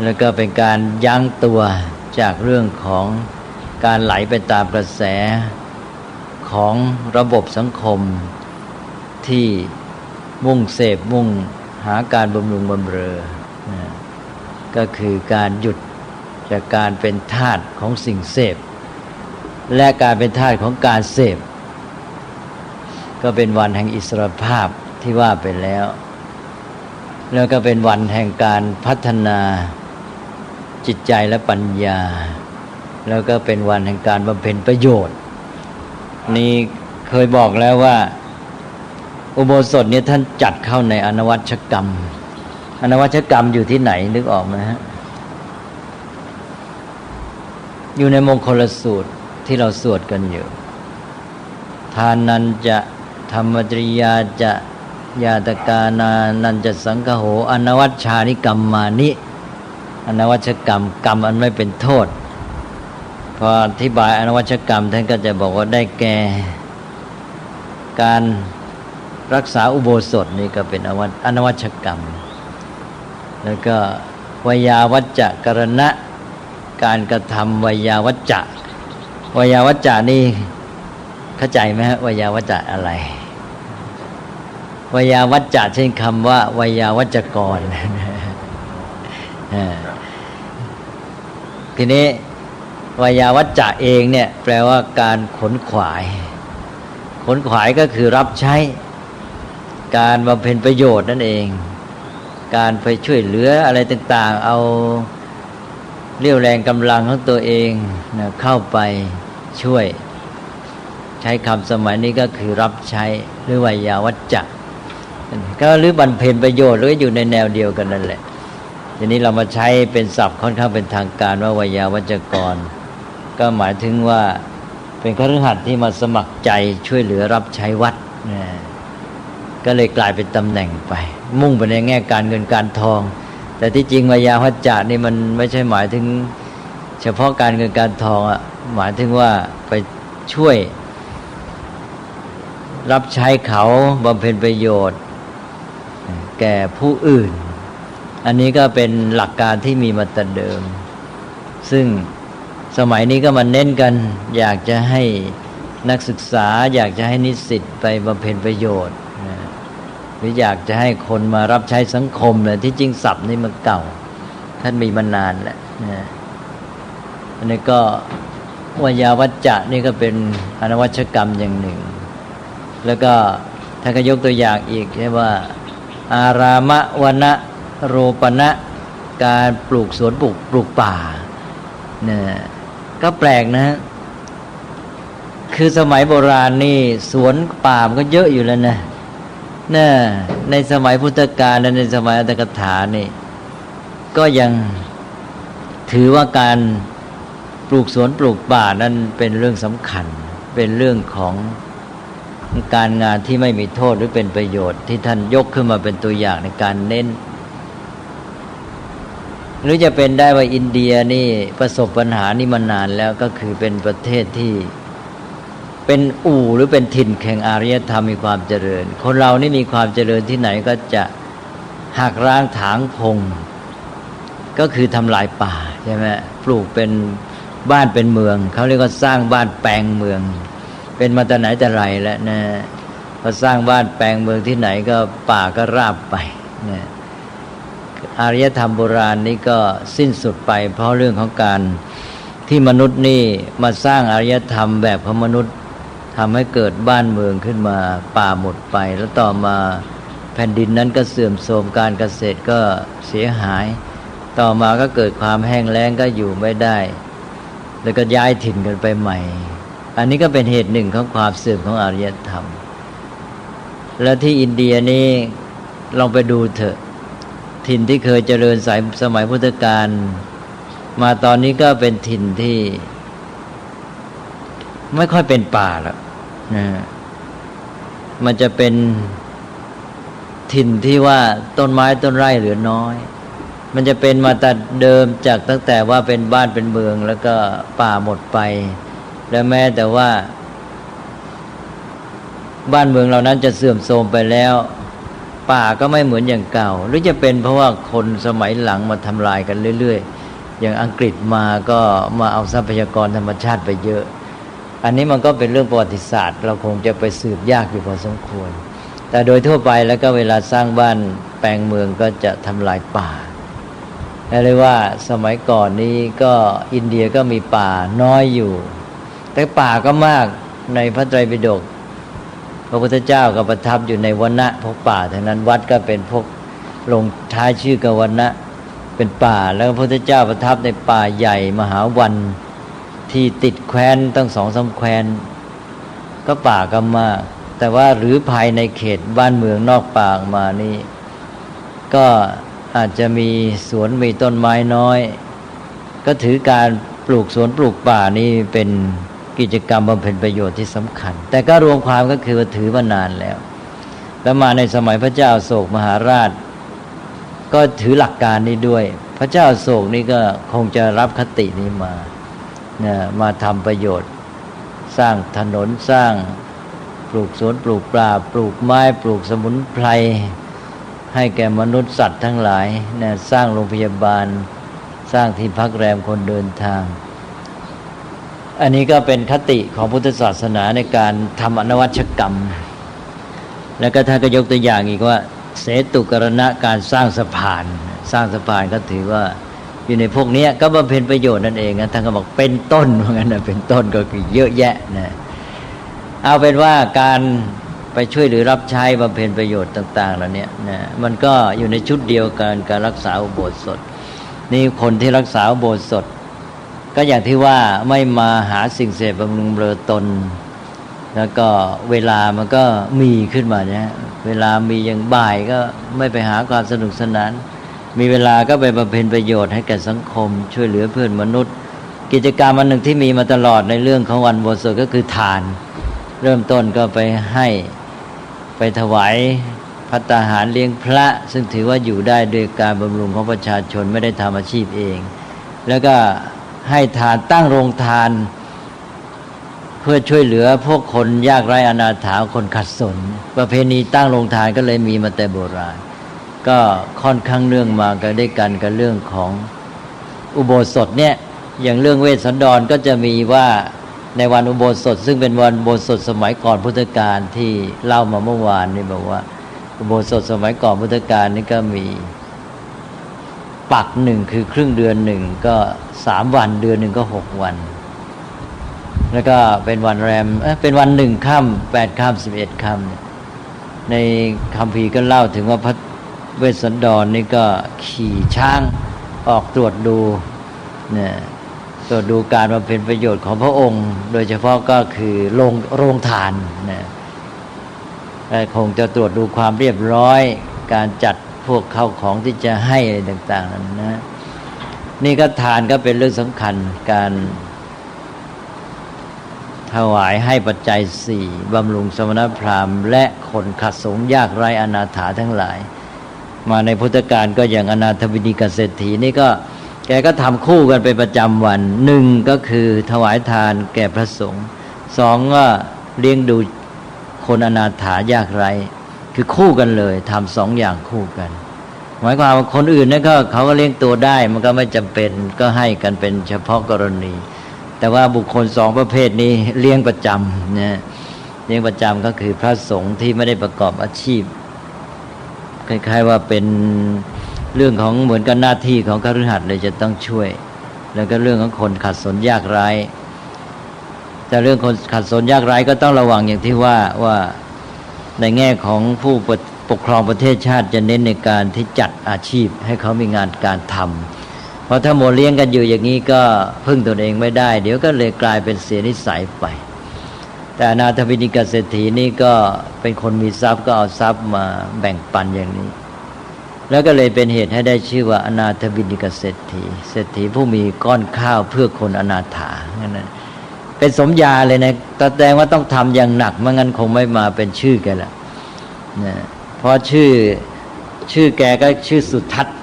แล้วก็เป็นการยั้งตัวจากเรื่องของการไหลไปตามกระแสของระบบสังคมที่มุ่งเสพมุ่งหาการบำรุงบำเรอก็คือการหยุดจากการเป็นทาสของสิ่งเสพและการเป็นทาสของการเสพก็เป็นวันแห่งอิสรภาพที่ว่าไปแล้วแล้วก็เป็นวันแห่งการพัฒนาจิตใจและปัญญาแล้วก็เป็นวันแห่งการบำเพ็ญประโยชน์นี่เคยบอกแล้วว่าอุโบสถเนี่ยท่านจัดเข้าในอนวัชกรรมอนวัชกรรมอยู่ที่ไหนนึกออกไหมฮะอยู่ในมงคลสูตรที่เราสวดกันอยู่ทานันจะธรรมจริยาจะญาตกานานันจะสังคโหอนวัชชานิกรรมานิอนวัชกรรมกรรมอันไม่เป็นโทษพออธิบายอนวัชกรรมท่านก็จะบอกว่าได้แก่การรักษาอุโบสถนี่ก็เป็นอนวัชกรรมแล้วก็วยาวัจจะกรณะการกระทำวยาวัจจะวยาวัจจะนี่เข้าใจไหมฮะวยาวัจจะอะไรวยาวัจจะเช่นคำว่าวยาวัจจกรทีนี้วยาวัจจะเองเนี่ยแปลว่าการขนขวายก็คือรับใช้การบำเพ็ญประโยชน์นั่นเองการไปช่วยเหลืออะไรต่างๆเอาเรี่ยวแรงกำลังของตัวเองเข้าไปช่วยใช้คำสมัยนี้ก็คือรับใช้หรือวยาวัจจะก็หรือบำเพ็ญประโยชน์หรืออยู่ในแนวเดียวกันนั่นแหละทีนี้เรามาใช้เป็นศัพท์ค่อนข้างเป็นทางการว่าวยาวัจกรก็หมายถึงว่าเป็นคฤหัสถ์ที่มาสมัครใจช่วยเหลือรับใช้วัดก็เลยกลายเป็นตำแหน่งไปมุ่งไปในแง่การเงินการทองแต่ที่จริงวยาวัจจะนี่มันไม่ใช่หมายถึงเฉพาะการเงินการทองอ่ะหมายถึงว่าไปช่วยรับใช้เขาบำเพ็ญประโยชน์แก่ผู้อื่นอันนี้ก็เป็นหลักการที่มีมาแต่เดิมซึ่งสมัยนี้ก็มาเน้นกันอยากจะให้นักศึกษาอยากจะให้นิสิตไปบำเพ็ญประโยชน์หรืออยากจะให้คนมารับใช้สังคมเลยที่จริงศัพท์นี่มันเก่าท่านมีมานานแล้วอันนี้ก็วยาวัจจะนี่ก็เป็นอนวัชกรรมอย่างหนึ่งแล้วก็ท่านก็ยกตัวอย่างอีกใช่ว่าอารามะวนะโรปณะการปลูกสวนปลูกป่าเนี่ยก็แปลกนะคือสมัยโบราณนี่สวนป่ามันก็เยอะอยู่แล้วนะในสมัยพุทธกาลและในสมัยอัตถกถานี่ก็ยังถือว่าการปลูกสวนปลูกป่านั้นเป็นเรื่องสำคัญเป็นเรื่องของการงานที่ไม่มีโทษหรือเป็นประโยชน์ที่ท่านยกขึ้นมาเป็นตัวอย่างในการเน้นหรือจะเป็นได้ว่าอินเดียนี่ประสบปัญหานี้มานานแล้วก็คือเป็นประเทศที่เป็นอู่หรือเป็นถิ่นแห่งอารยธรรมมีความเจริญคนเรานี่มีความเจริญที่ไหนก็จะหักร้างถางพงก็คือทำลายป่าใช่ไหมปลูกเป็นบ้านเป็นเมืองเขาเรียกว่าสร้างบ้านแปลงเมืองเป็นมาแต่ไหนแต่ไรแล้วนะพอสร้างบ้านแปลงเมืองที่ไหนก็ป่าก็ราบไปนะอารยธรรมโบราณนี้ก็สิ้นสุดไปเพราะเรื่องของการที่มนุษย์นี่มาสร้างอารยธรรมแบบของมนุษย์ทำให้เกิดบ้านเมืองขึ้นมาป่าหมดไปแล้วต่อมาแผ่นดินนั้นก็เสื่อมโทรมการเกษตรก็เสียหายต่อมาก็เกิดความแห้งแล้งก็อยู่ไม่ได้แล้วก็ย้ายถิ่นกันไปใหม่อันนี้ก็เป็นเหตุหนึ่งของความเสื่อมของอารยธรรมแล้วที่อินเดียนี่ลองไปดูเถอะถิ่นที่เคยเจริญสมัยพุทธกาลมาตอนนี้ก็เป็นถิ่นที่ไม่ค่อยเป็นป่าแล้วนะมันจะเป็นถิ่นที่ว่าต้นไม้ต้นไร่เหลือน้อยมันจะเป็นมาแต่เดิมจากตั้งแต่ว่าเป็นบ้านเป็นเมืองแล้วก็ป่าหมดไปและแม้แต่ว่าบ้านเมืองเหล่านั้นจะเสื่อมโทรมไปแล้ว ป่าก็ไม่เหมือนอย่างเก่าหรือจะเป็นเพราะว่าคนสมัยหลังมาทำลายกันเรื่อยๆอย่างอังกฤษมาก็มาเอาทรัพยากรธรรมชาติไปเยอะอันนี้มันก็เป็นเรื่องประวัติศาสตร์เราคงจะไปสืบยากอยู่พอสมควรแต่โดยทั่วไปแล้วก็เวลาสร้างบ้านแปลงเมืองก็จะทำลายป่าเรียกว่าสมัยก่อนนี้ก็อินเดียก็มีป่าน้อยอยู่แต่ป่าก็มากในพระไตรปิฎกพระพุทธเจ้าก็ประทับอยู่ในวนะพวกป่าทั้งนั้นวัดก็เป็นพวกลงท้ายชื่อกวนะเป็นป่าแล้วพระพุทธเจ้าประทับในป่าใหญ่มหาวันที่ติดแคว้นตั้ง2-3แคว้นก็ป่าก็มากแต่ว่าหรือภายในเขตบ้านเมืองนอกป่ามานี่ก็อาจจะมีสวนมีต้นไม้น้อยก็ถือการปลูกสวนปลูกป่านี่เป็นกิจกรรมบำเพ็ญประโยชน์ที่สำคัญแต่ก็รวมความก็คือว่าถือมานานแล้วมาในสมัยพระเจ้าอโศกมหาราชก็ถือหลักการนี้ด้วยพระเจ้าอโศกนี่ก็คงจะรับคตินี้มาทำประโยชน์สร้างถนนสร้างปลูกสวนปลูกป่าปลูกไม้ปลูกสมุนไพรให้แก่มนุษย์สัตว์ทั้งหลายสร้างโรงพยาบาลสร้างที่พักแรมคนเดินทางอันนี้ก็เป็นคติของพุทธศาสนาในการทำอนวัชกรรมแล้วก็ท่านก็ยกตัวอย่างอีกว่าเสตุกรณะการสร้างสะพานก็ถือว่าอยู่ในพวกนี้ก็บำเพ็ญประโยชน์นั่นเองนะท่านก็บอกเป็นต้นเหมือนกันนะเป็นต้นก็คือเยอะแยะนะเอาเป็นว่าการไปช่วยหรือรับใช้บำเพ็ญประโยชน์ต่างๆเหล่านี้นะมันก็อยู่ในชุดเดียวกันการรักษาอุโบสถนี่คนที่รักษาอุโบสถก็อย่างที่ว่าไม่มาหาสิ่งเสพบำรุงเบลอตนแล้วก็เวลามันก็มีขึ้นมาเนี่ยเวลามีอย่างบ่ายก็ไม่ไปหาความสนุกสนานมีเวลาก็ไปบำเพ็ญประโยชน์ให้แก่สังคมช่วยเหลือเพื่อนมนุษย์กิจกรรมอันหนึ่งที่มีมาตลอดในเรื่องของวันอุโบสถก็คือทานเริ่มต้นก็ไปให้ไปถวายภัตตาหารเลี้ยงพระซึ่งถือว่าอยู่ได้โดยการบำรุงของประชาชนไม่ได้ทำอาชีพเองแล้วก็ให้ทานตั้งโรงทานเพื่อช่วยเหลือพวกคนยากไร้อนาถาคนขัดสนประเพณีตั้งโรงทานก็เลยมีมาแต่โบราณก็ค่อนข้างเนื่องมากันด้วยกันกับเรื่องของอุโบสถเนี่ยอย่างเรื่องเวสสันดรก็จะมีว่าในวันอุโบสถซึ่งเป็นวันอุโบสถสมัยก่อนพุทธกาลที่เล่ามาเมื่อวานนี่บอกว่าอุโบสถสมัยก่อนพุทธกาลนี่ก็มีปักหนึ่งคือครึ่งเดือนหนึ่งก็3 วันเดือนหนึ่งก็6 วันแล้วก็เป็นวันแรมเป็นวัน1 ค่ำ8 ค่ำ11 ค่ำในคัมภีร์ก็เล่าถึงว่าพระเวสสันดรนี่ก็ขี่ช้างออกตรวจดูเนี่ยตรวจดูการบำเพ็ญประโยชน์ของพระองค์โดยเฉพาะก็คือโรงทานนะคงจะตรวจดูความเรียบร้อยการจัดพวกเข้าของที่จะให้อะไรต่างๆนั้นนะนี่ก็ทานก็เป็นเรื่องสำคัญการถวายให้ปัจจัย4บำรุงสมณพราหมณ์และคนขัดสนยากไร้อนาถาทั้งหลายมาในพุทธกาลก็อย่างอนาถบิณฑิกเศรษฐีนี่ก็แกก็ทำคู่กันเป็นประจำวัน1ก็คือถวายทานแก่พระสงฆ์2ก็เลี้ยงดูคนอนาถายากไร้คือคู่กันเลยทำ2 อย่างคู่กันหมายความว่าคนอื่นเนี่ยก็เขาก็เลี้ยงตัวได้มันก็ไม่จำเป็นก็ให้กันเป็นเฉพาะกรณีแต่ว่าบุคคล2 ประเภทนี้เลี้ยงประจำเนี่ยเลี้ยงประจำก็คือพระสงฆ์ที่ไม่ได้ประกอบอาชีพคล้ายๆว่าเป็นเรื่องของเหมือนกับหน้าที่ของคฤหัสถ์เลยจะต้องช่วยแล้วก็เรื่องของคนขัดสนยากไร้แต่เรื่องคนขัดสนยากไร้ก็ต้องระวังอย่างที่ว่าในแง่ของผู้ปกครองประเทศชาติจะเน้นในการที่จัดอาชีพให้เขามีงานการทำเพราะถ้าโมเลี้ยงกันอยู่อย่างนี้ก็พึ่งตนเองไม่ได้เดี๋ยวก็เลยกลายเป็นเสียนิสัยไปแต่อนาถบิณฑิกเศรษฐีนี่ก็เป็นคนมีทรัพย์ก็เอาทรัพย์มาแบ่งปันอย่างนี้แล้วก็เลยเป็นเหตุให้ได้ชื่อว่าอนาถบิณฑิกเศรษฐีผู้มีก้อนข้าวเพื่อคนอนาถานั่นเป็นสมญาเลยนะแสดงว่าต้องทำอย่างหนักไม่งั้นคงไม่มาเป็นชื่อแกละนะเพราะชื่อแกก็ชื่อสุทัศน์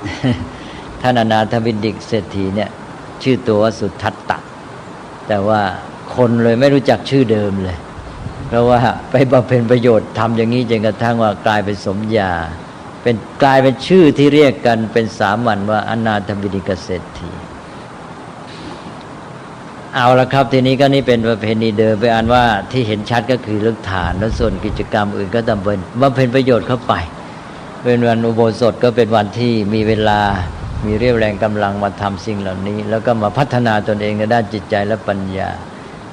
ท่านอนาถบิณฑิกเศรษฐีเนี่ยชื่อตัวว่าสุทัศตะแต่ว่าคนเลยไม่รู้จักชื่อเดิมเลยเพราะว่าไปบำเพ็ญประโยชน์ทำอย่างนี้จนกระทั่งว่ากลายเป็นสมญา เป็นกลายเป็นชื่อที่เรียกกันเป็นสามัญว่าอนาถบิณฑิกเศรษฐีเอาละครับทีนี้ก็นี่เป็นประเพณีเดิมไปอันว่าที่เห็นชัดก็คือเรื่องทานแล้วส่วนกิจกรรมอื่นก็ทำเป็นบำเพ็ญประโยชน์เข้าไปเป็นวันอุโบสถก็เป็นวันที่มีเวลามีเรี่ยวแรงกำลังมาทำสิ่งเหล่านี้แล้วก็มาพัฒนาตนเองในด้านจิตใจและปัญญา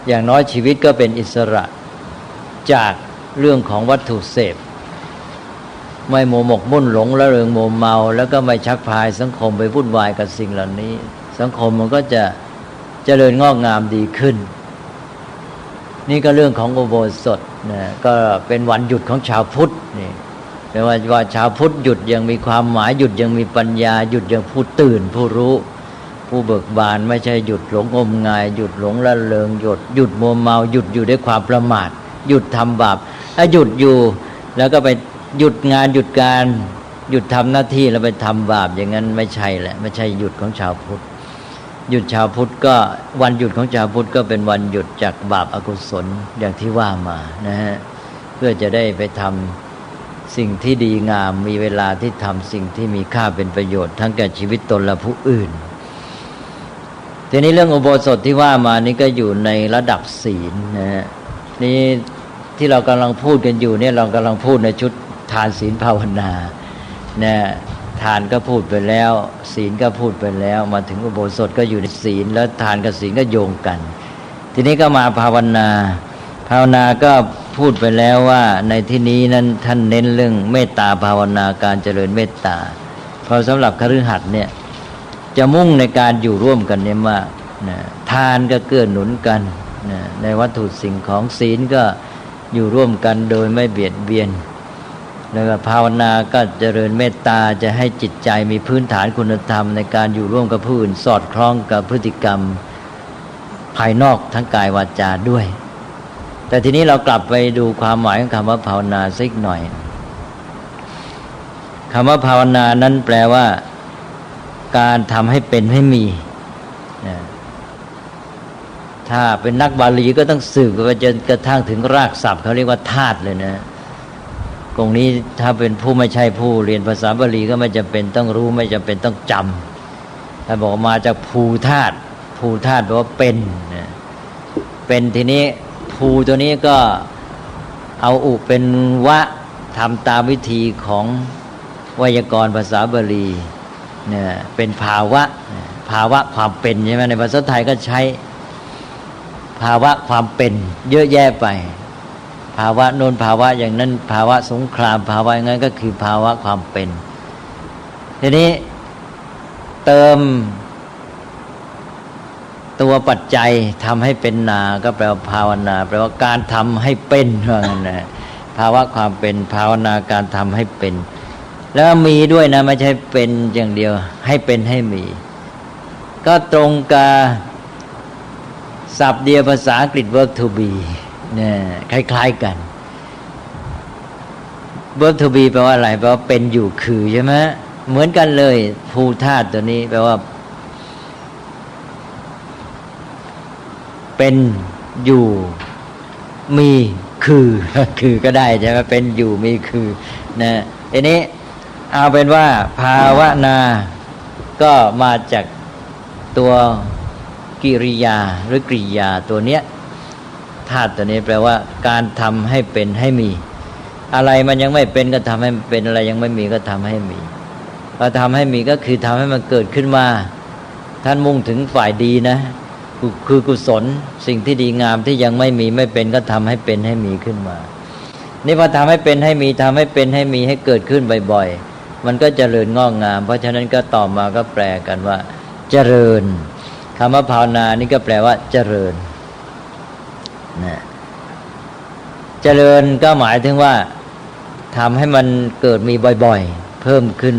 อย่างน้อยชีวิตก็เป็นอิสระจากเรื่องของวัตถุเสพไม่มัวหมกมุ่นหลงละเริงมัวเมาแล้วก็ไม่ชักพาสังคมไปวุ่นวายกับสิ่งเหล่านี้สังคมมันก็จะเจริญงอกงามดีขึ้นนี่ก็เรื่องของอุโบสถนะก็เป็นวันหยุดของชาวพุทธนี่แปลว่าชาวพุทธหยุดยังมีความหมายหยุดยังมีปัญญาหยุดยังผู้ตื่นผู้รู้ผู้เบิกบานไม่ใช่หยุดหลงงมงายหยุดหลงละเลงหยุดมัวเมาหยุดอยู่ด้วยความประมาทหยุดทำบาปถ้าหยุดอยู่แล้วก็ไปหยุดงานหยุดการหยุดทำหน้าที่แล้วไปทำบาปอย่างนั้นไม่ใช่แหละไม่ใช่หยุดของชาวพุทธหยุดชาวพุทธก็วันหยุดของชาวพุทธก็เป็นวันหยุดจากบาปอกุศลอย่างที่ว่ามานะฮะเพื่อจะได้ไปทำสิ่งที่ดีงามมีเวลาที่ทำสิ่งที่มีค่าเป็นประโยชน์ทั้งแก่ชีวิตตนและผู้อื่นทีนี้เรื่องอุโบสถที่ว่ามานี่ก็อยู่ในระดับศีลนะฮะนี่ที่เรากำลังพูดกันอยู่เนี่ยเรากำลังพูดในชุดทานศีลภาวนานะทานก็พูดไปแล้วศีลก็พูดไปแล้วมาถึงอุโบสถก็อยู่ในศีลแล้วทานกับศีลก็โยงกันทีนี้ก็มาภาวนาก็พูดไปแล้วว่าในที่นี้นั้นท่านเน้นเรื่องเมตตาภาวนาการเจริญเมตตาเพราะสำหรับคฤหัสถ์เนี่ยจะมุ่งในการอยู่ร่วมกันเนี่ยมากนะทานก็เกื้อหนุนกันนะในวัตถุสิ่งของศีลก็อยู่ร่วมกันโดยไม่เบียดเบียนแล้วก็ภาวนาก็เจริญเมตตาจะให้จิตใจมีพื้นฐานคุณธรรมในการอยู่ร่วมกับผู้อื่นสอดคล้องกับพฤติกรรมภายนอกทั้งกายวาจาด้วยแต่ทีนี้เรากลับไปดูความหมายของคำว่าภาวนาสักหน่อยคำว่าภาวนานั้นแปลว่าการทำให้เป็นให้มีถ้าเป็นนักบาลีก็ต้องสืบไปจนกระทั่งถึงรากศัพท์เขาเรียกว่าธาตุเลยนะตรงนี้ถ้าเป็นผู้ไม่ใช่ผู้เรียนภาษาบาลีก็ไม่จำเป็นต้องรู้ไม่จำเป็นต้องจำถ้าบอกมาจากภูธาตุแปลว่าเป็นทีนี้ภูตัวนี้ก็เอาอุเป็นวะทำตามวิธีของไวยากรณ์ภาษาบาลีเนี่ยเป็นภาวะความเป็นใช่ไหมในภาษาไทยก็ใช้ภาวะความเป็นเยอะแยะไปภาวะโน้นภาวะอย่างนั้นภาวะสงครามภาวะอย่างนั้นก็คือภาวะความเป็นทีนี้เติมตัวปัจจัยทำให้เป็นนาก็แปลว่าภาวนาแปลว่าการทำให้เป็นว่างั้นนะภาวะความเป็นภาวนาการทำให้เป็นแล้วมีด้วยนะไม่ใช่เป็นอย่างเดียวให้เป็นให้มีก็ตรงกับศัพท์เดียวภาษาอังกฤษ verb to be เนี่ยคล้ายๆกัน verb to be แปลว่าอะไรแปลว่าเป็นอยู่คือใช่ไหมเหมือนกันเลยภูธาตุตัวนี้แปลว่าเป็นอยู่มีคือก็ได้ใช่ไหมเป็นอยู่มีคือนะทีนี้เอาเป็นว่าภาวนาก็มาจากตัวกิริยาหรือกริยาตัวเนี้ยธาตุตัวนี้แปลว่าการทำให้เป็นให้มีอะไรมันยังไม่เป็นก็ทำให้เป็นอะไรยังไม่มีก็ทำให้มีพอทำให้มีก็คือทำให้มันเกิดขึ้นมาท่านมุ่งถึงฝ่ายดีนะคือกุศลสิ่งที่ดีงามที่ยังไม่มีไม่เป็นก็ทำให้เป็นให้มีขึ้นมานี่พอทำให้เป็นให้มีทำให้เป็นให้มีให้เกิดขึ้นบ่อยๆมันก็เจริญงอกงามเพราะฉะนั้นก็ต่อมาก็แปลกันว่าเจริญคำว่าภาวนานี่ก็แปลว่าเจริญนะเจริญก็หมายถึงว่าทำให้มันเกิดมีบ่อยๆเพิ่มขึ้น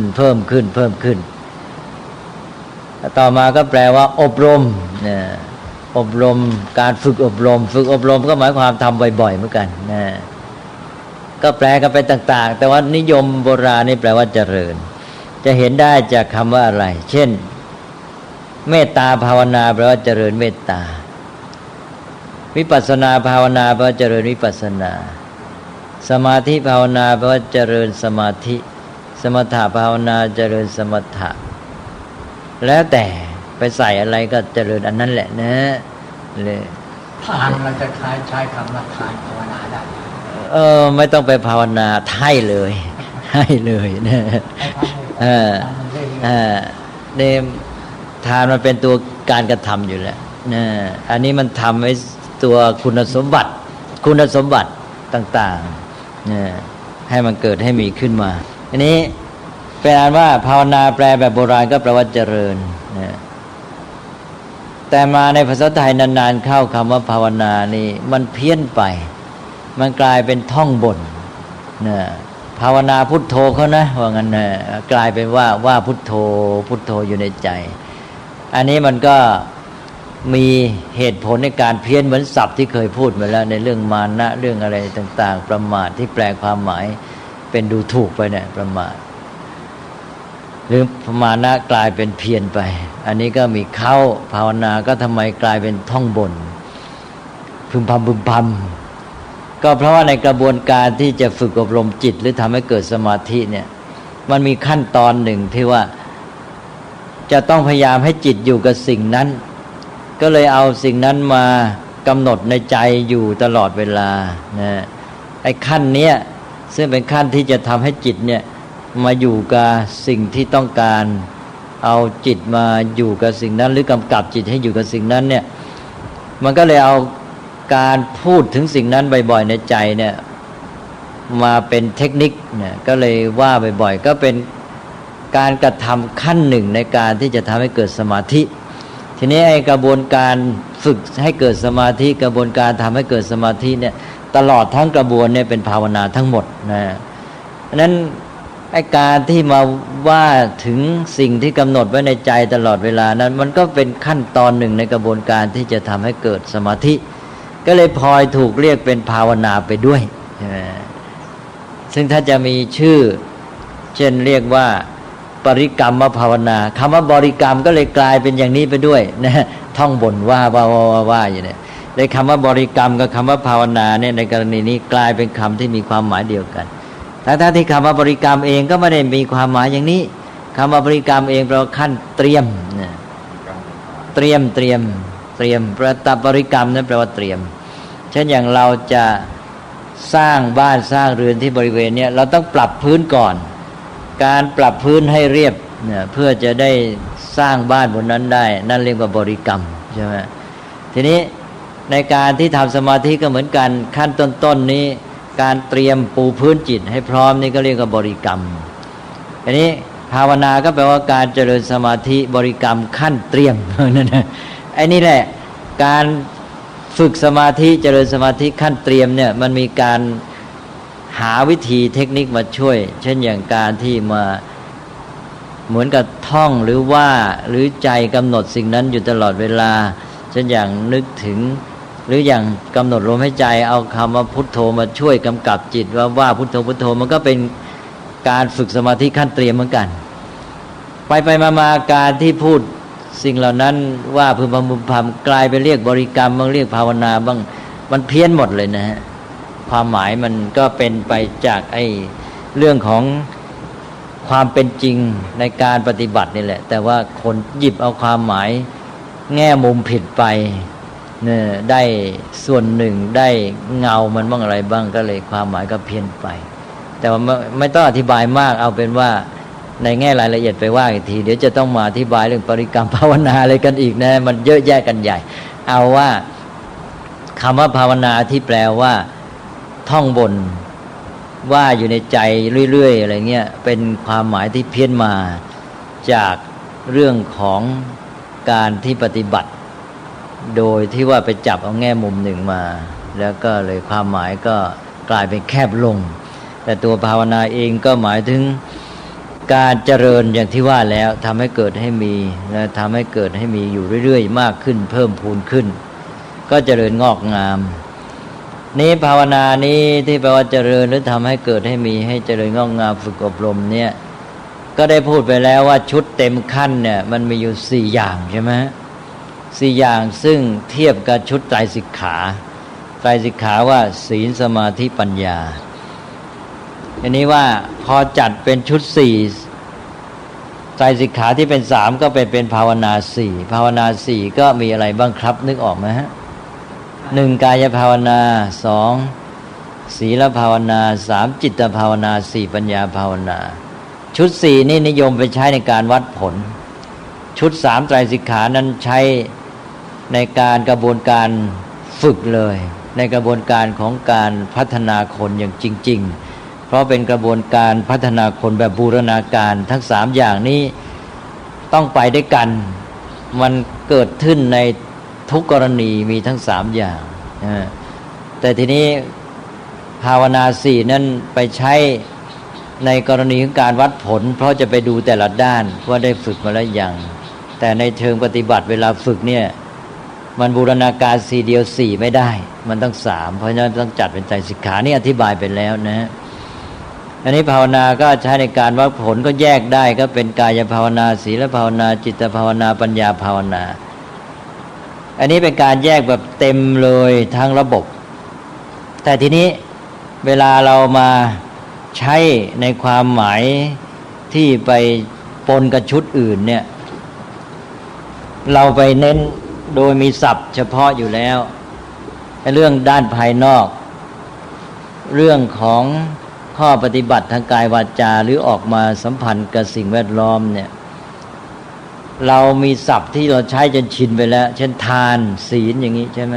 ต่อมาก็แปลว่าอบรมนะอบรมการฝึกอบรมก็หมายความทำบ่อยๆเหมือนกันนะก็แปลกันไปต่างๆแต่ว่านิยมโบราณนี่แปลว่าเจริญจะเห็นได้จากคำว่าอะไรเช่นเมตตาภาวนาแปลว่าเจริญเมตตาวิปัสสนาภาวนาแปลว่าเจริญวิปัสสนาสมาธิภาวนาแปลว่าเจริญสมาธิส มถะภาวนาเจริญสมถะแล้วแต่ไปใส่อะไรก็เจริญอันนั้นแหละนะเลยทานเราจะใช้คำว่าทานภาวนาได้ไม่ต้องไปภาวนาให้เลยให้เลยนะเนี่ยทานมันเป็นตัวการกระทำอยู่แล้วนะอันนี้มันทำไว้ตัวคุณสมบัติต่างๆนะให้มันเกิดให้มีขึ้นมาอันนี้แปลว่าภาวนาแปลแบบโบราณก็แปลว่าเจริญนะแต่มาในภาษาไทยนานๆเข้าคำว่าภาวนานี่มันเพี้ยนไปมันกลายเป็นท่องบนนะภาวนาพุทโธเขานะว่างั้นนะกลายเป็นว่าพุทโธพุทโธอยู่ในใจอันนี้มันก็มีเหตุผลในการเพี้ยนเหมือนศัพท์ที่เคยพูดมาแล้วในเรื่องมานะเรื่องอะไรต่างๆประมาทที่แปลความหมายเป็นดูถูกไปเนี่ยประมาทหรือมานะกลายเป็นเพี้ยนไปอันนี้ก็มีเข้าภาวนาก็ทำไมกลายเป็นท่องบนพึมพำก็เพราะว่าในกระบวนการที่จะฝึกอบรมจิตหรือทำให้เกิดสมาธิเนี่ยมันมีขั้นตอนหนึ่งที่ว่าจะต้องพยายามให้จิตอยู่กับสิ่งนั้นก็เลยเอาสิ่งนั้นมากำหนดในใจอยู่ตลอดเวลานะไอ้ขั้นเนี้ยซึ่งเป็นขั้นที่จะทำให้จิตเนี่ยมาอยู่กับสิ่งที่ต้องการเอาจิตมาอยู่กับสิ่งนั้นหรือกำกับจิตให้อยู่กับสิ่งนั้นเนี่ยมันก็เลยเอาการพูดถึงสิ่งนั้นบ่อยๆในใจเนี่ยมาเป็นเทคนิคเนี่ยก็เลยว่าบ่อยๆก็เป็นการกระทำขั้นหนึ่งในการที่จะทำให้เกิดสมาธิทีนี้ไอ้กระบวนการฝึกให้เกิดสมาธิกระบวนการทำให้เกิดสมาธิเนี่ยตลอดทั้งกระบวนเนี่ยเป็นภาวนาทั้งหมดนะเพราะนั้นไอ้การที่มาว่าถึงสิ่งที่กำหนดไว้ในใจตลอดเวลานั้นมันก็เป็นขั้นตอนหนึ่งในกระบวนการที่จะทำให้เกิดสมาธิก็เลยพลอยถูกเรียกเป็นภาวนาไปด้วยซึ่งถ้าจะมีชื่อเช่นเรียกว่าปริกรรมภาวนาคำว่าบริกรรมก็เลยกลายเป็นอย่างนี้ไปด้วยนะท่องบ่นว่าอยู่เนี่ยเลยคำว่าบริกรรมกับคำว่าภาวนาเนี่ยในกรณีนี้กลายเป็นคำที่มีความหมายเดียวกันถ้าที่คำว่าบริกรรมเองก็ไม่ได้มีความหมายอย่างนี้คำว่าบริกรรมเองแปลว่าขั้นเตรียมนะเตรียมประตับบริกรรมนั้นแปลว่าเตรียมเช่นอย่างเราจะสร้างบ้านสร้างเรือนที่บริเวณนี้เราต้องปรับพื้นก่อนการปรับพื้นให้เรียบเนี่ยเพื่อจะได้สร้างบ้านบนนั้นได้นั่นเรียกว่าบริกรรมใช่ไหมทีนี้ในการที่ทำสมาธิก็เหมือนกันขั้นต้นนี้การเตรียมปูพื้นจิตให้พร้อมนี่ก็เรียกว่าบริกรรมอันนี้ภาวนาก็แปลว่าการเจริญสมาธิบริกรรมขั้นเตรียมนั่นนะไอ้นี่แหละการฝึกสมาธิเจริญสมาธิขั้นเตรียมเนี่ยมันมีการหาวิธีเทคนิคมาช่วยเช่นอย่างการที่มาเหมือนกับท่องหรือว่าหรือใจกำหนดสิ่งนั้นอยู่ตลอดเวลาเช่นอย่างนึกถึงหรืออย่างกำหนดลมหายใจเอาคำว่าพุทโธมาช่วยกำกับจิตว่าพุทโธพุทโธมันก็เป็นการฝึกสมาธิขั้นเตรียมเหมือนกันไปมาการที่พูดสิ่งเหล่านั้นว่าพึมพำกลายไปเรียกบริกรรมบ้างเรียกภาวนาบ้างมันเพี้ยนหมดเลยนะฮะความหมายมันก็เป็นไปจากไอ้เรื่องของความเป็นจริงในการปฏิบัตินี่แหละแต่ว่าคนหยิบเอาความหมายแง่มุมผิดไปเนี่ยได้ส่วนหนึ่งได้เงามันบ้างอะไรบ้างก็เลยความหมายก็เพี้ยนไปแต่ว่าไม่ต้องอธิบายมากเอาเป็นว่าในแง่รายละเอียดไปว่าอีกทีเดี๋ยวจะต้องมาอธิบายเรื่องปริกรรมภาวนาอะไรกันอีกนะมันเยอะแยะกันใหญ่เอาว่าคำว่าภาวนาที่แปลว่าท่องบนว่าอยู่ในใจเรื่อยๆอะไรเงี้ยเป็นความหมายที่เพี้ยนมาจากเรื่องของการที่ปฏิบัติโดยที่ว่าไปจับเอาแง่มุมหนึ่งมาแล้วก็เลยความหมายก็กลายเป็นแคบลงแต่ตัวภาวนาเองก็หมายถึงการเจริญอย่างที่ว่าแล้วทำให้เกิดให้มีและทำให้เกิดให้มีอยู่เรื่อยๆมากขึ้นเพิ่มพูนขึ้นก็เจริญงอกงามนี้ภาวนานี้ที่แปลว่าเจริญหรือทำให้เกิดให้มีให้เจริญงอกงามฝึกอบรมเนี่ยก็ได้พูดไปแล้วว่าชุดเต็มขั้นเนี่ยมันมีอยู่4อย่างใช่ไหม4อย่างซึ่งเทียบกับชุดไตรสิกขาว่าศีลสมาธิปัญญา อันนี้ว่าพอจัดเป็นชุดสี่ไตรสิกขาที่เป็นสามก็เป็นภาวนาสี่ภาวนาสี่ก็มีอะไรบ้างครับนึกออกไหมฮะหนึ่งกายภาวนาสองศีลภาวนาสามจิตภาวนาสี่ปัญญาภาวนาชุดสี่นี่นิยมไปใช้ในการวัดผลชุดสามไตรสิกขานั้นใช้ในการกระบวนการฝึกเลยในกระบวนการของการพัฒนาคนอย่างจริงๆเพราะเป็นกระบวนการพัฒนาคนแบบบูรณาการทั้งสามอย่างนี้ต้องไปด้วยกันมันเกิดขึ้นในทุกกรณีมีทั้งสามอย่างแต่ทีนี้ภาวนาสี่นั้นไปใช้ในกรณีของการวัดผลเพราะจะไปดูแต่ละด้านว่าได้ฝึกมาแล้วยังแต่ในเชิงปฏิบัติเวลาฝึกเนี่ยมันบูรณาการสี่เดียวสี่ไม่ได้มันต้องสามเพราะฉะนั้นต้องจัดเป็นไตรสิกขานี่อธิบายไปแล้วนะอันนี้ภาวนาก็ใช้ในการวัดผลก็แยกได้ก็เป็นกายภาวนาศีลภาวนาจิตภาวนาปัญญาภาวนาอันนี้เป็นการแยกแบบเต็มเลยทั้งระบบแต่ทีนี้เวลาเรามาใช้ในความหมายที่ไปปนกับชุดอื่นเนี่ยเราไปเน้นโดยมีศัพท์เฉพาะอยู่แล้วเรื่องด้านภายนอกเรื่องของข้อปฏิบัติทางกายวาจาหรือออกมาสัมพันธ์กับสิ่งแวดล้อมเนี่ยเรามีศัพท์ที่เราใช้จนชินไปแล้วเช่นทานศีลอย่างนี้ใช่ไหม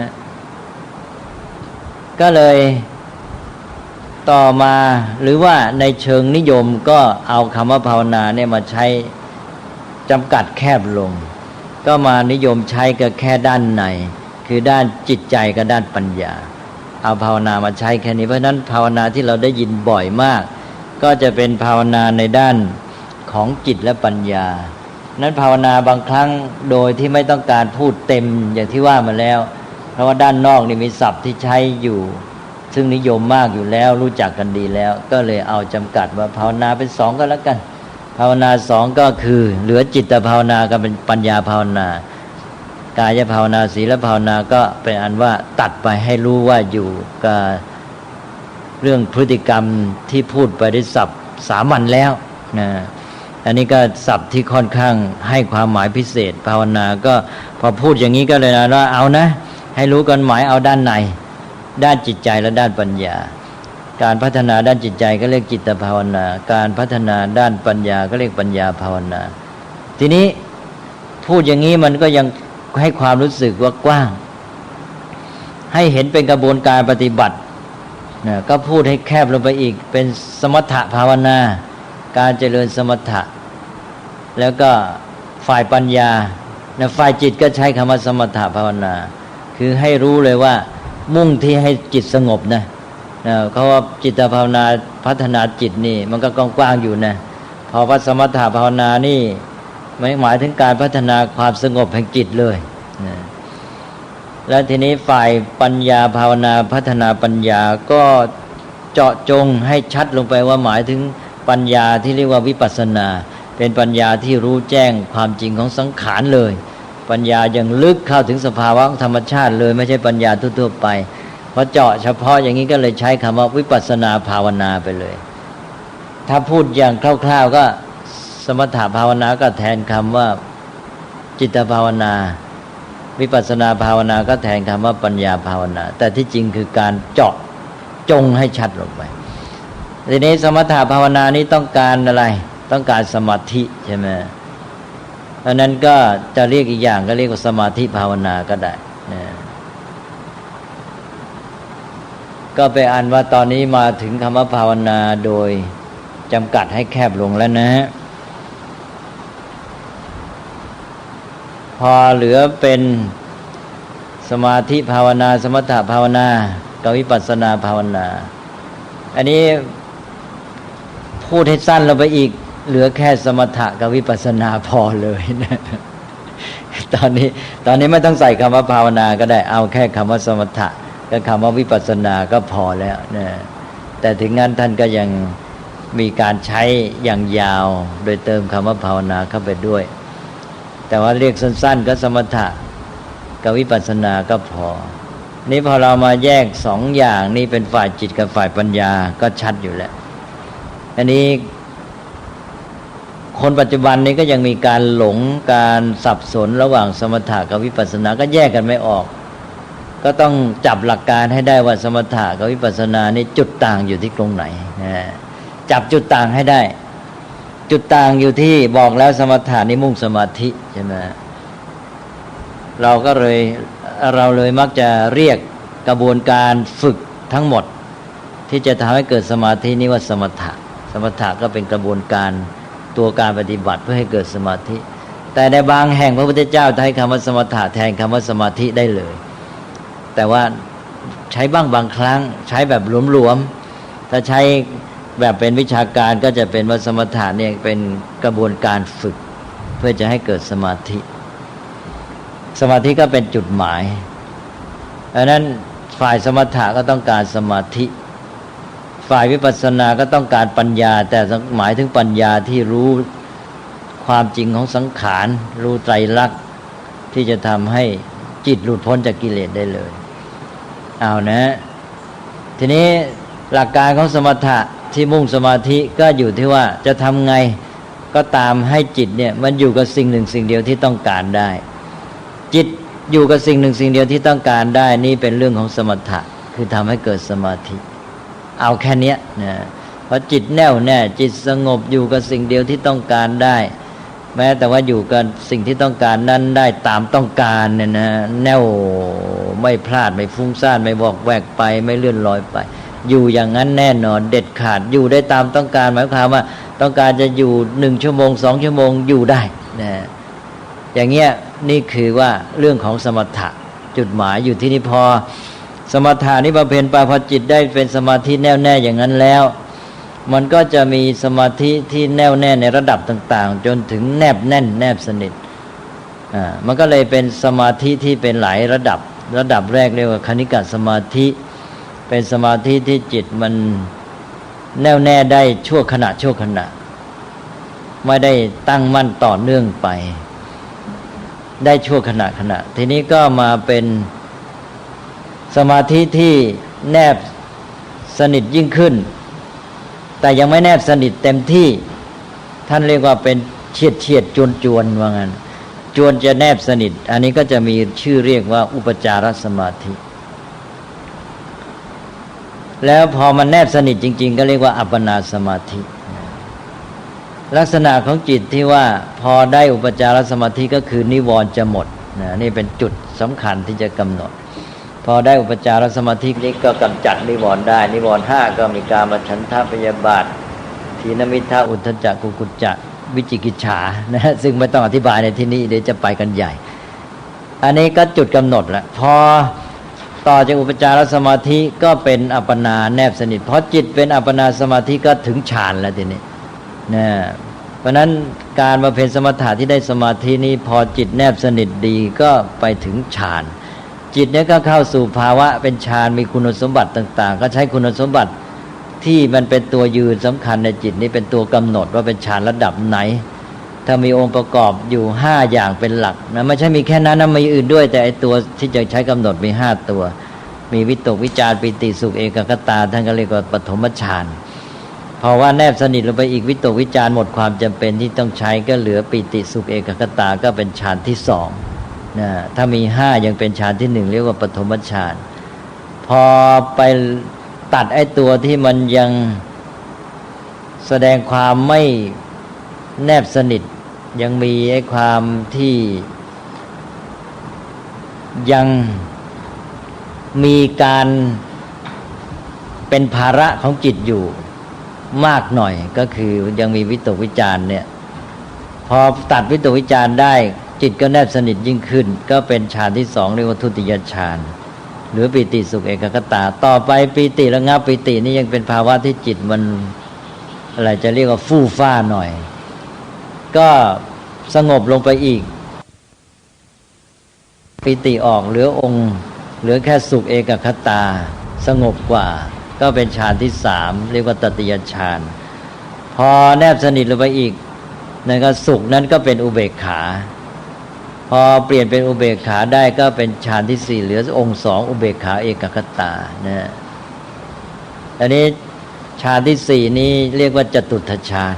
ก็เลยต่อมาหรือว่าในเชิงนิยมก็เอาคำว่าภาวนาเนี่ยมาใช้จำกัดแคบลงก็มานิยมใช้กับแค่ด้านในคือด้านจิตใจกับด้านปัญญาเอาภาวนามาใช้แค่นี้เพราะฉะนั้นภาวนาที่เราได้ยินบ่อยมากก็จะเป็นภาวนาในด้านของจิตและปัญญานั้นภาวนาบางครั้งโดยที่ไม่ต้องการพูดเต็มอย่างที่ว่ามาแล้วเพราะว่าด้านนอกนี่มีศัพท์ที่ใช้อยู่ซึ่งนิยมมากอยู่แล้วรู้จักกันดีแล้วก็เลยเอาจำกัดว่าภาวนาเป็นสองก็แล้วกันภาวนาสองก็คือเหลือจิตภาวนากับเป็นปัญญาภาวนากายภาวนาศีลภาวนาก็เป็นอันว่าตัดไปให้รู้ว่าอยู่กับเรื่องพฤติกรรมที่พูดไปได้ศัพท์สามัญแล้วนะอันนี้ก็ศัพท์ที่ค่อนข้างให้ความหมายพิเศษภาวนาก็พอพูดอย่างนี้ก็เลยนะว่าเอานะให้รู้กันหมายเอาด้านในด้านจิตใจและด้านปัญญาการพัฒนาด้านจิตใจก็เรียกจิตภาวนาการพัฒนาด้านปัญญาก็เรียกปัญญาภาวนาทีนี้พูดอย่างนี้มันก็ยังให้ความรู้สึกว่ากว้างให้เห็นเป็นกระบวนการปฏิบัตินะก็พูดให้แคบลงไปอีกเป็นสมถะภาวนาการเจริญสมถะแล้วก็ฝ่ายปัญญานะฝ่ายจิตก็ใช้คำว่าสมถะภาวนาคือให้รู้เลยว่ามุ่งที่ให้จิตสงบนะเขาว่าจิตภาวนาพัฒนาจิตนี่มันก็กว้างๆอยู่นะพอว่าสมถะภาวนานี่ไม่หมายถึงการพัฒนาความสงบแห่งจิตเลยนะแล้วทีนี้ฝ่ายปัญญาภาวนาพัฒนาปัญญาก็เจาะจงให้ชัดลงไปว่าหมายถึงปัญญาที่เรียกว่าวิปัสสนาเป็นปัญญาที่รู้แจ้งความจริงของสังขารเลยปัญญาอย่างลึกเข้าถึงสภาวะธรรมชาติเลยไม่ใช่ปัญญาทั่วๆไปเพราะเจาะเฉพาะอย่างนี้ก็เลยใช้คำว่าวิปัสสนาภาวนาไปเลยถ้าพูดอย่างคร่าวๆก็สมถะภาวนาก็แทนคำว่าจิตภาวนาวิปัสสนาภาวนาก็แทนคำว่าปัญญาภาวนาแต่ที่จริงคือการเจาะจงให้ชัดลงไปทีนี้สมถะภาวนานี้ต้องการอะไรต้องการสมาธิใช่ไหมเพราะนั้นก็จะเรียกอีกอย่างก็เรียกว่าสมาธิภาวนาก็ได้นะก็ไปอ่านว่าตอนนี้มาถึงคำว่าภาวนาโดยจำกัดให้แคบลงแล้วนะพอเหลือเป็นสมาธิภาวนาสมถะภาวนากับวิปัสสนาภาวนาอันนี้พูดให้สั้นลงไปอีกเหลือแค่สมถะกับวิปัสสนาพอเลยนะตอนนี้ไม่ต้องใส่คำว่าภาวนาก็ได้เอาแค่คำว่าสมถะกับคำว่าวิปัสสนาก็พอแล้วนะแต่ถึงงั้นท่านก็ยังมีการใช้อย่างยาวโดยเติมคำว่าภาวนาเข้าไปด้วยแต่ว่าเรียกสั้นๆก็สมถะกับวิปัสสนาก็พอนี่พอเรามาแยกสองอย่างนี้เป็นฝ่ายจิตกับฝ่ายปัญญาก็ชัดอยู่แล้ว อันนี้คนปัจจุบันนี้ก็ยังมีการหลงการสับสนระหว่างสมถะกับวิปัสสนาก็แยกกันไม่ออกก็ต้องจับหลักการให้ได้ว่าสมถะกับวิปัสสนานี่จุดต่างอยู่ที่ตรงไหนจับจุดต่างให้ได้จุดต่างอยู่ที่บอกแล้วสมถะนี่มุ่งสมาธิใช่ไหมเราเลยมักจะเรียกกระบวนการฝึกทั้งหมดที่จะทำให้เกิดสมาธินี่ว่าสมถะก็เป็นกระบวนการตัวการปฏิบัติเพื่อให้เกิดสมาธิแต่ในบางแห่งพระพุทธเจ้าใช้คำว่าสมถะแทนคำว่าสมาธิได้เลยแต่ว่าใช้บ้างบางครั้งใช้แบบหลวมๆถ้าใช้แบบเป็นวิชาการก็จะเป็นว่าสมถะเนี่ยเป็นกระบวนการฝึกเพื่อจะให้เกิดสมาธิก็เป็นจุดหมายดังนั้นฝ่ายสมถะก็ต้องการสมาธิฝ่ายวิปัสสนาก็ต้องการปัญญาแต่หมายถึงปัญญาที่รู้ความจริงของสังขารรู้ไตรลักษณ์ที่จะทำให้จิตหลุดพ้นจากกิเลสได้เลยเอานะทีนี้หลักการของสมถะที่มุ่งสมาธิก็อยู่ที่ว่าจะทำไงก็ตามให้จิตเนี่ยมันอยู่กับสิ่งหนึ่งสิ่งเดียวที่ต้องการได้จิตอยู่กับสิ่งหนึ่งสิ่งเดียวที่ต้องการได้นี่เป็นเรื่องของสมถะคือทำให้เกิดสมาธิเอาแค่นี้นะพอจิตแน่วแน่จิตสงบอยู่กับสิ่งเดียวที่ต้องการได้แม้แต่ว่าอยู่กับสิ่งที่ต้องการนั้นได้ตามต้องการเนี่ยนะแน่วไม่พลาดไม่ฟุ้งซ่านไม่บอกแวกไปไม่เลื่อนลอยไปอยู่อย่างนั้นแน่นอนเด็ดขาดอยู่ได้ตามต้องการหมายความว่าต้องการจะอยู่1 ชั่วโมง2 ชั่วโมงอยู่ได้นะอย่างเงี้ยนี่คือว่าเรื่องของสมถะจุดหมายอยู่ที่นี่พอสมถะนี่บำเพ็ญไปพอจิตได้เป็นสมาธิแน่วแน่อย่างนั้นแล้วมันก็จะมีสมาธิที่แน่วแน่ในระดับต่างๆจนถึงแนบแน่นแนบสนิทมันก็เลยเป็นสมาธิที่เป็นหลายระดับแรกเรียกว่าคณิกะสมาธิเป็นสมาธิที่จิตมันแน่วแน่ได้ชั่วขณะไม่ได้ตั้งมั่นต่อเนื่องไปได้ชั่วขณะทีนี้ก็มาเป็นสมาธิที่แนบสนิทยิ่งขึ้นแต่ยังไม่แนบสนิทเต็มที่ท่านเรียกว่าเป็นเฉียดจวนว่างั้นจวนจะแนบสนิทอันนี้ก็จะมีชื่อเรียกว่าอุปจารสมาธิแล้วพอมันแนบสนิทจริงๆก็เรียกว่าอัปปนาสมาธิลักษณะของจิตที่ว่าพอได้อุปจารสมาธิก็คือนิวรณ์จะหมดนี่เป็นจุดสำคัญที่จะกำหนดพอได้อุปจารสมาธินี้ก็กำจัดนิวรณ์ได้นิวรณ์5ก็มีกามฉันทะพยาบาทถีนมิทธะอุทธัจจะกุกุจจะวิจิกิจฉานะซึ่งไม่ต้องอธิบายในที่นี้เดี๋ยวจะไปกันใหญ่อันนี้ก็จุดกำหนดแล้วพอต่อจากอุปจารสมาธิก็เป็นอัปปนาแนบสนิทเพราะจิตเป็นอัปปนาสมาธิก็ถึงฌานแล้วทีนี้นะเพราะนั้นการบำเพ็ญสมถะที่ได้สมาธินี้พอจิตแนบสนิทดีก็ไปถึงฌานจิตเนี่ยก็เข้าสู่ภาวะเป็นฌานมีคุณสมบัติต่างๆก็ใช้คุณสมบัติที่มันเป็นตัวยืนสำคัญในจิตนี้เป็นตัวกำหนดว่าเป็นฌานระดับไหนถ้ามีองค์ประกอบอยู่5อย่างเป็นหลักนะไม่ใช่มีแค่นั้นนะมีอื่นด้วยแต่ไอ้ตัวที่จะใช้กำหนดมี5ตัวมีวิตกวิจารปิติสุขเอกคตาท่านก็เรียกว่าปฐมฌานเพราะว่าแนบสนิทลงไปอีกวิตกวิจารหมดความจำเป็นที่ต้องใช้ก็เหลือปิติสุขเอกคตาก็เป็นฌานที่2นะถ้ามี5ยังเป็นฌานที่1เรียกว่าปฐมฌานพอไปตัดไอ้ตัวที่มันยังแสดงความไม่แนบสนิทยังมีไอ้ความที่ยังมีการเป็นภาระของจิตอยู่มากหน่อยก็คือยังมีวิตกวิจารเนี่ยพอตัดวิตกวิจารได้จิตก็แนบสนิทยิ่งขึ้นก็เป็นฌานที่2เรียกว่าทุติยฌานหรือปิติสุขเอกคตาต่อไปปิติระงับปิตินี่ยังเป็นภาวะที่จิตมันอะไรจะเรียกว่าฟู่ฟ้าหน่อยก็สงบลงไปอีกปิติออกเหลือแค่สุขเอกคตาสงบกว่าก็เป็นฌานที่3เรียกว่าตติยฌานพอแนบสนิทลงไปอีกนั่นก็สุขนั้นก็เป็นอุเบกขาพอเปลี่ยนเป็นอุเบกขาได้ก็เป็นฌานที่4เหลือองค์2อุเบกขาเอกคตานะอันนี้ ฌานที่สี่นี้เรียกว่าจตุตถฌาน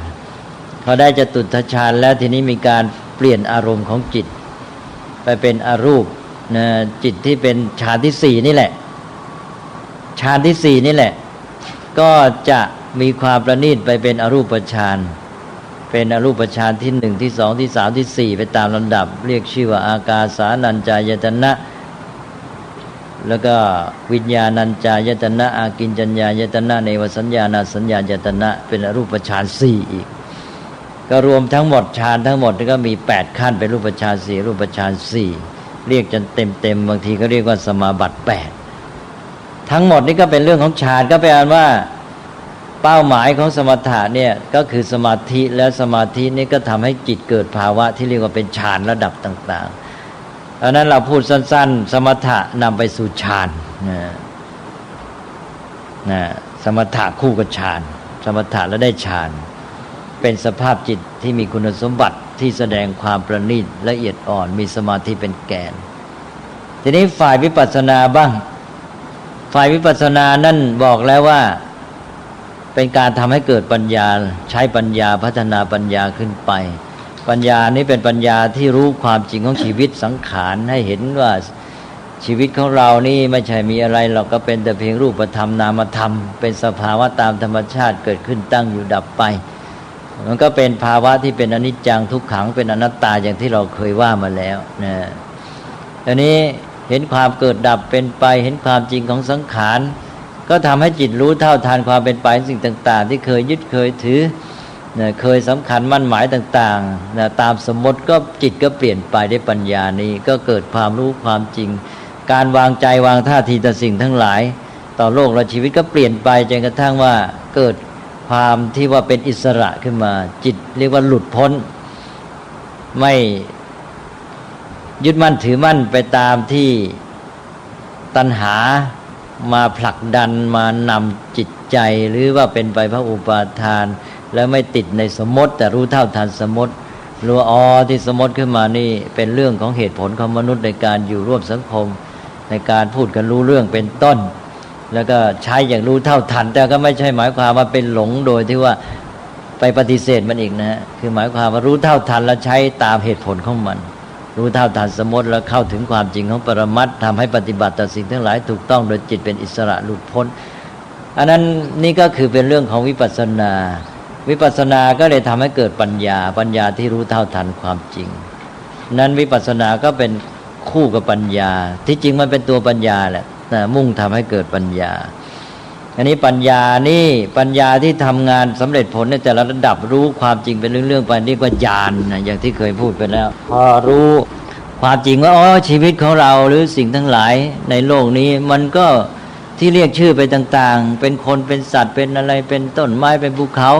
พอได้จตุตถฌานแล้วทีนี้มีการเปลี่ยนอารมณ์ของจิตไปเป็นอรูปนะจิตที่เป็นฌานที่สี่นี่แหละฌานที่สี่นี่แหละก็จะมีความประณีตไปเป็นอรูปฌานเป็นอรูปฌานที่หนึ่งที่สองที่สามที่สี่ไปตามลำดับเรียกชื่อว่าอากาสานัญจายตนะแล้วก็วิญญาณัญจายตนะอากิญจัญญายตนะเนวสัญญาณสัญญายตนะเป็นอรูปฌานสี่อีกก็รวมทั้งหมดฌานทั้งหมดก็มี8ขั้นเป็นรูปฌานสี่รูปฌานสี่เรียกจนเต็มบางทีก็เรียกว่าสมาบัติ8ทั้งหมดนี้ก็เป็นเรื่องของฌานก็แปลว่าเป้าหมายของสมถะเนี่ยก็คือสมาธิและสมาธินี้ก็ทำให้จิตเกิดภาวะที่เรียกว่าเป็นฌานระดับต่างๆเพราะนั้นเราพูดสั้นๆสมถะนำไปสู่ฌานนะสมถะคู่กับฌานสมถะแล้วได้ฌานเป็นสภาพจิตที่มีคุณสมบัติที่แสดงความประณีตละเอียดอ่อนมีสมาธิเป็นแกนทีนี้ฝ่ายวิปัสสนาบ้างฝ่ายวิปัสสนานั่นบอกแล้วว่าเป็นการทำให้เกิดปัญญาใช้ปัญญาพัฒนาปัญญาขึ้นไปปัญญานี้เป็นปัญญาที่รู้ความจริงของชีวิตสังขารให้เห็นว่าชีวิตของเรานี่ไม่ใช่มีอะไรหรอกก็เป็นแต่เพียงรูปธรรมนามธรรมเป็นสภาวะตามธรรมชาติเกิดขึ้นตั้งอยู่ดับไปมันก็เป็นภาวะที่เป็นอนิจจังทุกขังเป็นอนัตตาอย่างที่เราเคยว่ามาแล้วนะอันนี้เห็นความเกิดดับเป็นไปเห็นความจริงของสังขารก็ทำให้จิตรู้เท่าทันความเป็นไปสิ่งต่างๆที่เคยยึดเคยถือนะเคยสำคัญมั่นหมายต่างๆนะตามสมมติก็จิตก็เปลี่ยนไปด้วยปัญญานี้ก็เกิดความรู้ความจริงการวางใจวางท่าทีต่อสิ่งทั้งหลายต่อโลกและชีวิตก็เปลี่ยนไปจนกระทั่งว่าเกิดความที่ว่าเป็นอิสระขึ้นมาจิตเรียกว่าหลุดพ้นไม่ยึดมั่นถือมั่นไปตามที่ตัณหามาผลักดันมานำจิตใจหรือว่าเป็นไปเพราะอุปาทานแล้วไม่ติดในสมมติแต่รู้เท่าทันสมมติรู้ที่สมมติขึ้นมานี่เป็นเรื่องของเหตุผลของมนุษย์ในการอยู่ร่วมสังคมในการพูดกันรู้เรื่องเป็นต้นแล้วก็ใช้อย่างรู้เท่าทันแต่ก็ไม่ใช่หมายความว่าเป็นหลงโดยที่ว่าไปปฏิเสธมันอีกนะคือหมายความว่ารู้เท่าทันแล้วใช้ตามเหตุผลของมันรู้เท่าทันสมมติแล้วเข้าถึงความจริงของปรมัตถ์ทำให้ปฏิบัติต่อสิ่งทั้งหลายถูกต้องโดยจิตเป็นอิสระหลุดพ้นอันนั้นนี่ก็คือเป็นเรื่องของวิปัสสนาวิปัสสนาก็เลยทำให้เกิดปัญญาที่รู้เท่าทันความจริงนั้นวิปัสสนาก็เป็นคู่กับปัญญาที่จริงมันเป็นตัวปัญญาแหละมุ่งทำให้เกิดปัญญาอันนี้ปัญญานี่ปัญญาที่ทำงานสำเร็จผลในแต่ละระดับรู้ความจริงเป็นเรื่องๆไปนี่ก็ญาณนะอย่างที่เคยพูดไปแล้วพอรู้ความจริงว่าชีวิตของเราหรือสิ่งทั้งหลายในโลกนี้มันก็ที่เรียกชื่อไปต่างๆเป็นคนเป็นสัตว์เป็นอะไรเป็นต้นไม้เป็นภูเขา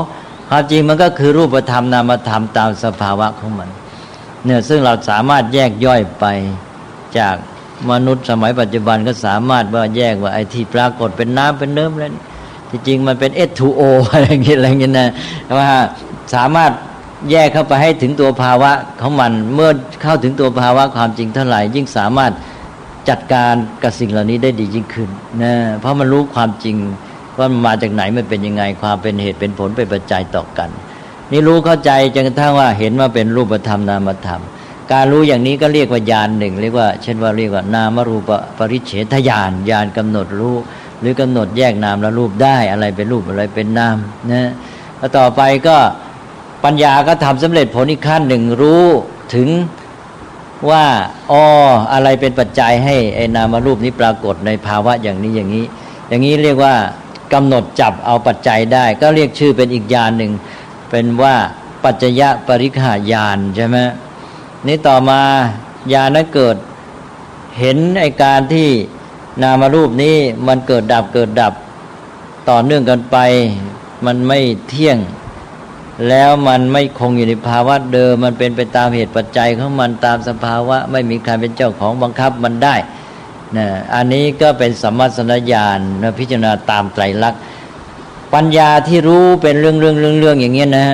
ความจริงมันก็คือรูปธรรมนามธรรมตามสภาวะของมันเนี่ยซึ่งเราสามารถแยกย่อยไปจากมนุษย์สมัยปัจจุบันก็สามารถว่าแยกว่าไอ้ที่ปรากฏเป็นน้ำเป็นเนื้อแล้วที่จริงมันเป็น H2O อะไรอย่างเงี้ยนะว่าสามารถแยกเข้าไปให้ถึงตัวภาวะของมันเมื่อเข้าถึงตัวภาวะความจริงเท่าไหร่ยิ่งสามารถจัดการกับสิ่งเหล่านี้ได้ดียิ่งขึ้นนะเพราะมันรู้ความจริงว่ามันมาจากไหนมันเป็นยังไงความเป็นเหตุเป็นผลเป็นปัจจัยต่อกันนี่รู้เข้าใจจนกระทั่งว่าเห็นว่าเป็นรูปธรรมนามธรรมการรู้อย่างนี้ก็เรียกว่าญาณหนึ่งเรียกว่าเช่นว่าเรียกว่านามรูปปริเฉทญาณญาณกำหนดรู้หรือกำหนดแยกนามและรูปได้อะไรเป็นรูปอะไรเป็นนามนะแล้วต่อไปก็ปัญญาก็ทำสำเร็จผลอีกขั้นหนึ่งรู้ถึงว่าอะไรเป็นปัจจัยให้ไอ้นามรูปนี้ปรากฏในภาวะอย่างนี้อย่างนี้เรียกว่ากำหนดจับเอาปัจจัยได้ก็เรียกชื่อเป็นอีกญาณหนึ่งเป็นว่าปัจจยปริฆาญาณใช่ไหมนี่ต่อมาญาณนั้นเกิดเห็นไอ้การที่นามรูปนี้มันเกิดดับต่อเนื่องกันไปมันไม่เที่ยงแล้วมันไม่คงอยู่ในภาวะเดิมมันเป็นไปตามเหตุปัจจัยของมันตามสภาวะไม่มีใครเป็นเจ้าของบังคับมันได้นะอันนี้ก็เป็นสัมมัสัญญาณนะพิจารณาตามไตรลักษณ์ปัญญาที่รู้เป็นเรื่องอย่างเงี้ยนะ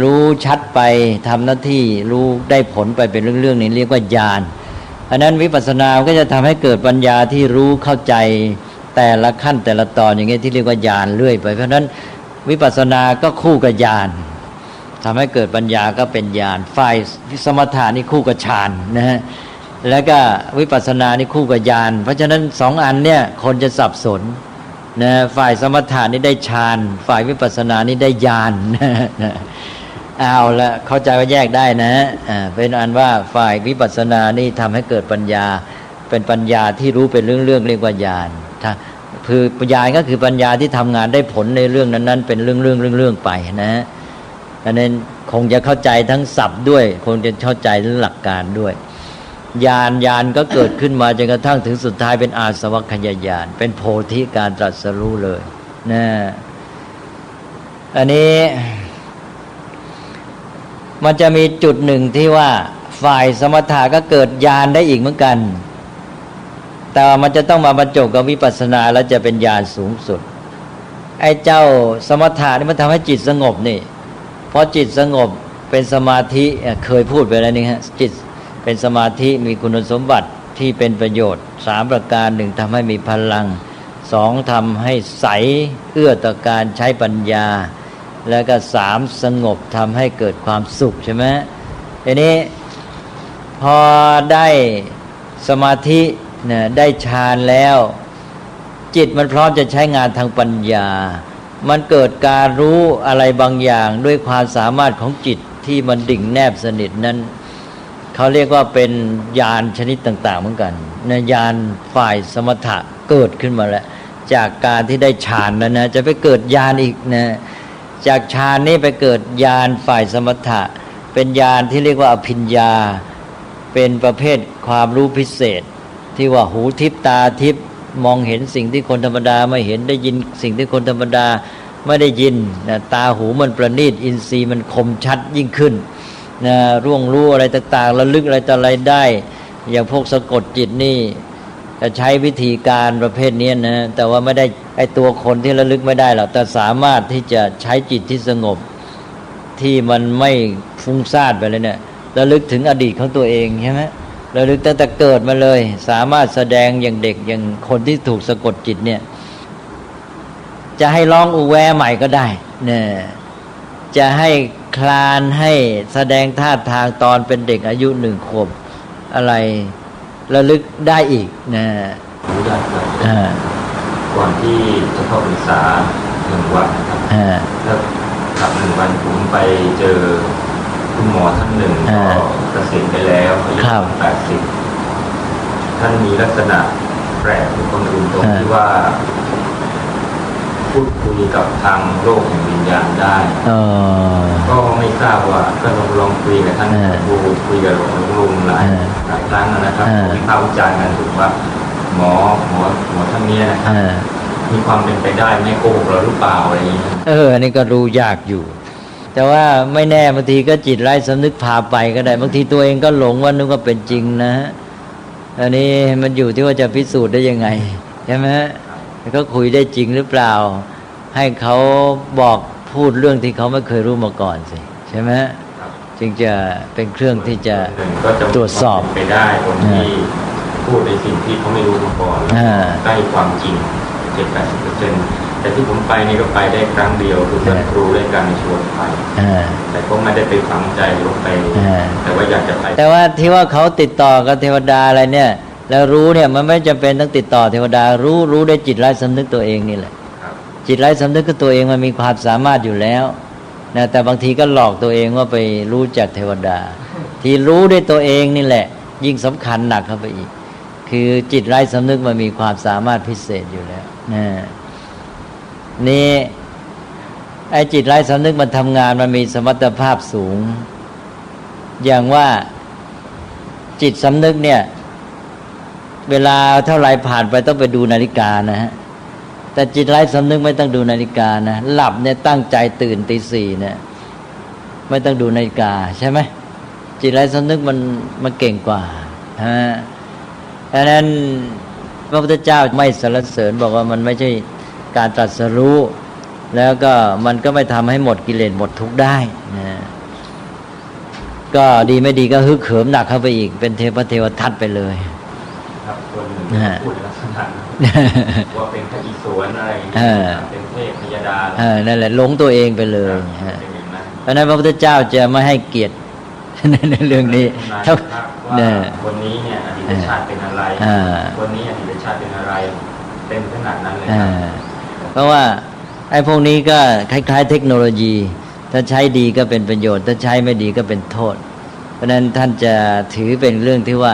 รู้ชัดไปทำหน้าที่รู้ได้ผลไปเป็นเรื่องนี้เรียกว่าญาณอันนั้นวิปัสสนาก็จะทำให้เกิดปัญญาที่รู้เข้าใจแต่ละขั้นแต่ละตอนอย่างเงี้ยที่เรียกว่าญาณเรื่อยไปเพราะฉะนั้น วิปัสสนาก็คู่กับญาณทำให้เกิดปัญญาก็เป็นญาณฝ่ายสมถะนี่คู่กับฌานนะฮะแล้วก็วิปัสสนานี่คู่กับญาณเพราะฉะนั้นสองอันเนี่ยคนจะสับสนนะฝ่ายสมถะนี่ได้ฌานฝ่ายวิปัสสนานี่ได้ญาณเอาละเข้าใจว่าแยกได้นะเป็นอันว่าฝ่ายวิปัสสนานี่ทำให้เกิดปัญญาเป็นปัญญาที่รู้เป็นเรื่องๆเรียกว่าญาณคือญาณก็คือปัญญาที่ทำงานได้ผลในเรื่องนั้นๆเป็นเรื่องๆไปนะดังนั้นคงจะเข้าใจทั้งศัพท์ด้วยคงจะเข้าใจทั้งหลักการด้วยญาณก็เกิดขึ้นมาจนกระทั่งถึงสุดท้ายเป็นอาสวัคคยญาณเป็นโพธิการตรัสรู้เลยนะอันนี้มันจะมีจุดหนึ่งที่ว่าฝ่ายสมถะก็เกิดญาณได้อีกเหมือนกันแต่ว่ามันจะต้องมาบรรจบกับวิปัสสนาแล้วจะเป็นญาณสูงสุดไอ้เจ้าสมถะนี่มันทำให้จิตสงบนี่พอจิตสงบเป็นสมาธิเคยพูดไปแล้วนี่ฮะจิตเป็นสมาธิมีคุณสมบัติที่เป็นประโยชน์3ประการ1ทำให้มีพลัง2ทำให้ใสเอื้อต่อการใช้ปัญญาแล้วก็3สงบทำให้เกิดความสุขใช่ไหมทีนี้พอได้สมาธิเนี่ยได้ฌานแล้วจิตมันพร้อมจะใช้งานทางปัญญามันเกิดการรู้อะไรบางอย่างด้วยความสามารถของจิตที่มันดิ่งแนบสนิทนั้นเขาเรียกว่าเป็นญาณชนิดต่างๆเหมือนกันนะญาณฝ่ายสมถะเกิดขึ้นมาแล้วจากการที่ได้ฌานแล้วนะจะไปเกิดญาณอีกนะจากฌานนี้ไปเกิดญาณฝ่ายสมถะเป็นญาณที่เรียกว่าอภิญญาเป็นประเภทความรู้พิเศษที่ว่าหูทิพตาทิพมองเห็นสิ่งที่คนธรรมดาไม่เห็นได้ยินสิ่งที่คนธรรมดาไม่ได้ยินนะตาหูมันประณีตอินทรีย์มันคมชัดยิ่งขึ้นนะร่วงรู้อะไรต่างๆระลึกอะไรต่ออะไรได้อย่างพวกสะกดจิตนี่จะใช้วิธีการประเภทนี้นะแต่ว่าไม่ได้ไอตัวคนที่ระลึกไม่ได้หรอกแต่สามารถที่จะใช้จิตที่สงบที่มันไม่ฟุ้งซ่านไปเลยเนี่ยระลึกถึงอดีตของตัวเองใช่ไหมระลึกตั้งแต่เกิดมาเลยสามารถแสดงอย่างเด็กอย่างคนที่ถูกสะกดจิตเนี่ยจะให้ร้องอูแวใหม่ก็ได้เนี่ยจะให้คลานให้แสดงท่าทางตอนเป็นเด็กอายุ1 ขวบอะไรระลึกได้อีกนะอนุญาตครับก่อนที่จะเข้าพรรษา1 วันนะครับแล้วกลับ1 วันผมไปเจอคุณหมอท่านหนึ่งก็เกษียณไปแล้วอายุ80ท่านมีลักษณะแปลกเป็นคนอื่นตรงที่ว่าพูดคุยกับทางโลกแห่งวิญญาณได้ก็ไม่ทราบว่าก็ลองคุยกับท่านครูคุยกับหลวงลุงหลายครั้งนะครับวิพากษ์วิจารณ์กันถึงว่าหมอท่านนี้นะครับมีความเป็นไปได้ไม่โกหกเราหรือเปล่าอะไรอย่างนี้อันนี้ก็รู้ยากอยู่แต่ว่าไม่แน่บางทีก็จิตไร้สำนึกพาไปก็ได้บางทีตัวเองก็หลงว่านึกว่าเป็นจริงนะอันนี้มันอยู่ที่ว่าจะพิสูจน์ได้ยังไงใช่ไหมเขาคุยได้จริงหรือเปล่าให้เขาบอกพูดเรื่องที่เขาไม่เคยรู้มาก่อนสิใช่ไหมจึงจะเป็นเครื่องที่จะตรวจสอบไปได้คนที่พูดในสิ่งที่เขาไม่รู้มาก่อนใกล้ความจริง70-80%แต่ที่ผมไปนี่ก็ไปได้ครั้งเดียวคือท่านครูได้การชวนไปแต่ก็ไม่ได้ไปฝังใจหรือไปแต่ว่าอยากจะไปแต่ว่าที่ว่าเขาติดต่อกับเทวดาอะไรเนี่ยแล้วรู้เนี่ยมันไม่จำเป็นต้องติดต่อเทวดารู้ได้จิตไร้สำนึกตัวเองนี่แหละจิตไร้สำนึกกับตัวเองมันมีความสามารถอยู่แล้วนะแต่บางทีก็หลอกตัวเองว่าไปรู้จากเทวดาที่รู้ด้วยตัวเองนี่แหละยิ่งสำคัญหนักเข้าไปอีกคือจิตไร้สำนึกมันมีความสามารถพิเศษอยู่แล้วนี่ไอ้จิตไร้สำนึกมันทำงานมันมีสมรรถภาพสูงอย่างว่าจิตสำนึกเนี่ยเวลาเท่าไรผ่านไปต้องไปดูนาฬิกานะฮะแต่จิตไร้สำนึกไม่ต้องดูนาฬิกานะหลับเนี่ยตั้งใจตื่นตี 4เนี่ยไม่ต้องดูนาฬิกาใช่ไหมจิตไร้สำนึกมันเก่งกว่าดังนั้นพระพุทธเจ้าไม่สรรเสริญบอกว่ามันไม่ใช่การตรัสรู้แล้วก็มันก็ไม่ทำให้หมดกิเลสหมดทุกข์ได้นะก็ดีไม่ดีก็ฮึกเหิมหนักเข้าไปอีกเป็นเทวทัตไปเลยครับผ คนหนึ่งพูดในลักษณะว่าเป็นพระอิศวรอะไรเป็นเทพพยดานั่นแหละหลงตัวเองไปเลยเพราะนั้นพระพุทธเจ้าจะไม่ให้เกียรติในเรื่องนี้ว่าคนนี้เนี่ยอดีตชาติเป็นอะไรคนนี้อดีตชาติเป็นอะไรเป็นขนาดนั้นเลยเพราะว่าไอ้พวกนี้ก็คล้ายๆเทคโนโลยีถ้าใช้ดีก็เป็นประโยชน์ถ้าใช้ไม่ดีก็เป็นโทษเพราะนั้นท่านจะถือเป็นเรื่องที่ว่า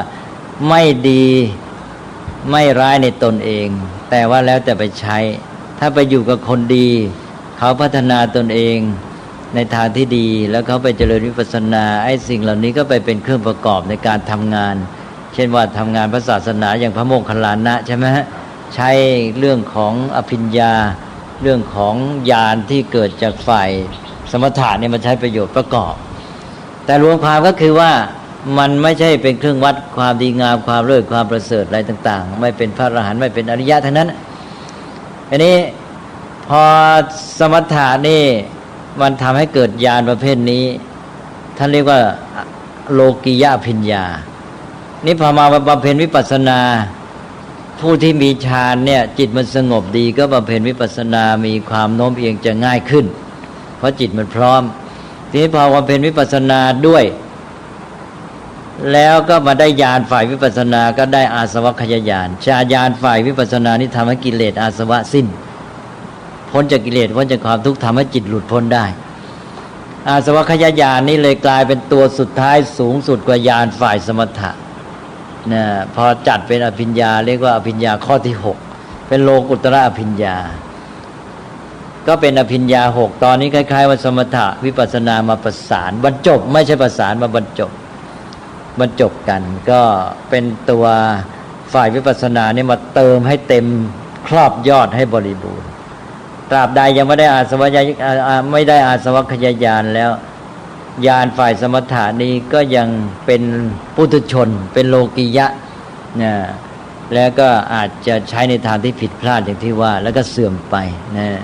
ไม่ดีไม่ร้ายในตนเองแต่ว่าแล้วแต่ไปใช้ถ้าไปอยู่กับคนดีเขาพัฒนาตนเองในทางที่ดีแล้วเขาไปเจริญวิปัสสนาไอ้สิ่งเหล่านี้ก็ไปเป็นเครื่องประกอบในการทำงานเช่นว่าทำงานพระศาสนาอย่างพระโมคคัลลานะใช่ไหมฮะใช้เรื่องของอภิญญาเรื่องของญาณที่เกิดจากฝ่ายสมถะเนี่ยมาใช้ประโยชน์ประกอบแต่รวมความก็คือว่ามันไม่ใช่เป็นเครื่องวัดความดีงามความเลิศความประเสริฐอะไรต่างๆไม่เป็นพระอรหันต์ไม่เป็นอริยะทั้งนั้นอันนี้พอสมถะนี่มันทำให้เกิดญาณประเภทนี้ท่านเรียกว่าโลกิยะอภิญญานี่พอมาบำเพ็ญวิปัสสนาผู้ที่มีฌานเนี่ยจิตมันสงบดีก็บำเพ็ญวิปัสสนามีความโน้มเอียงจะง่ายขึ้นเพราะจิตมันพร้อมทีนี้พอบำเพ็ญวิปัสสนาด้วยแล้วก็มาได้ญาณฝ่ายวิปัสสนาก็ได้อาสวัคยญาณญาณฝ่ายวิปัสสนานี่ทำให้กิเลสอาสวะสิ้นพ้นจากกิเลสพ้นจากความทุกข์ทำให้จิตหลุดพ้นได้อาสวัคยญาณนี่เลยกลายเป็นตัวสุดท้ายสูงสุดกว่าญาณฝ่ายสมถะนะพอจัดเป็นอภิญญาเรียกว่าอภิญญาข้อที่6เป็นโลกุตระอภิญญาก็เป็นอภิญญา6ตอนนี้คล้ายๆว่าสมถะวิปัสสนามาประสานบรรจบไม่ใช่ประสานมาบรรจบกันก็เป็นตัวฝ่ายวิปัสสนานี่มาเติมให้เต็มครอบยอดให้บริบูรณ์ตราบใดยังไม่ได้อาสวัคยญาณแล้วญาณฝ่ายสมถะนี้ก็ยังเป็นปุถุชนเป็นโลกิยะนะแล้วก็อาจจะใช้ในทางที่ผิดพลาดอย่างที่ว่าแล้วก็เสื่อมไปนะ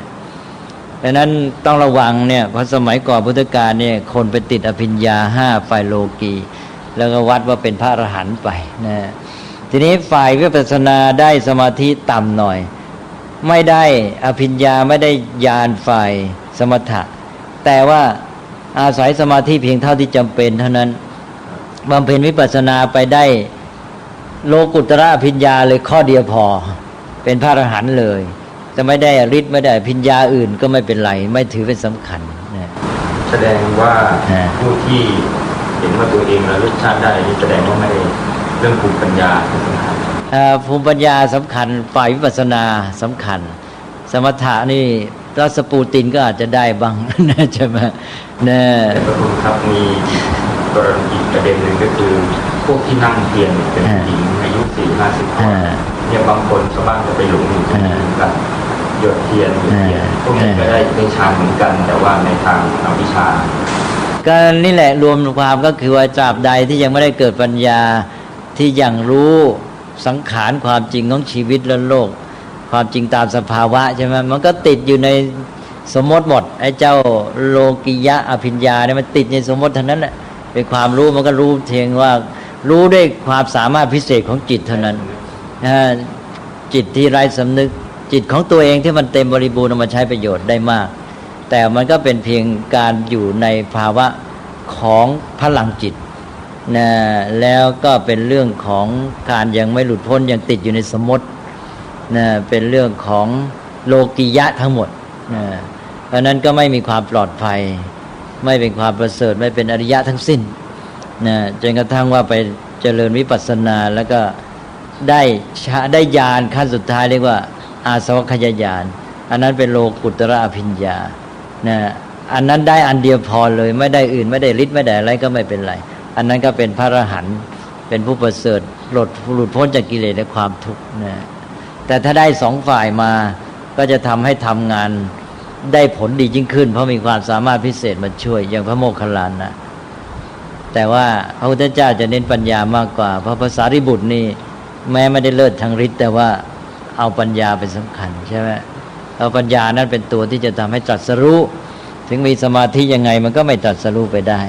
ดังนั้นต้องระวังเนี่ยเพราะสมัยก่อนพุทธกาลเนี่ยคนไปติดอภิญญา5ฝ่ายโลกีแล้วก็วัดว่าเป็นพระอรหันต์ไปนะทีนี้ฝ่ายวิปัสสนาได้สมาธิต่ำหน่อยไม่ได้อภิญญาไม่ได้ญาณฝ่ายสมถะแต่ว่าอาศัยสมาธิเพียงเท่าที่จำเป็นเท่านั้นบำเพ็ญวิปัสสนาไปได้โลกุตระอภิญญาเลยข้อเดียวพอเป็นพระอรหันต์เลยจะไม่ได้ฤทธิ์ไม่ได้อภิญญาอื่นก็ไม่เป็นไรไม่ถือเป็นสำคัญนะแสดงว่าผู้ที่เห็นว่าตัวเองระลึกชาติได้นี่แสดงว่าไม่ได้เรื่องภูมิปัญญาสำคัญภูมิปัญญาสำคัญฝ่ายวิปัสสนาสำคัญสมถะนี่รัสปูตินก็อาจจะได้บ้างนะใช่ไหมนะแต่พระคุณครับมีกรณีอีกประเด็นหนึ่งก็คือพวกที่นั่งเพียรเป็นหญิงอายุ40-50เนี่ยบางคนชาวบ้านจะไปหลงอยู่กับหยดเทียนพวกนี้ก็ได้ฌานเหมือนกันแต่ว่าในทางอวิชชาก็นี่แหละรวมความก็คือว่าตราบใดที่ยังไม่ได้เกิดปัญญาที่ยังรู้สังขารความจริงของชีวิตและโลกความจริงตามสภาวะใช่ไหมมันก็ติดอยู่ในสมมติหมดไอ้เจ้าโลกิยะอภิญญาเนี่ยมันติดในสมมติเท่านั้นแหละเป็นความรู้มันก็รู้เพียงว่ารู้ด้วยความสามารถพิเศษของจิตเท่านั้นจิตที่ไร้สำนึกจิตของตัวเองที่มันเต็มบริบูรณ์เอามาใช้ประโยชน์ได้มากแต่มันก็เป็นเพียงการอยู่ในภาวะของพลังจิตนะแล้วก็เป็นเรื่องของการยังไม่หลุดพ้นยังติดอยู่ในสมมตินะเป็นเรื่องของโลกิยะทั้งหมดนะเพราะนั้นก็ไม่มีความปลอดภัยไม่เป็นความประเสริฐไม่เป็นอริยะทั้งสิ้นนะจนกระทั่งว่าไปเจริญวิปัสสนาแล้วก็ได้ญาณขั้นสุดท้ายเรียกว่าอาสวัคยญาณอันนั้นเป็นโลกุตระอภิญญานะอันนั้นได้อันเดียวพอเลยไม่ได้อื่นไม่ได้ฤทธิ์ไม่ได้อะไรก็ไม่เป็นไรอันนั้นก็เป็นพระอรหันต์เป็นผู้ประเสริฐหลุดพ้นจากกิเลสและความทุกข์นะแต่ถ้าได้สองฝ่ายมาก็จะทำให้ทำงานได้ผลดียิ่งขึ้นเพราะมีความสามารถพิเศษมาช่วยอย่างพระโมคคัลลานะแต่ว่าพระพุทธเจ้าจะเน้นปัญญามากกว่าเพราะภาษาริบุตรนี่แม้ไม่ได้เลิศทางฤทธิ์แต่ว่าเอาปัญญาเป็นสำคัญใช่ไหมเอาปัญญานั้นเป็นตัวที่จะทำให้ตรัสรู้ถึงมีสมาธิยังไงมันก็ไม่ตรัสรู้ไปได้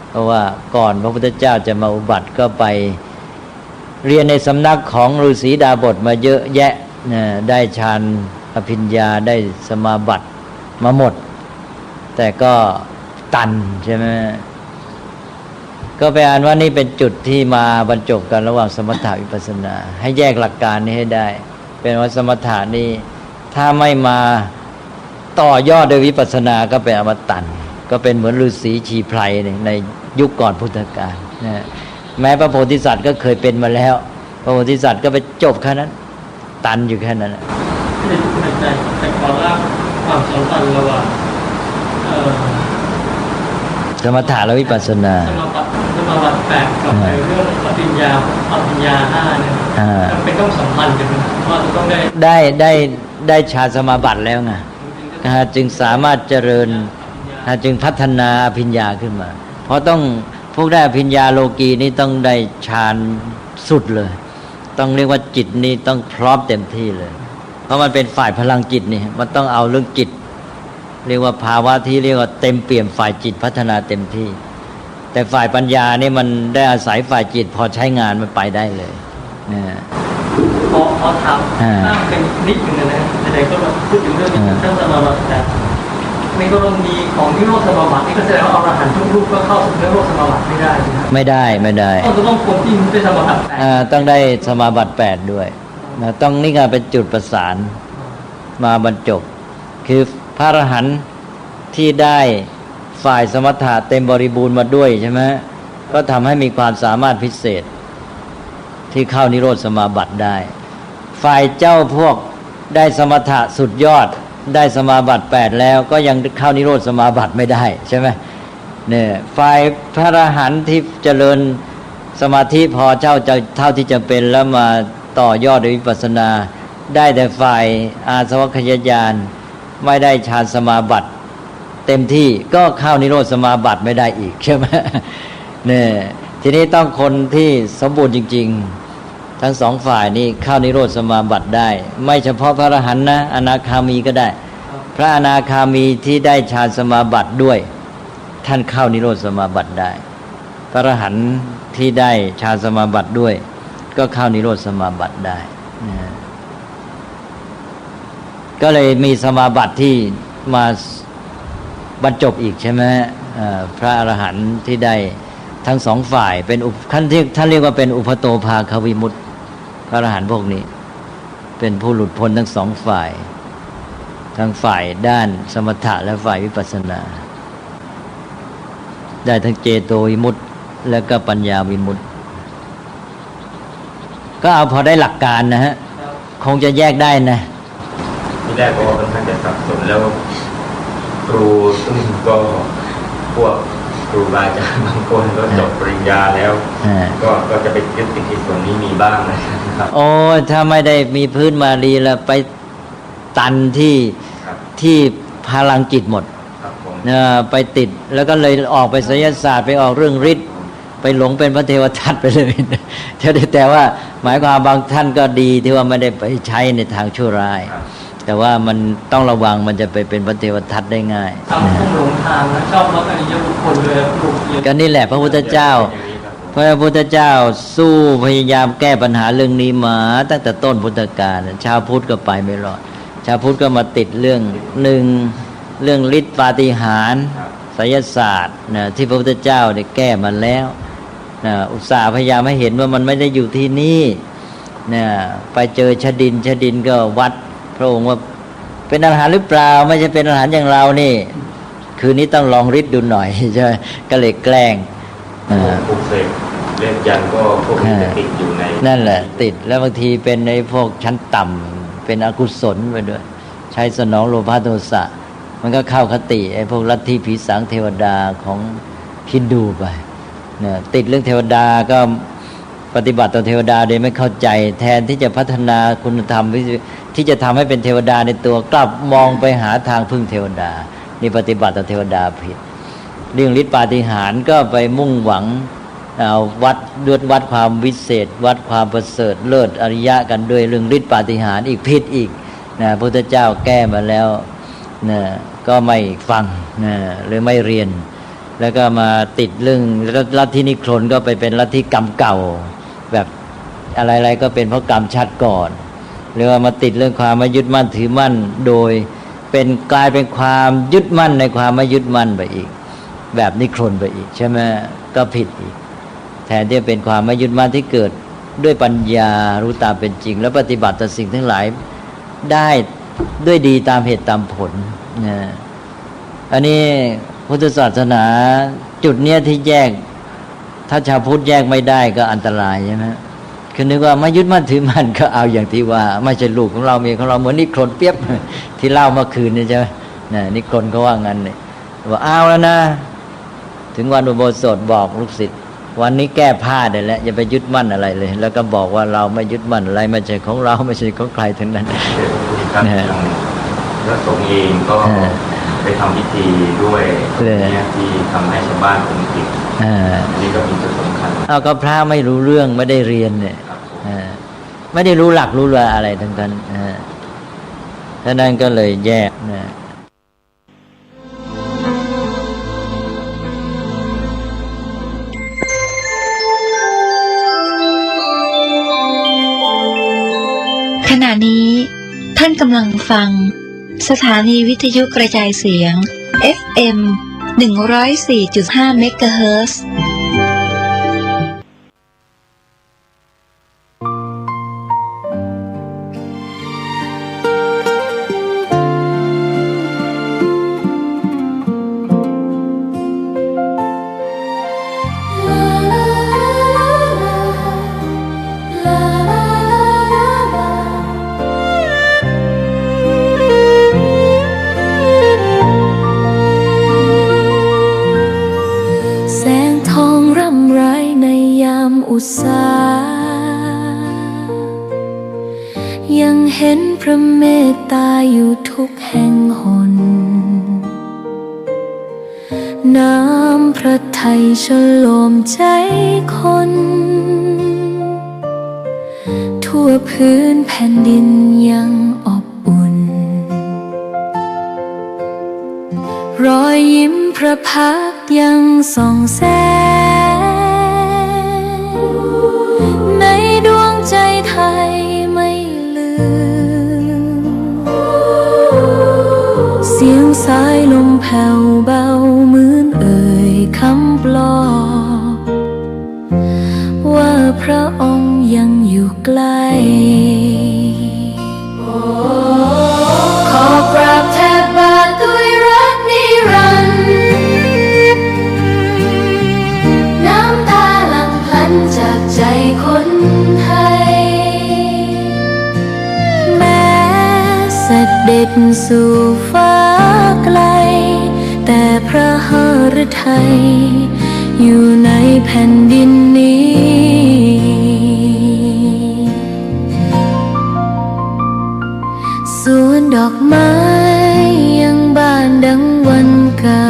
เพราะว่าก่อนพระพุทธเจ้าจะมาอุบัติก็ไป เรียนในสำนักของฤาษีดาบทมาเยอะแยะนะได้ฌานอภิญญาได้สมาบัติมาหมดแต่ก็ตันใช่ไหมก็ไปอ่านว่านี่เป็นจุดที่มาบรรจบกันระหว่างสมถะวิปัสสนาให้แยกหลักการนี้ให้ได้เป็นว่าสมถะนี่ถ้าไม่มาต่อยอดโดยวิปัสสนาก็เป็นอมตะก็เป็นเหมือนฤาษีชีไพรในยุคก่อนพุทธกาลนะแม้พระโพธิสัตว์ก็เคยเป็นมาแล้วพระโพธิสัตว์ก็ไปจบแค่นั้นตันอยู่แค่นั้นแต่ขอรับความสัมพันธ์ระหว่างสมถะและวิปัสสนาสมาบัติแปดกับเรื่องอภิญญาห้าเนี่ยมันเป็นต้องสัมพันธ์กันว่าจะต้องได้ฌานสมาบัติแล้วไงจึงสามารถเจริญจึงพัฒนาอภิญญาขึ้นมาเพราะต้องพวกได้อภิญญาโลกีนี่ต้องได้ฌานสุดเลยต้องเรียกว่าจิตนี่ต้องพร้อมเต็มที่เลยเพราะมันเป็นฝ่ายพลังจิตนี่มันต้องเอาเรื่องจิตเรียกว่าภาวะที่เรียกว่าเต็มเปี่ยมฝ่ายจิตพัฒนาเต็มที่แต่ฝ่ายปัญญานี่มันได้อาศัยฝ่ายจิตพอใช้งานมันไปได้เลยนะพอทำตั้งเป็นนิดหนึ่งนะแต่ก็พูดถึงเรื่องตั้งสมาบัติแต่ในกรณีของนิโรธสมาบัตินี่ก็แสดงว่าอรหันต์ทุกรูปก็เข้าสู่นิโรธสมาบัติไม่ได้ไม่ได้ต้องคนที่ได้สมาบัติต้องได้สมาบัติ8ด้วยนะต้องนี่ก็เป็นจุดประสานมาบรรจบคือพระอรหันต์ที่ได้ฝ่ายสมถะเต็มบริบูรณ์มาด้วยใช่ไหมก็ทำให้มีความสามารถพิเศษที่เข้านิโรธสมาบัติได้ฝ่ายเจ้าพวกได้สมถะสุดยอดได้สมาบัติ8แล้วก็ยังเข้านิโรธสมาบัติไม่ได้ใช่ไหมเนี่ยฝ่ายพระอรหันต์ที่เจริญสมาธิพอเท่าที่จะเป็นแล้วมาต่อยอดด้วยวิปัสสนาได้แต่ฝ่ายอาสวัคยญาณไม่ได้ฌานสมาบัติเต็มที่ก็เข้านิโรธสมาบัติไม่ได้อีกใช่ไหมเนี่ยทีนี้ต้องคนที่สมบูรณ์จริงๆทั้งสองฝ่ายนี้เข้านิโรธสมาบัติได้ไม่เฉพาะพระอรหันต์นะอนาคามีก็ได้พระอนาคามีที่ได้ฌานสมาบัติด้วยท่านเข้านิโรธสมาบัติได้พระอรหันต์ที่ได้ฌานสมาบัติด้วยก็เข้านิโรธสมาบัติได้ก็เลยมีสมาบัติที่มาบรรจบอีกใช่ไหมพระอรหันต์ที่ได้ทั้งสองฝ่ายเป็นขั้นที่ท่านเรียกว่าเป็นอุปโตภาควิมุตติพระอรหันต์พวกนี้เป็นผู้หลุดพ้นทั้งสองฝ่ายทั้งฝ่ายด้านสมถะและฝ่ายวิปัสสนาได้ทั้งเจโตวิมุตติและก็ปัญญาวิมุตติก็เอาพอได้หลักการนะฮะคงจะแยกได้นะที่แรกก็ค่อนข้างจะสับสนแล้วครูซึ่งก็พวกครูบาอาจารย์บางคนก็จบปริญญาแล้วก็จะไปยึดติดที่ส่วนนี้มีบ้างนะครับโอ้ถ้าไม่ได้มีพื้นมาลีแล้วไปตันที่พลังจิตหมดไปติดแล้วก็เลยออกไปไสยศาสตร์ไปออกเรื่องฤทธิ์ไปหลงเป็นพระเทวทัตไปเลยแต่ว่าหมายความบางท่านก็ดีที่ว่าไม่ได้ไปใช้ในทางชั่วร้ายแต่ว่ามันต้องระวังมันจะไปเป็นพระเทวทัตได้ง่ายต้องหลงทางนะชอบรับอริยบุคคลเลยก็นี่แหละพระพุทธเจ้าพระพุทธเจ้าสู้พยายามแก้ปัญหาเรื่องนี้มาตั้งแต่ต้นพุทธกาลชาวพุทธก็ไปไม่รอดชาวพุทธก็มาติดเรื่องหนึ่งเรื่องฤทธิ์ปาฏิหาริย์ไสยศาสตร์นะที่พระพุทธเจ้าได้แก้มาแล้วนะอุตส่าห์พยายามให้เห็นว่ามันไม่ได้อยู่ที่นี่นะไปเจอชดินก็วัดพระองค์ว่าเป็นอรหันต์หรือเปล่าไม่ใช่เป็นอรหันต์อย่างเรานี่คืนนี้ต้องลองฤทธิ์ดูหน่อยใช่ไหมก็เลยแกล้งปลุกเสกเล่นยันก็พวกนี้ติดอยู่ในนั่นแหละติดแล้วบางทีเป็นในพวกชั้นต่ำเป็นอกุศลไปด้วยใช้สนองโลภะโทสะมันก็เข้าคติไอ้พวกลัทธิผีสางเทวดาของฮินดูไปเนี่ยติดเรื่องเทวดาก็ปฏิบัติต่อเทวดาโดยไม่เข้าใจแทนที่จะพัฒนาคุณธรรมที่จะทำให้เป็นเทวดาในตัวกลับมองไปหาทางพึ่งเทวดานี่ปฏิบัติต่อเทวดาผิดเรื่องฤทธิปาฏิหาริย์ก็ไปมุ่งหวังเอาวัดความวิเศษวัดความประเสริฐเลิศอริยะกันด้วยเรื่องฤทธิปาฏิหาริย์อีกผิดอีกนะพระพุทธเจ้าแก้มาแล้วนะก็ไม่ฟังนะหรือไม่เรียนแล้วก็มาติดเรื่องลัทธินิครนก็ไปเป็นลัทธิกรรมเก่าแบบ อะไรๆก็เป็นเพราะกรรมชัดก่อนหรือว่ามาติดเรื่องความไม่ยึดมั่นถือมั่นโดยเป็นกลายเป็นความยึดมั่นในความไม่ยึดมั่นไปอีกแบบนิครนไปอีกใช่ไหมก็ผิดอีกแทนที่จะเป็นความไม่ยึดมั่นที่เกิดด้วยปัญญารู้ตามเป็นจริงแล้วปฏิบัติต่อสิ่งทั้งหลายได้ด้วยดีตามเหตุตามผลนะอันนี้พุทธศาสนาจุดเนี้ยที่แยกถ้าชาวพุทธแยกไม่ได้ก็อันตรายใช่ไหมคือนึกว่าไม่ยึดมั่นถือมั่นก็เอาอย่างที่ว่าไม่ใช่ลูกของเราเมียของเราเหมือนนิครนเปียบที่เล่าเมื่อคืนนี่ใช่ไหมนิครนเขาว่างั้นเลยว่าเอาแล้วนะถึงวันอุโบสถบอกลูกศิษย์วันนี้แก้ผ้าได้แล้วอย่าไปยึดมั่นอะไรเลยแล้วก็บอกว่าเราไม่ยึดมั่นอะไรไม่ใช่ของเราไม่ใช่ของใครทั้งนั้นพระสงฆ์เองก็ไปทำพิธีด้วยเนี่ยที่ทำให้ชาวบ้านผมติดอันนี้ก็เป็นจุดสำคัญเอาก็พระไม่รู้เรื่องไม่ได้เรียนเนี่ยไม่ได้รู้หลักรู้อะไรทั้งนั้นฉะนั้นก็เลยแยกนะขณะนี้ท่านกำลังฟังสถานีวิทยุกระจายเสียง FM 104.5 เมกะเฮิรตซ์ ยังเห็นพระเมตตาอยู่ทุกแห่งหนน้ำพระทัยฉโลมใจคนทั่วพื้นแผ่นดินยังอบอุ่นรอยยิ้มพระพักตร์ยังส่องแสงในดวงใจไทยไม่ลืมเสียงสายลมแผ่วเบาเหมือนเอ่ยคำปลอบว่าพระองค์ยังอยู่ใกล้ขอกราบแทบบาทด้วยรักนิรันดร์น้ำตาหลั่งพลันจากใจคนไทยแม้เสด็จสู่ฟ้าไกลแต่พระหฤทัยอยู่ในแผ่นดินนี้สวนดอกไม้ยังบานดังวันเก่า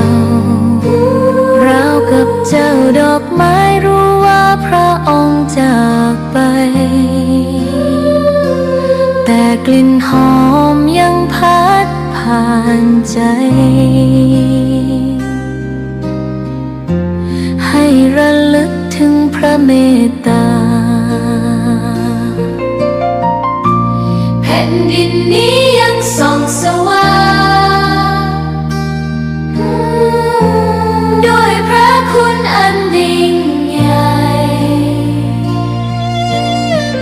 ราวกับเจ้าดอกไม้รู้ว่าพระองค์จากไปแต่กลิ่นหอมยังพัดผ่านใจให้ระลึกถึงพระเมตตาแผ่นดินนี้ยังส่องสว่างด้วยพระคุณอันยิ่งใหญ่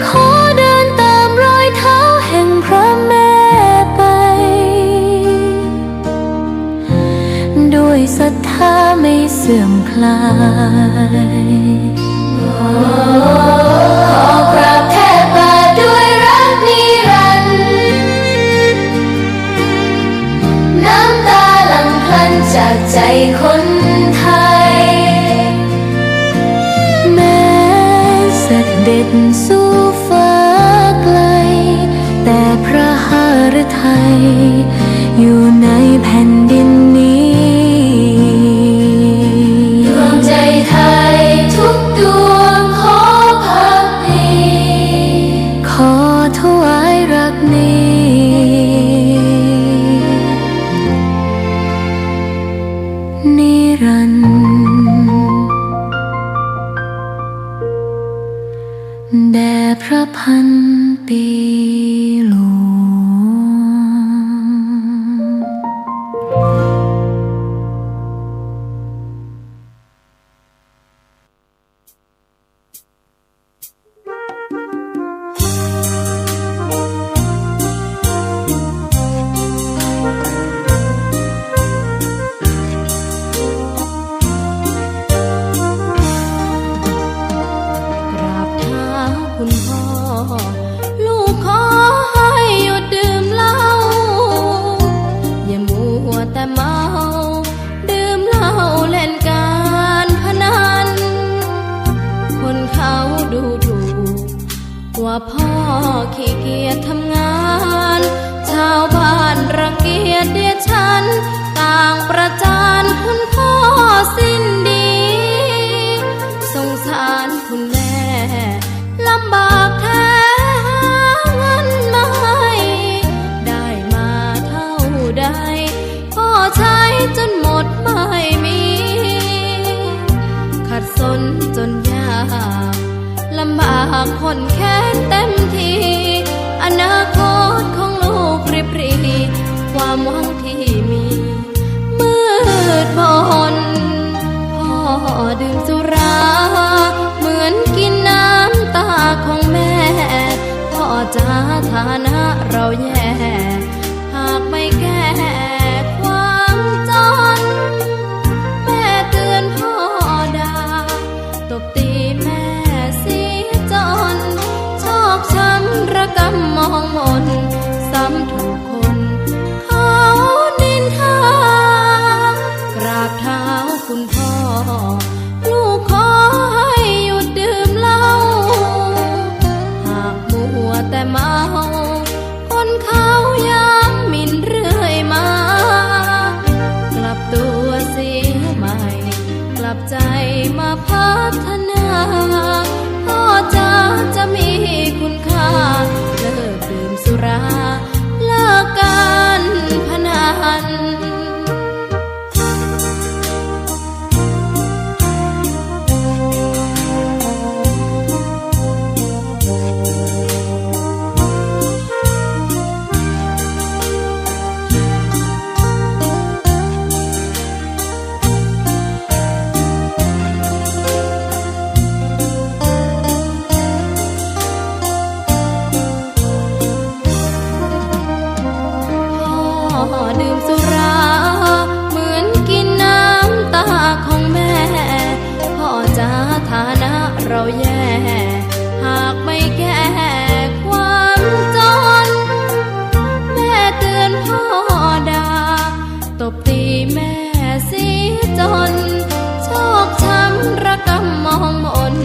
ขอเดินตามรอยเท้าแห่งพระแม่ไปด้วยศรัทธาไม่เสื่อมคลายขอกราบแทบบาทด้วยรักนิรันดร์น้ำตาหลั่งพลันจากใจคนไทยแม้เสด็จสู่ฟ้าไกลแต่พระหฤทัยอยู่ในแผ่นดินนี้ดวงใจไทยทุกดวงขอพักดีขอถวายรักนี้นิรันดร์ แด่พระพันปีหลวงว่าพ่อขี้เกียจทำงานชาวบ้านรังเกียจเดียดฉันต่างประจานคุณพ่อสิ้นดีสงสารคุณแม่ลำบากแท้หาเงินมาให้ได้มาเท่าใดพ่อใช้จนหมดไม่มีขัดสนจนยากลำบากคนแค้นเต็มทีอนาคตของลูกริบหรี่ความหวังที่มีมืดมนพ่อดื่มสุราเหมือนกินน้ำตาของแม่พ่อจ๋าฐานะเราแย่หากไม่แก้ความจนแม่เตือนพ่อด่าตบตีแม่ชอกช้ำระกำมองมนซ้ำถูกคนเขานินทากราบเท้าคุณพ่อลูกขอให้หยุดดื่มเหล้าหากมัวแต่เมาคนเขาย้ำหมิ่นเรื่อยมากลับตัวเสียใหม่กลับใจมาพัฒนาพ่อจะมีคุณค่าเลิกดื่มสุราเลิกการพนันดื่มสุราเหมือนกินน้ำตาของแม่พ่อจ๋าฐานะเราแย่หากไม่แก้ความจนแม่เตือนพ่อด่าตบตีแม่เสียจนชอกช้ำระกำมองมน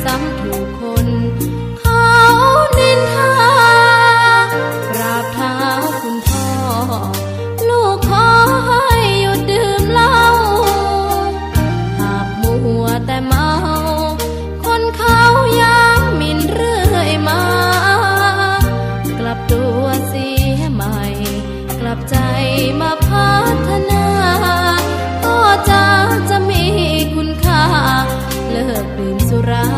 ซ้ำถูกคนเขานินทากราบเท้าคุณพ่อลูกขอให้หยุดดื่มเหล้าหากมัวแต่เมาคนเขาย้ำหมิ่นเรื่อยมากลับตัวเสียใหม่กลับใจมาพัฒนาพ่อจะมีคุณค่าเลิกดื่มสุรา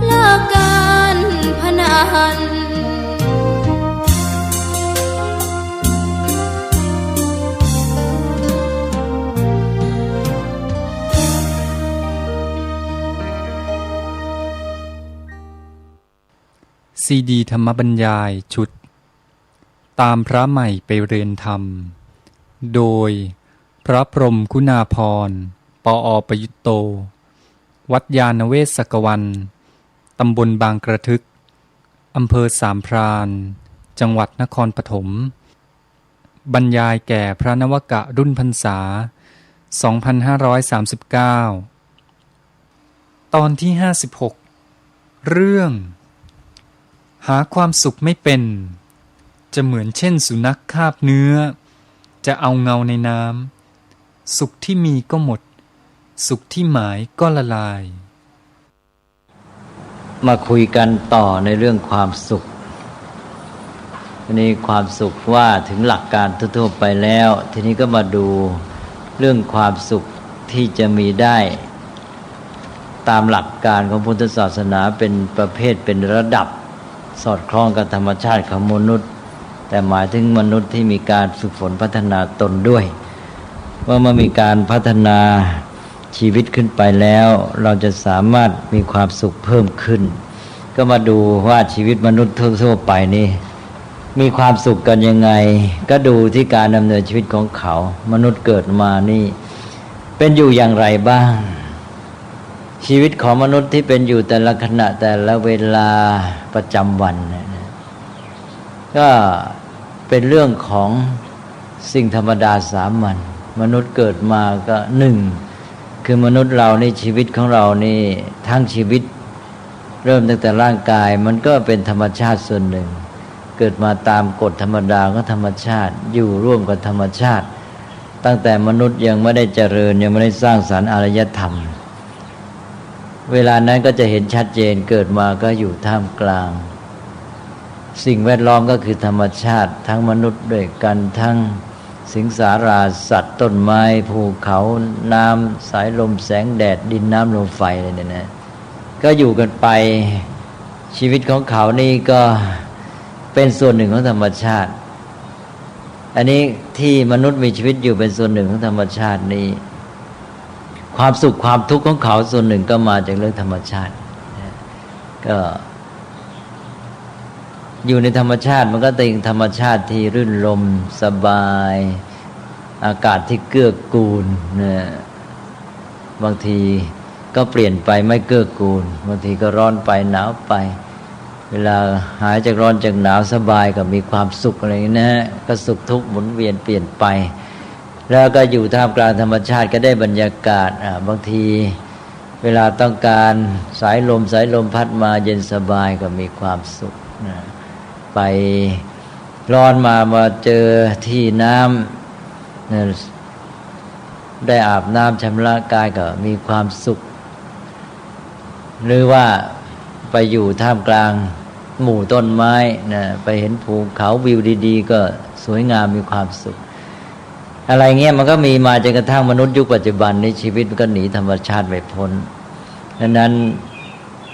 เลิกการพนันซีดีธรรมบรรยายชุดตามพระใหม่ไปเรียนธรรมโดยพระพรหมคุณาภรณ์ปอ.ประยุตโตวัดยานเวศกวันตำบลบางกระทึกอำเภอสามพรานจังหวัดนครปฐมบรรยายแก่พระนวกะรุ่นพรรษา 2539 ตอนที่ 56 เรื่องหาความสุขไม่เป็นจะเหมือนเช่นสุนัขคาบเนื้อจะเอาเงาในน้ำสุขที่มีก็หมดสุขที่หมายก็ละลายมาคุยกันต่อในเรื่องความสุขทีนี้ความสุขว่าถึงหลักการทั่วๆไปแล้วทีนี้ก็มาดูเรื่องความสุขที่จะมีได้ ตามหลักการของพุทธศาสนาเป็นประเภทเป็นระดับสอดคล้องกับธรรมชาติของมนุษย์แต่หมายถึงมนุษย์ที่มีการฝึกฝนพัฒนาตนด้วยว่าเมื่อมีการพัฒนาชีวิตขึ้นไปแล้วเราจะสามารถมีความสุขเพิ่มขึ้นก็มาดูว่าชีวิตมนุษย์ทั่วไปนี่มีความสุขกันยังไงก็ดูที่การดำเนินชีวิตของเขามนุษย์เกิดมานี่เป็นอยู่อย่างไรบ้างชีวิตของมนุษย์ที่เป็นอยู่แต่ละขณะแต่ละเวลาประจำวันก็เป็นเรื่องของสิ่งธรรมดาสามัญมนุษย์เกิดมาก็หนึ่งคือมนุษย์เราในชีวิตของเรานี่ทั้งชีวิตเริ่มตั้งแต่ร่างกายมันก็เป็นธรรมชาติส่วนหนึ่งเกิดมาตามกฎธรรมดาก็ธรรมชาติอยู่ร่วมกับธรรมชาติตั้งแต่มนุษย์ยังไม่ได้เจริญยังไม่ได้สร้างสรรค์อารยธรรมเวลานั้นก็จะเห็นชัดเจนเกิดมาก็อยู่ท่ามกลางสิ่งแวดล้อมก็คือธรรมชาติทั้งมนุษย์ด้วยกันทั้งสิงสาราสัตว์ต้นไม้ภูเขาน้ำสายลมแสงแดดดินน้ำลมไฟอะไรเนี่ยนะก็อยู่กันไปชีวิตของเขานี่ก็เป็นส่วนหนึ่งของธรรมชาติอันนี้ที่มนุษย์มีชีวิตอยู่เป็นส่วนหนึ่งของธรรมชาตินี้ความสุขความทุกข์ของเขาส่วนหนึ่งก็มาจากเรื่องธรรมชาติก็อยู่ในธรรมชาติมันก็เป็นธรรมชาติที่รื่นรมสบายอากาศที่เกื้อกูลนะบางทีก็เปลี่ยนไปไม่เกื้อกูลบางทีก็ร้อนไปหนาวไปเวลาหายจากร้อนจากหนาวสบายก็มีความสุขอะไรอย่างนี้นะก็สุขทุกข์หมุนเวียนเปลี่ยนไปแล้วก็อยู่ท่ามกลางธรรมชาติก็ได้บรรยากาศบางทีเวลาต้องการสายลมพัดมาเย็นสบายก็มีความสุขนะไปร้อนมาเจอที่น้ำนะได้อาบน้ำชำระกายก็มีความสุขหรือว่าไปอยู่ท่ามกลางหมู่ต้นไม้นะไปเห็นภูเขาวิวดีๆก็สวยงามมีความสุขอะไรเงี้ยมันก็มีมาจนกระทั่งมนุษย์ยุคปัจจุบันนี้ชีวิตมันก็หนีธรรมชาติไม่พ้นดังนั้น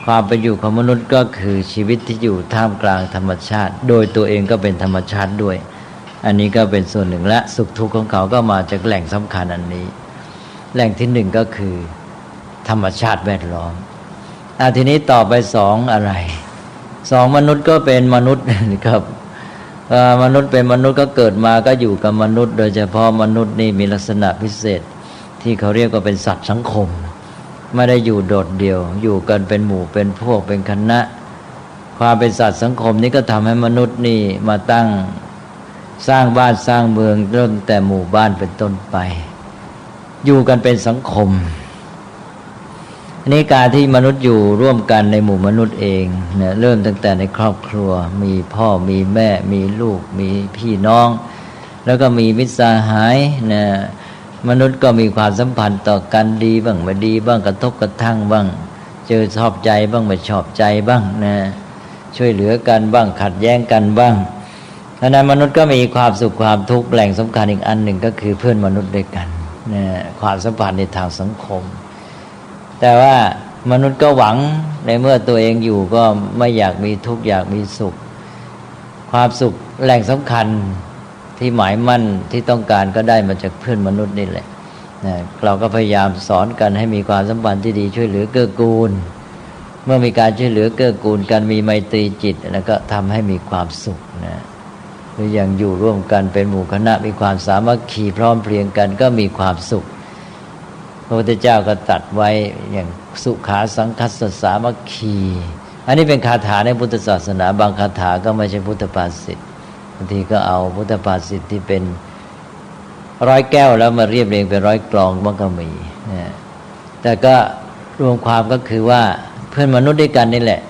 ความเป็นอยู่ของมนุษย์ก็คือชีวิตที่อยู่ท่ามกลางธรรมชาติโดยตัวเองก็เป็นธรรมชาติด้วยอันนี้ก็เป็นส่วนหนึ่งและสุขทุกข์ของเขาก็มาจากแหล่งสำคัญอันนี้แหล่งที่หนึ่งก็คือธรรมชาติแวดล้อมทีนี้ต่อไปสองอะไรสองมนุษย์ก็เป็นมนุษย์ครับมนุษย์เป็นมนุษย์ก็เกิดมาก็อยู่กับมนุษย์โดยเฉพาะมนุษย์นี่มีลักษณะพิเศษที่เขาเรียกว่าเป็นสัตว์สังคมไม่ได้อยู่โดดเดี่ยวอยู่กันเป็นหมู่เป็นพวกเป็นคณะความเป็นสัตว์สังคมนี้ก็ทำให้มนุษย์นี่มาตั้งสร้างบ้านสร้างเมืองเริ่มแต่หมู่บ้านเป็นต้นไปอยู่กันเป็นสังคมอันนี้การที่มนุษย์อยู่ร่วมกันในหมู่มนุษย์เองเนี่ยเริ่มตั้งแต่ในครอบครัวมีพ่อมีแม่มีลูกมีพี่น้องแล้วก็มีมิตรสหายนะมนุษย์ก็มีความสัมพันธ์ต่อกันดีบ้างไม่ดีบ้างกระทบกระทั่งบ้างเจอชอบใจบ้างไม่ชอบใจบ้างนะช่วยเหลือกันบ้างขัดแย้งกันบ้างดังนั้นมนุษย์ก็มีความสุขความทุกข์แหล่งสำคัญอีกอันหนึ่งก็คือเพื่อนมนุษย์ด้วยกันนะความสัมพันธ์ในทางสังคมแต่ว่ามนุษย์ก็หวังในเมื่อตัวเองอยู่ก็ไม่อยากมีทุกข์อยากมีสุขความสุขแหล่งสำคัญที่หมายมั่นที่ต้องการก็ได้มาจากเพื่อนมนุษย์นี่แหละเราก็พยายามสอนกันให้มีความสัมพันธ์ที่ดีช่วยเหลือเกื้อกูลเมื่อมีการช่วยเหลือเกื้อกูลกันมีไมตรีจิตแล้วก็ทำให้มีความสุขนะหรืออย่างอยู่ร่วมกันเป็นหมู่คณะมีความสามัคคีพร้อมเพรียงกันก็มีความสุขพระพุทธเจ้าก็ตรัสไว้อย่างสุขาสังคัสสสามัคคีอันนี้เป็นคาถาในพุทธศาสนาบางคาถาก็ไม่ใช่พุทธภาษิตบางทีก็เอาพุทธภาษิตที่เป็นร้อยแก้วแล้วมาเรียบเรียงเป็นร้อยกลองมันก็มีนะแต่ก็รวมความก็คือว่าเพื่อนมนุษย์ด้วยกันนี่แหละ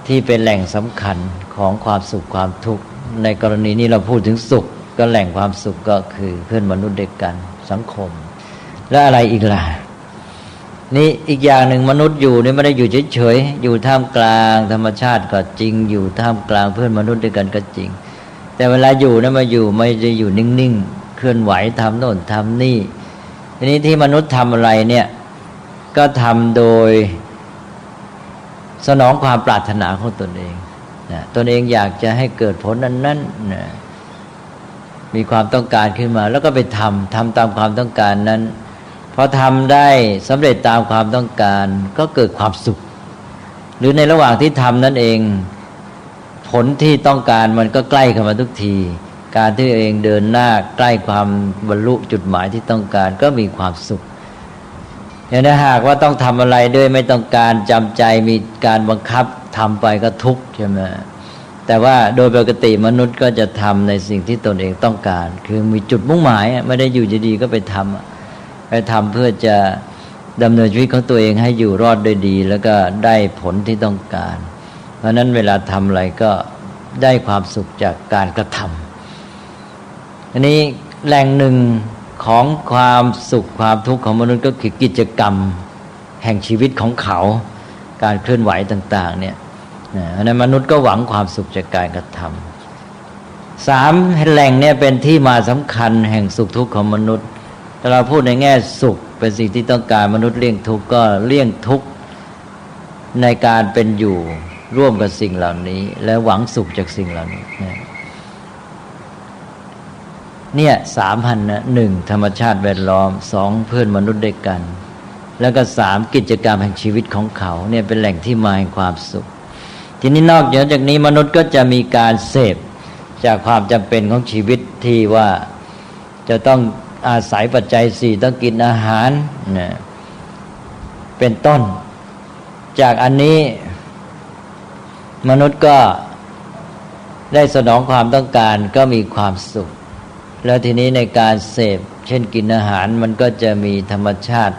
ที่เป็นแหล่งสำคัญของความสุขความทุกข์ในกรณีนี้เราพูดถึงสุขก็แหล่งความสุขก็คือเพื่อนมนุษย์ด้วยกันสังคมและอะไรอีกล่ะนี่อีกอย่างหนึ่งมนุษย์อยู่นี่ไม่ได้อยู่เฉยๆอยู่ท่ามกลางธรรมชาติก็จริงอยู่ท่ามกลางเพื่อนมนุษย์ด้วยกันก็จริงแต่เวลาอยู่นะมาอยู่ไม่ได้อยู่นิ่งๆเคลื่อนไหวทำโน่นทำนี่ทีนี้ที่มนุษย์ทำอะไรเนี่ย ก็ทำโดยสนองความปรารถนาของตนเองนะตนเองอยากจะให้เกิดผลนั้นนะมีความต้องการขึ้นมาแล้วก็ไปทำตามความต้องการนั้นพอทำได้สำเร็จตามความต้องการก็เกิดความสุขหรือในระหว่างที่ทำนั่นเองผลที่ต้องการมันก็ใกล้เข้ามาทุกทีการที่เองเดินหน้าใกล้ความบรรลุจุดหมายที่ต้องการก็มีความสุขอย่างถ้าหากว่าต้องทำอะไรด้วยไม่ต้องการจำใจมีการบังคับทำไปก็ทุกข์ใช่ไหมแต่ว่าโดยปกติมนุษย์ก็จะทำในสิ่งที่ตนเองต้องการคือมีจุดมุ่งหมายไม่ได้อยู่ดีๆก็ไปทำเพื่อจะดำเนินชีวิตของตัวเองให้อยู่รอดได้ดีแล้วก็ได้ผลที่ต้องการเพราะนั้นเวลาทำอะไรก็ได้ความสุขจากการกระทำอันนี้แหล่งหนึ่งของความสุขความทุกข์ของมนุษย์ก็คือกิจกรรมแห่งชีวิตของเขาการเคลื่อนไหวต่างๆเนี่ยเพราะนั้นมนุษย์ก็หวังความสุขจากการกระทำ3แหล่งเนี่ยเป็นที่มาสำคัญแห่งสุขทุกข์ของมนุษย์ถ้าเราพูดในแง่สุขเป็นสิ่งที่ต้องการมนุษย์เลี่ยงทุกข์ก็เลี่ยงทุกข์ในการเป็นอยู่ร่วมกับสิ่งเหล่านี้และหวังสุขจากสิ่งเหล่านี้เนี่ย3,000นะ1ธรรมชาติแวดล้อม2เพื่อนมนุษย์ด้วยกันแล้วก็3กิจกรรมแห่งชีวิตของเขาเนี่ยเป็นแหล่งที่มาแห่งความสุขทีนี้นอกจากนี้มนุษย์ก็จะมีการเสพจากความจำเป็นของชีวิตที่ว่าจะต้องอาศัยปัจจัย4ต้องกินอาหารนะเป็นต้นจากอันนี้มนุษย์ก็ได้สนองความต้องการก็มีความสุขแล้วทีนี้ในการเสพเช่นกินอาหารมันก็จะมีธรรมชาติ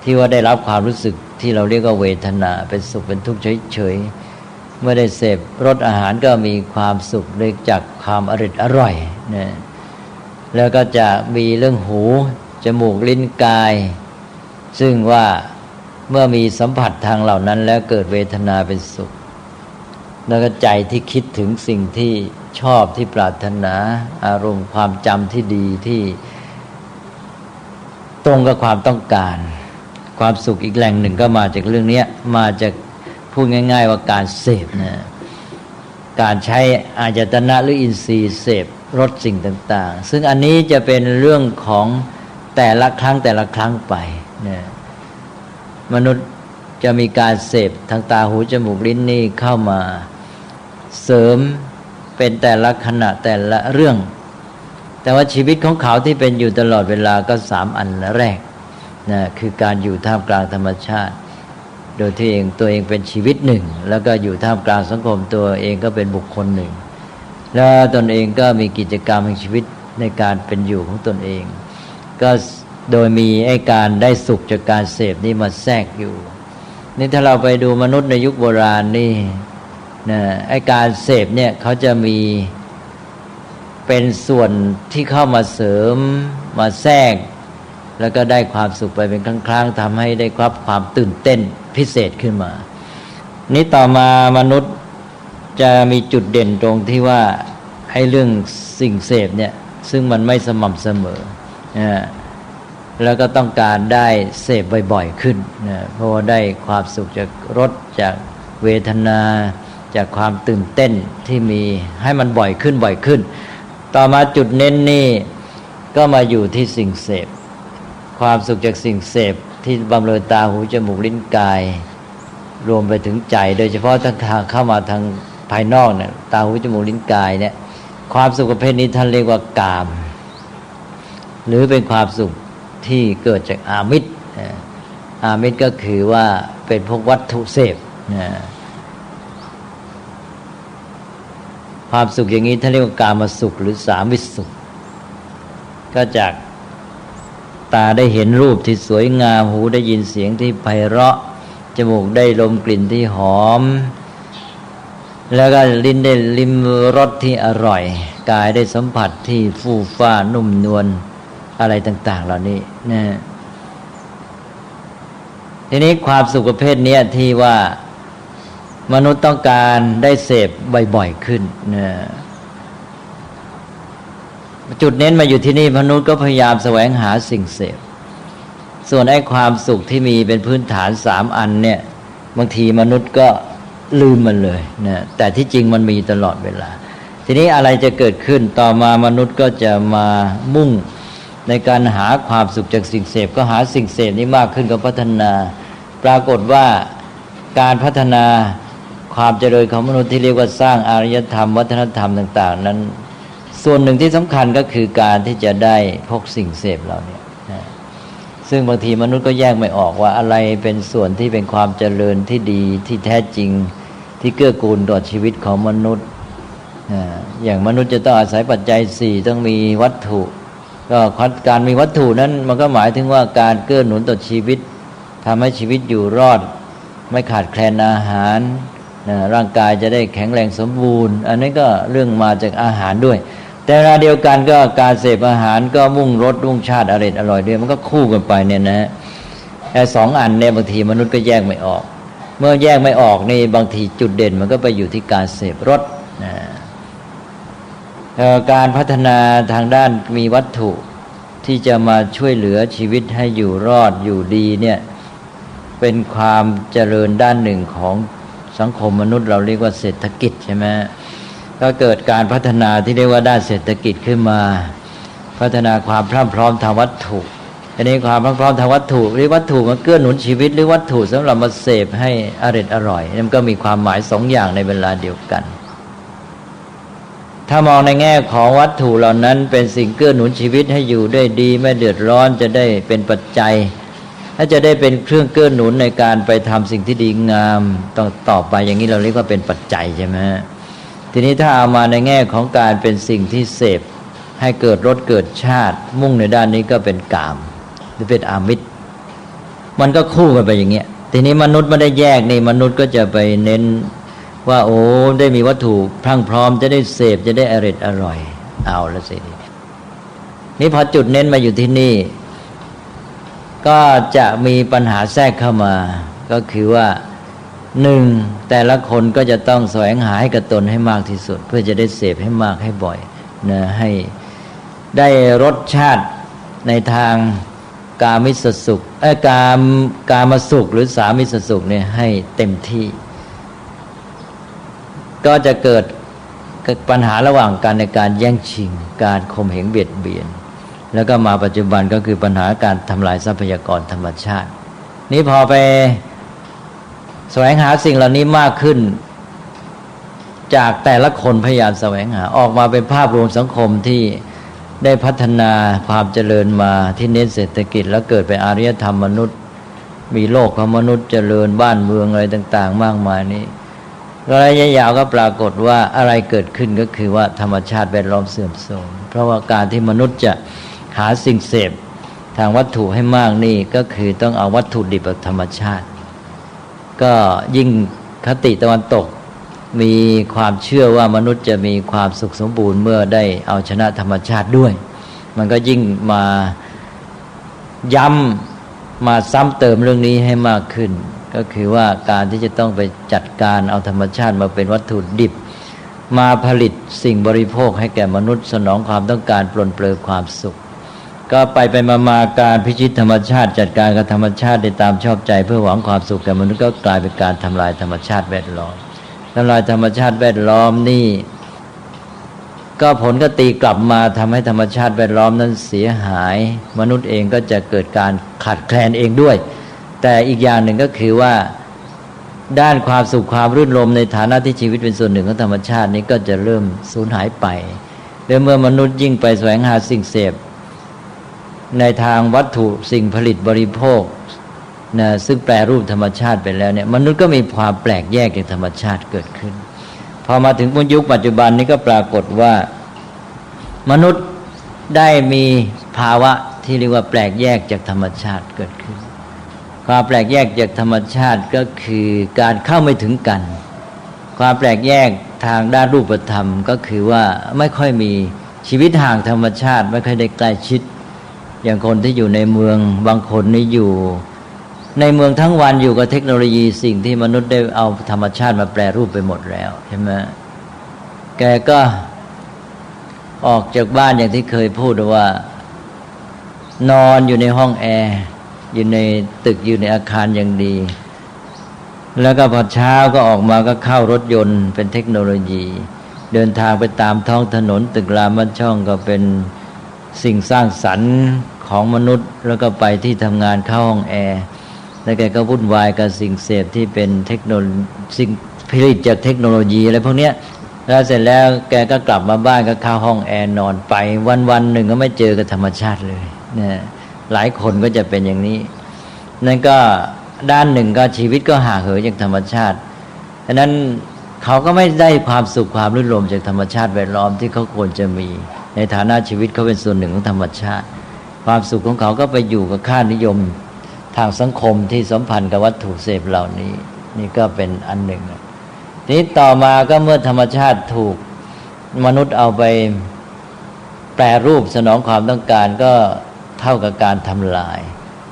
ที่ว่าได้รับความรู้สึกที่เราเรียกว่าเวทนาเป็นสุขเป็นทุกข์เฉยๆเมื่อได้เสพรสอาหารก็มีความสุขได้จากความอร่อยนะแล้วก็จะมีเรื่องหูจมูกลิ้นกายซึ่งว่าเมื่อมีสัมผัสทางเหล่านั้นแล้วเกิดเวทนาเป็นสุขแล้วก็ใจที่คิดถึงสิ่งที่ชอบที่ปรารถนาอารมณ์ความจำที่ดีที่ตรงกับความต้องการความสุขอีกแหล่งหนึ่งก็มาจากเรื่องนี้มาจากพูดง่ายๆว่าการเสพนะการใช้อายตนะหรืออินทรีย์เสพรสสิ่งต่างๆซึ่งอันนี้จะเป็นเรื่องของแต่ละครั้งไปนะมนุษย์จะมีการเสพทางตาหูจมูกลิ้นนี่เข้ามาเสริมเป็นแต่ละขณะแต่ละเรื่องแต่ว่าชีวิตของเขาที่เป็นอยู่ตลอดเวลาก็3อันแรกนะคือการอยู่ท่ามกลางธรรมชาติโดยที่ตัวเองเป็นชีวิตหนึ่งแล้วก็อยู่ท่ามกลางสังคมตัวเองก็เป็นบุคคลหนึ่งแล้วตนเองก็มีกิจกรรมแห่งชีวิตในการเป็นอยู่ของตนเองก็โดยมีไอ้การได้สุขจากการเสพนี่มาแทรกอยู่นี่ถ้าเราไปดูมนุษย์ในยุคโบราณนี่นะไอ้การเสพเนี่ยเขาจะมีเป็นส่วนที่เข้ามาเสริมมาแทรกแล้วก็ได้ความสุขไปเป็นครั้งๆทำให้ได้ความตื่นเต้นพิเศษขึ้นมานี้ต่อมามนุษย์จะมีจุดเด่นตรงที่ว่าให้เรื่องสิ่งเสพเนี่ยซึ่งมันไม่สม่ำเสมอแล้วก็ต้องการได้เสพบ่อยๆขึ้นเพราะว่าได้ความสุขจากรสจากเวทนาจากความตื่นเต้นที่มีให้มันบ่อยขึ้นต่อมาจุดเน้นนี่ก็มาอยู่ที่สิ่งเสพความสุขจากสิ่งเสพที่บำเรอตาหูจมูกลิ้นกายรวมไปถึงใจโดยเฉพาะทางเข้ามาทางภายนอกเนี่ยตาหูจมูกลิ้นกายเนี่ยความสุขประเภทนี้ท่านเรียกว่ากามหรือเป็นความสุขที่เกิดจากอามิตรอามิตรก็คือว่าเป็นพวกวัตถุเสพความสุขอย่างนี้ท่านเรียกว่ากามสุขหรือสามิตรสุขก็จากตาได้เห็นรูปที่สวยงามหูได้ยินเสียงที่ไพเราะจมูกได้ดมกลิ่นที่หอมแล้วก็ลิ้นได้ลิ้มรสที่อร่อยกายได้สัมผัสที่ฟูฟ้านุ่มนวลอะไรต่างๆเหล่านี้นะทีนี้ความสุขประเภทนี้ที่ว่ามนุษย์ต้องการได้เสพบ่อยๆขึ้นนะจุดเน้นมาอยู่ที่นี่มนุษย์ก็พยายามแสวงหาสิ่งเสพ ส่วนไอ้ความสุขที่มีเป็นพื้นฐาน3อันเนี่ยบางทีมนุษย์ก็ลืมมันเลยนะแต่ที่จริงมันมีตลอดเวลาทีนี้อะไรจะเกิดขึ้นต่อมามนุษย์ก็จะมามุ่งในการหาความสุขจากสิ่งเสพก็หาสิ่งเสพนี้มากขึ้นก็พัฒนาปรากฏว่าการพัฒนาความเจริญของมนุษย์ที่เรียกว่าสร้างอารยธรรมวัฒนธรรมต่างๆนั้นส่วนหนึ่งที่สำคัญก็คือการที่จะได้พกสิ่งเสพเหล่านี้ซึ่งบางทีมนุษย์ก็แยกไม่ออกว่าอะไรเป็นส่วนที่เป็นความเจริญที่ดีที่แท้จริงที่เกื้อกูลต่อชีวิตของมนุษย์อย่างมนุษย์จะต้องอาศัยปัจจัย4ต้องมีวัตถุก็การมีวัตถุนั้นมันก็หมายถึงว่าการเกื้อหนุนต่อชีวิตทำให้ชีวิตอยู่รอดไม่ขาดแคลนอาหารร่างกายจะได้แข็งแรงสมบูรณ์อันนี้ก็เรื่องมาจากอาหารด้วยแต่เวลาเดียวกันก็การเสพอาหารก็มุ่งรสมุ่งชาติอร่อยด้วยมันก็คู่กันไปเนี่ยนะไอ้2อันเนี่ยบางทีมนุษย์ก็แยกไม่ออกเมื่อแยกไม่ออกนี่บางทีจุดเด่นมันก็ไปอยู่ที่การเสพรสการพัฒนาทางด้านมีวัตถุที่จะมาช่วยเหลือชีวิตให้อยู่รอดอยู่ดีเนี่ยเป็นความเจริญด้านหนึ่งของสังคมมนุษย์เราเรียกว่าเศรษฐกิจใช่ไหมก็เกิดการพัฒนาที่เรียกว่าด้านเศรษฐกิจขึ้นมาพัฒนาความพร้อมทางวัตถุอันนี้ความพร้อมทางวัตถุหรือวัตถุมันเกื้อหนุนชีวิตหรือวัตถุสำหรับมาเสพให้อร่อยมันก็มีความหมาย2อย่างในเวลาเดียวกันถ้ามองในแง่ของวัตถุเหล่านั้นเป็นสิ่งเกื้อหนุนชีวิตให้อยู่ได้ดีไม่เดือดร้อนจะได้เป็นปัจจัยถ้าจะได้เป็นเครื่องเกื้อหนุนในการไปทำสิ่งที่ดีงามต่อไปอย่างนี้เราเรียกว่าเป็นปัจจัยใช่ไหมทีนี้ถ้าเอามาในแง่ของการเป็นสิ่งที่เสพให้เกิดรสเกิดชาติมุ่งในด้านนี้ก็เป็นกามหรือเป็นอามิตรมันก็คู่กันไปอย่างเงี้ยทีนี้มนุษย์ไม่ได้แยกนี่มนุษย์ก็จะไปเน้นว่าโอ้ได้มีวัตถุพรั่งพร้อมจะได้เสพจะได้อร่อยเอาละสินี่พอจุดเน้นมาอยู่ที่นี่ก็จะมีปัญหาแทรกเข้ามาก็คือว่า1แต่ละคนก็จะต้องแสวงหาให้กับตนให้มากที่สุดเพื่อจะได้เสพให้มากให้บ่อยนะให้ได้รสชาติในทางกามิสสุขกามสุขหรือสามิสสุขเนี่ยให้เต็มที่ก็จะเกิดปัญหาระหว่างกันในการแย่งชิงการข่มเหงเบียดเบียนแล้วก็มาปัจจุบันก็คือปัญหาการทำลายทรัพยากรธรรมชาตินี่พอไปแสวงหาสิ่งเหล่านี้มากขึ้นจากแต่ละคนพยายามแสวงหาออกมาเป็นภาพรวมสังคมที่ได้พัฒนาความเจริญมาที่เน้นเศรษฐกิจแล้วเกิดเป็นอารยธรรมมนุษย์มีโลกของมนุษย์เจริญบ้านเมืองอะไรต่างๆมากมายนี้ระยะยาวก็ปรากฏว่าอะไรเกิดขึ้นก็คือว่าธรรมชาติแวดล้อมเสื่อมโทรมเพราะว่าการที่มนุษย์จะหาสิ่งเสพทางวัตถุให้มากนี่ก็คือต้องเอาวัตถุดิบจากธรรมชาติก็ยิ่งคติตะวันตกมีความเชื่อว่ามนุษย์จะมีความสุขสมบูรณ์เมื่อได้เอาชนะธรรมชาติด้วยมันก็ยิ่งมาย้ำมาซ้ำเติมเรื่องนี้ให้มากขึ้นก็คือว่าการที่จะต้องไปจัดการเอาธรรมชาติมาเป็นวัตถุดิบมาผลิตสิ่งบริโภคให้แก่มนุษย์สนองความต้องการปลนเปลือความสุขก็ไปมาการพิชิตธรรมชาติจัดการกับธรรมชาติได้ตามชอบใจเพื่อหวังความสุขแก่มนุษย์ก็กลายเป็นการทำลายธรรมชาติแวดล้อมทำลายธรรมชาติแวดล้อมนี่ก็ผลก็ตีกลับมาทำให้ธรรมชาติแวดล้อมนั้นเสียหายมนุษย์เองก็จะเกิดการขาดแคลนเองด้วยแต่อีกอย่างหนึ่งก็คือว่าด้านความสุขความรื่นรมในฐานะที่ชีวิตเป็นส่วนหนึ่งของธรรมชาตินี้ก็จะเริ่มสูญหายไปและเมื่อมนุษย์ยิ่งไปแสวงหาสิ่งเสพในทางวัตถุสิ่งผลิตบริโภคนะซึ่งแปรรูปธรรมชาติไปแล้วเนี่ยมนุษย์ก็มีความแปลกแยกจากธรรมชาติเกิดขึ้นพอมาถึงยุคปัจจุบันนี้ก็ปรากฏว่ามนุษย์ได้มีภาวะที่เรียกว่าแปลกแยกจากธรรมชาติเกิดขึ้นความแปลกแยกจากธรรมชาติก็คือการเข้าไม่ถึงกันความแปลกแยกทางด้านรูปธรรมก็คือว่าไม่ค่อยมีชีวิตห่างธรรมชาติไม่ค่อยได้ใกล้ชิดอย่างคนที่อยู่ในเมืองบางคนนี่อยู่ในเมืองทั้งวันอยู่กับเทคโนโลยีสิ่งที่มนุษย์ได้เอาธรรมชาติมาแปรรูปไปหมดแล้วใช่ไหมแกก็ออกจากบ้านอย่างที่เคยพูดว่านอนอยู่ในห้องแอร์ อยู่ในตึกอยู่ในอาคารอย่างดี แล้วก็พอเช้าก็ออกมาก็เข้ารถยนต์เป็นเทคโนโลยี เดินทางไปตามท้องถนนตึกรามบ้านช่องก็เป็นสิ่งสร้างสรรค์ของมนุษย์ แล้วก็ไปที่ทำงานเข้าห้องแอร์แล้วแกก็วุ่นวายกับสิ่งเสพที่เป็นเทคโนโลยีสิ่งผลิตจากเทคโนโลยีอะไรพวกเนี้ยแล้วเสร็จแล้วแกก็กลับมาบ้านก็เข้าห้องแอร์นอนไปวันๆหนึ่งก็ไม่เจอกับธรรมชาติเลยเนี่ยหลายคนก็จะเป็นอย่างนี้นั่นก็ด้านหนึ่งก็ชีวิตก็ห่างเหินจากธรรมชาติฉะนั้นเขาก็ไม่ได้ความสุขความรื่นรมย์จากธรรมชาติแวดล้อมที่เขาควรจะมีในฐานะชีวิตเขาเป็นส่วนหนึ่งของธรรมชาติความสุขของเขาก็ไปอยู่กับค่านิยมทางสังคมที่สัมพันธ์กับวัตถุเสพเหล่านี้นี่ก็เป็นอันหนึ่งทีนี้ต่อมาก็เมื่อธรรมชาติถูกมนุษย์เอาไปแปรรูปสนองความต้องการก็เท่ากับการทำลาย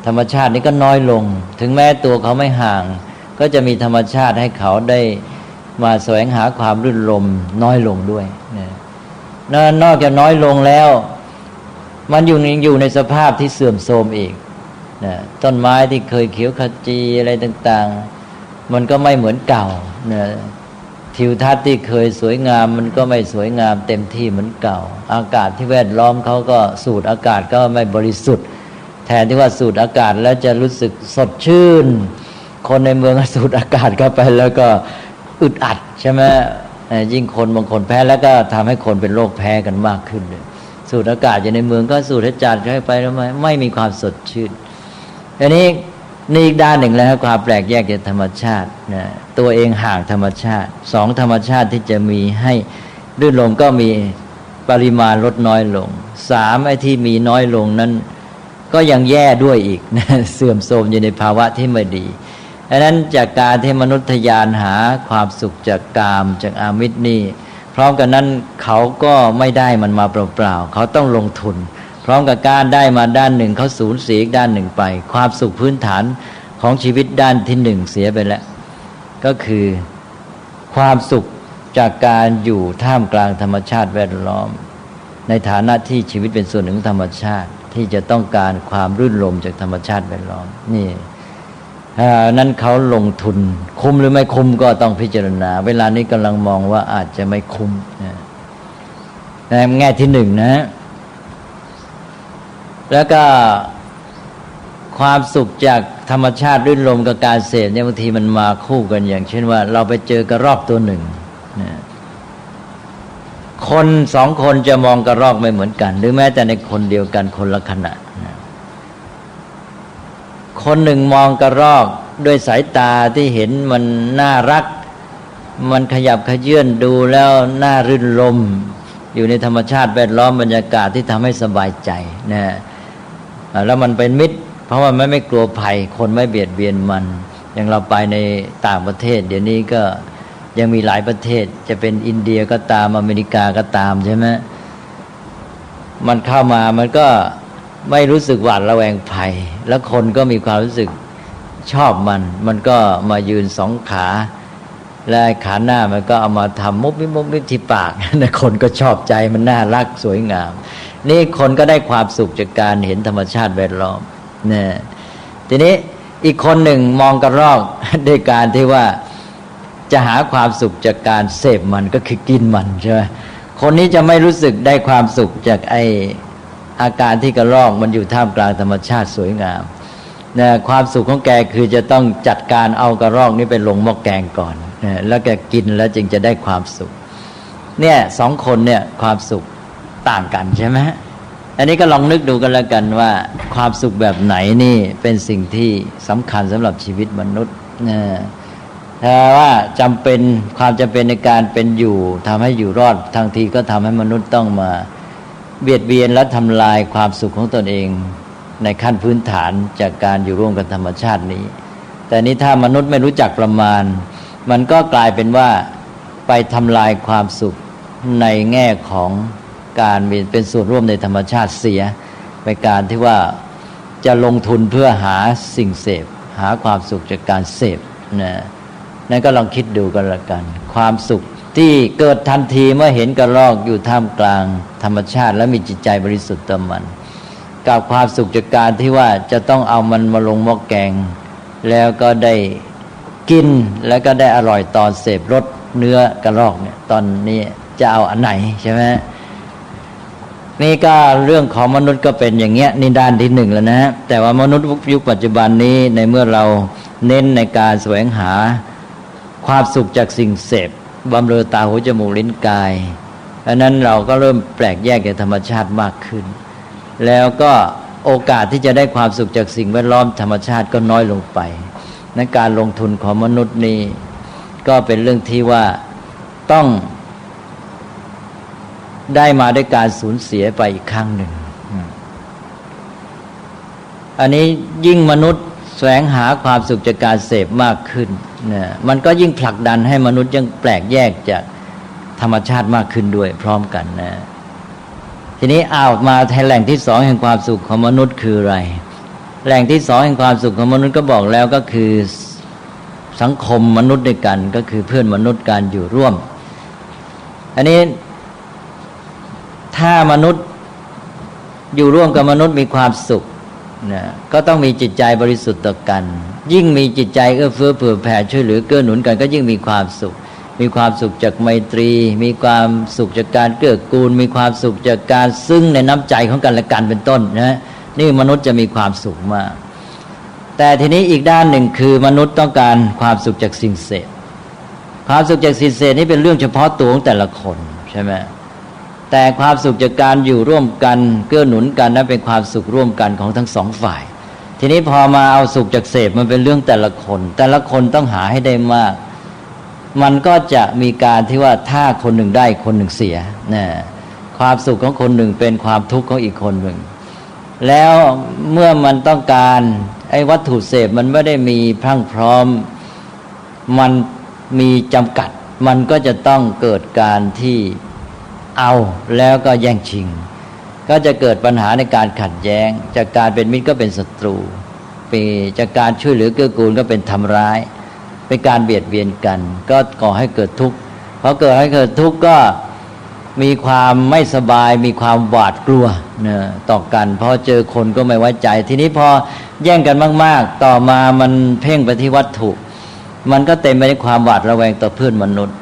ธรรมชาตินี้ก็น้อยลงถึงแม้ตัวเขาไม่ห่างก็จะมีธรรมชาติให้เขาได้มาแสวงหาความรื่นรมย์น้อยลงด้วยนอกจากน้อยลงแล้วมันอยู่ในสภาพที่เสื่อมโทรมอีกต้นไม้ที่เคยเขียวขจีอะไรต่างๆมันก็ไม่เหมือนเก่าทิวทัศน์ที่เคยสวยงามมันก็ไม่สวยงามเต็มที่เหมือนเก่าอากาศที่แวดล้อมเขาก็สูดอากาศก็ไม่บริสุทธิ์แทนที่ว่าสูดอากาศแล้วจะรู้สึกสดชื่นคนในเมืองสูดอากาศเข้าไปแล้วก็อึดอัดใช่ไหมยิ่งคนบางคนแพ้แล้วก็ทำให้คนเป็นโรคแพ้กันมากขึ้นสูดอากาศอยู่ในเมืองก็สูดให้จัดเข้าไปแล้วไม่มีความสดชื่นอันนี้นี่อีกด้านหนึ่งแล้วความแปลกแยกจากธรรมชาติตัวเองห่างธรรมชาติสองธรรมชาติที่จะมีให้รื่นรมย์ก็มีปริมาณลดน้อยลงสามไอ้ที่มีน้อยลงนั้นก็ยังแย่ด้วยอีกเสื่อมโทรมอยู่ในภาวะที่ไม่ดีดังนั้นจากการที่มนุษย์ทะยานหาความสุขจากกามจากอามิตรนี่พร้อมกันนั้นเขาก็ไม่ได้มันมาเปล่าๆเขาต้องลงทุนพร้อมกับการได้มาด้านหนึ่งเขาสูญเสียอีกด้านหนึ่งไปความสุขพื้นฐานของชีวิตด้านที่หนึ่งเสียไปแล้วก็คือความสุขจากการอยู่ท่ามกลางธรรมชาติแวดล้อมในฐานะที่ชีวิตเป็นส่วนหนึ่งของธรรมชาติที่จะต้องการความรื่นรมย์จากธรรมชาติแวดล้อมนี่นั้นเขาลงทุนคุ้มหรือไม่คุ้มก็ต้องพิจารณาเวลานี้กำลังมองว่าอาจจะไม่คุ้มในแง่ที่หนึ่งนะแล้วก็ความสุขจากธรรมชาติรื่นรมย์กับการเสพเนี่ยบางทีมันมาคู่กันอย่างเช่นว่าเราไปเจอกระรอกตัวหนึ่งคนสองคนจะมองกระรอกไม่เหมือนกันหรือแม้แต่ในคนเดียวกันคนละขณะคนหนึ่งมองกระรอกด้วยสายตาที่เห็นมันน่ารักมันขยับขยื่นดูแล้วน่ารื่นรมย์อยู่ในธรรมชาติแวดล้อมบรรยากาศที่ทำให้สบายใจนะแล้วมันเป็นมิตรเพราะว่ามันไม่กลัวภัยคนไม่เบียดเบียนมันอย่างเราไปในต่างประเทศเดี๋ยวนี้ก็ยังมีหลายประเทศจะเป็นอินเดียก็ตามอเมริกาก็ตามใช่ไหมมันเข้ามามันก็ไม่รู้สึกหวาดระแวงภัยแล้วคนก็มีความรู้สึกชอบมันก็มายืนสองขาและขาหน้ามันก็เอามาทำมุบมิบที่ปากนะคนก็ชอบใจมันน่ารักสวยงามนี่คนก็ได้ความสุขจากการเห็นธรรมชาติแวดล้อมเนี่ยทีนี้อีกคนหนึ่งมองกระรอกด้วยการที่ว่าจะหาความสุขจากการเสพมันก็คือกินมันใช่ไหมคนนี้จะไม่รู้สึกได้ความสุขจากอาการที่กระรอกมันอยู่ท่ามกลางธรรมชาติสวยงามนะความสุขของแกคือจะต้องจัดการเอากระรอกนี้ไปลงหม้อแกงก่อนนะแล้วแกกินแล้วจึงจะได้ความสุขเนี่ยสองคนเนี่ยความสุขต่างกันใช่ไหมอันนี้ก็ลองนึกดูกันแล้วกันว่าความสุขแบบไหนนี่เป็นสิ่งที่สำคัญสำหรับชีวิตมนุษย์นะถ้าว่าความจำเป็นในการเป็นอยู่ทำให้อยู่รอดทางทีก็ทำให้มนุษย์ต้องมาเบียดเบียนและทำลายความสุขของตนเองในขั้นพื้นฐานจากการอยู่ร่วมกับธรรมชาตินี้แต่นี้ถ้ามนุษย์ไม่รู้จักประมาณมันก็กลายเป็นว่าไปทำลายความสุขในแง่ของการเป็นส่วนร่วมในธรรมชาติเสียไปการที่ว่าจะลงทุนเพื่อหาสิ่งเสพหาความสุขจากการเสพนั่นก็ลองคิดดูกันละกันความสุขที่เกิดทันทีเมื่อเห็นกระรอกอยู่ท่ามกลางธรรมชาติและมีจิตใจบริสุทธิ์ต่อมัน กับความสุขจากการที่ว่าจะต้องเอามันมาลงหม้อแกงแล้วก็ได้กินแล้วก็ได้อร่อยตอนเสพรสเนื้อกระรอกเนี่ยตอนนี้จะเอาอันไหนใช่ไหมนี่ก็เรื่องของมนุษย์ก็เป็นอย่างเงี้ยนี่ด้านที่หนึ่งแล้วนะแต่ว่ามนุษย์ยุคปัจจุบันนี้ในเมื่อเราเน้นในการแสวงหาความสุขจากสิ่งเสพบำเรอตาหูจมูกลิ้นกายเพราะนั้นเราก็เริ่มแปลกแยกจากธรรมชาติมากขึ้นแล้วก็โอกาสที่จะได้ความสุขจากสิ่งแวดล้อมธรรมชาติก็น้อยลงไปในการลงทุนของมนุษย์นี้ก็เป็นเรื่องที่ว่าต้องได้มาด้วยการสูญเสียไปอีกครั้งหนึ่งอันนี้ยิ่งมนุษย์แสวงหาความสุขจากการเสพมากขึ้นนะมันก็ยิ่งผลักดันให้มนุษย์ยังแปลกแยกจากธรรมชาติมากขึ้นด้วยพร้อมกันนะทีนี้เอามาแหล่งที่สองแห่งความสุขของมนุษย์คืออะไรแหล่งที่สองแห่งความสุขของมนุษย์ก็บอกแล้วก็คือสังคมมนุษย์ด้วยกันก็คือเพื่อนมนุษย์การอยู่ร่วมอันนี้ถ้ามนุษย์อยู่ร่วมกับมนุษย์มีความสุขนะก็ต้องมีจิตใจบริสุทธิ์ต่อกันยิ่งมีจิตใจเอื้อเฟื้อเผื่อแผ่ช่วยเหลือเกื้อหนุนกันก็ยิ่งมีความสุขมีความสุขจากไมตรีมีความสุขจากการเกื้อกูลมีความสุขจากการซึ้งในน้ำใจของกันและกันเป็นต้นนะนี่มนุษย์จะมีความสุขมากแต่ทีนี้อีกด้านหนึ่งคือมนุษย์ต้องการความสุขจากสิ่งเสพความสุขจากสิ่งเสพนี่เป็นเรื่องเฉพาะตัวของแต่ละคนใช่ไหมแต่ความสุขจากการอยู่ร่วมกันเกื้อหนุนกันนั้นเป็นความสุขร่วมกันของทั้งสองฝ่ายทีนี้พอมาเอาสุขจากเสพมันเป็นเรื่องแต่ละคนต้องหาให้ได้มากมันก็จะมีการที่ว่าถ้าคนหนึ่งได้คนหนึ่งเสียนะความสุขของคนหนึ่งเป็นความทุกข์ของอีกคนหนึ่งแล้วเมื่อมันต้องการไอ้วัตถุเสพมันไม่ได้มีพรั่งพร้อมมันมีจำกัดมันก็จะต้องเกิดการที่เอาแล้วก็แย่งชิงก็จะเกิดปัญหาในการขัดแย้งจากการเป็นมิตรก็เป็นศัตรูจากการช่วยเหลือเกื้อกูลก็เป็นทำร้ายเป็นการเบียดเบียนกันก็ก่อให้เกิดทุกข์พอเกิดให้เกิดทุกข์ก็มีความไม่สบายมีความหวาดกลัวเนี่ยต่อกันพอเจอคนก็ไม่ไว้ใจทีนี้พอแย่งกันมากๆต่อมามันเพ่งไปที่วัตถุมันก็เต็มไปด้วยความหวาดระแวงต่อเพื่อนมนุษย์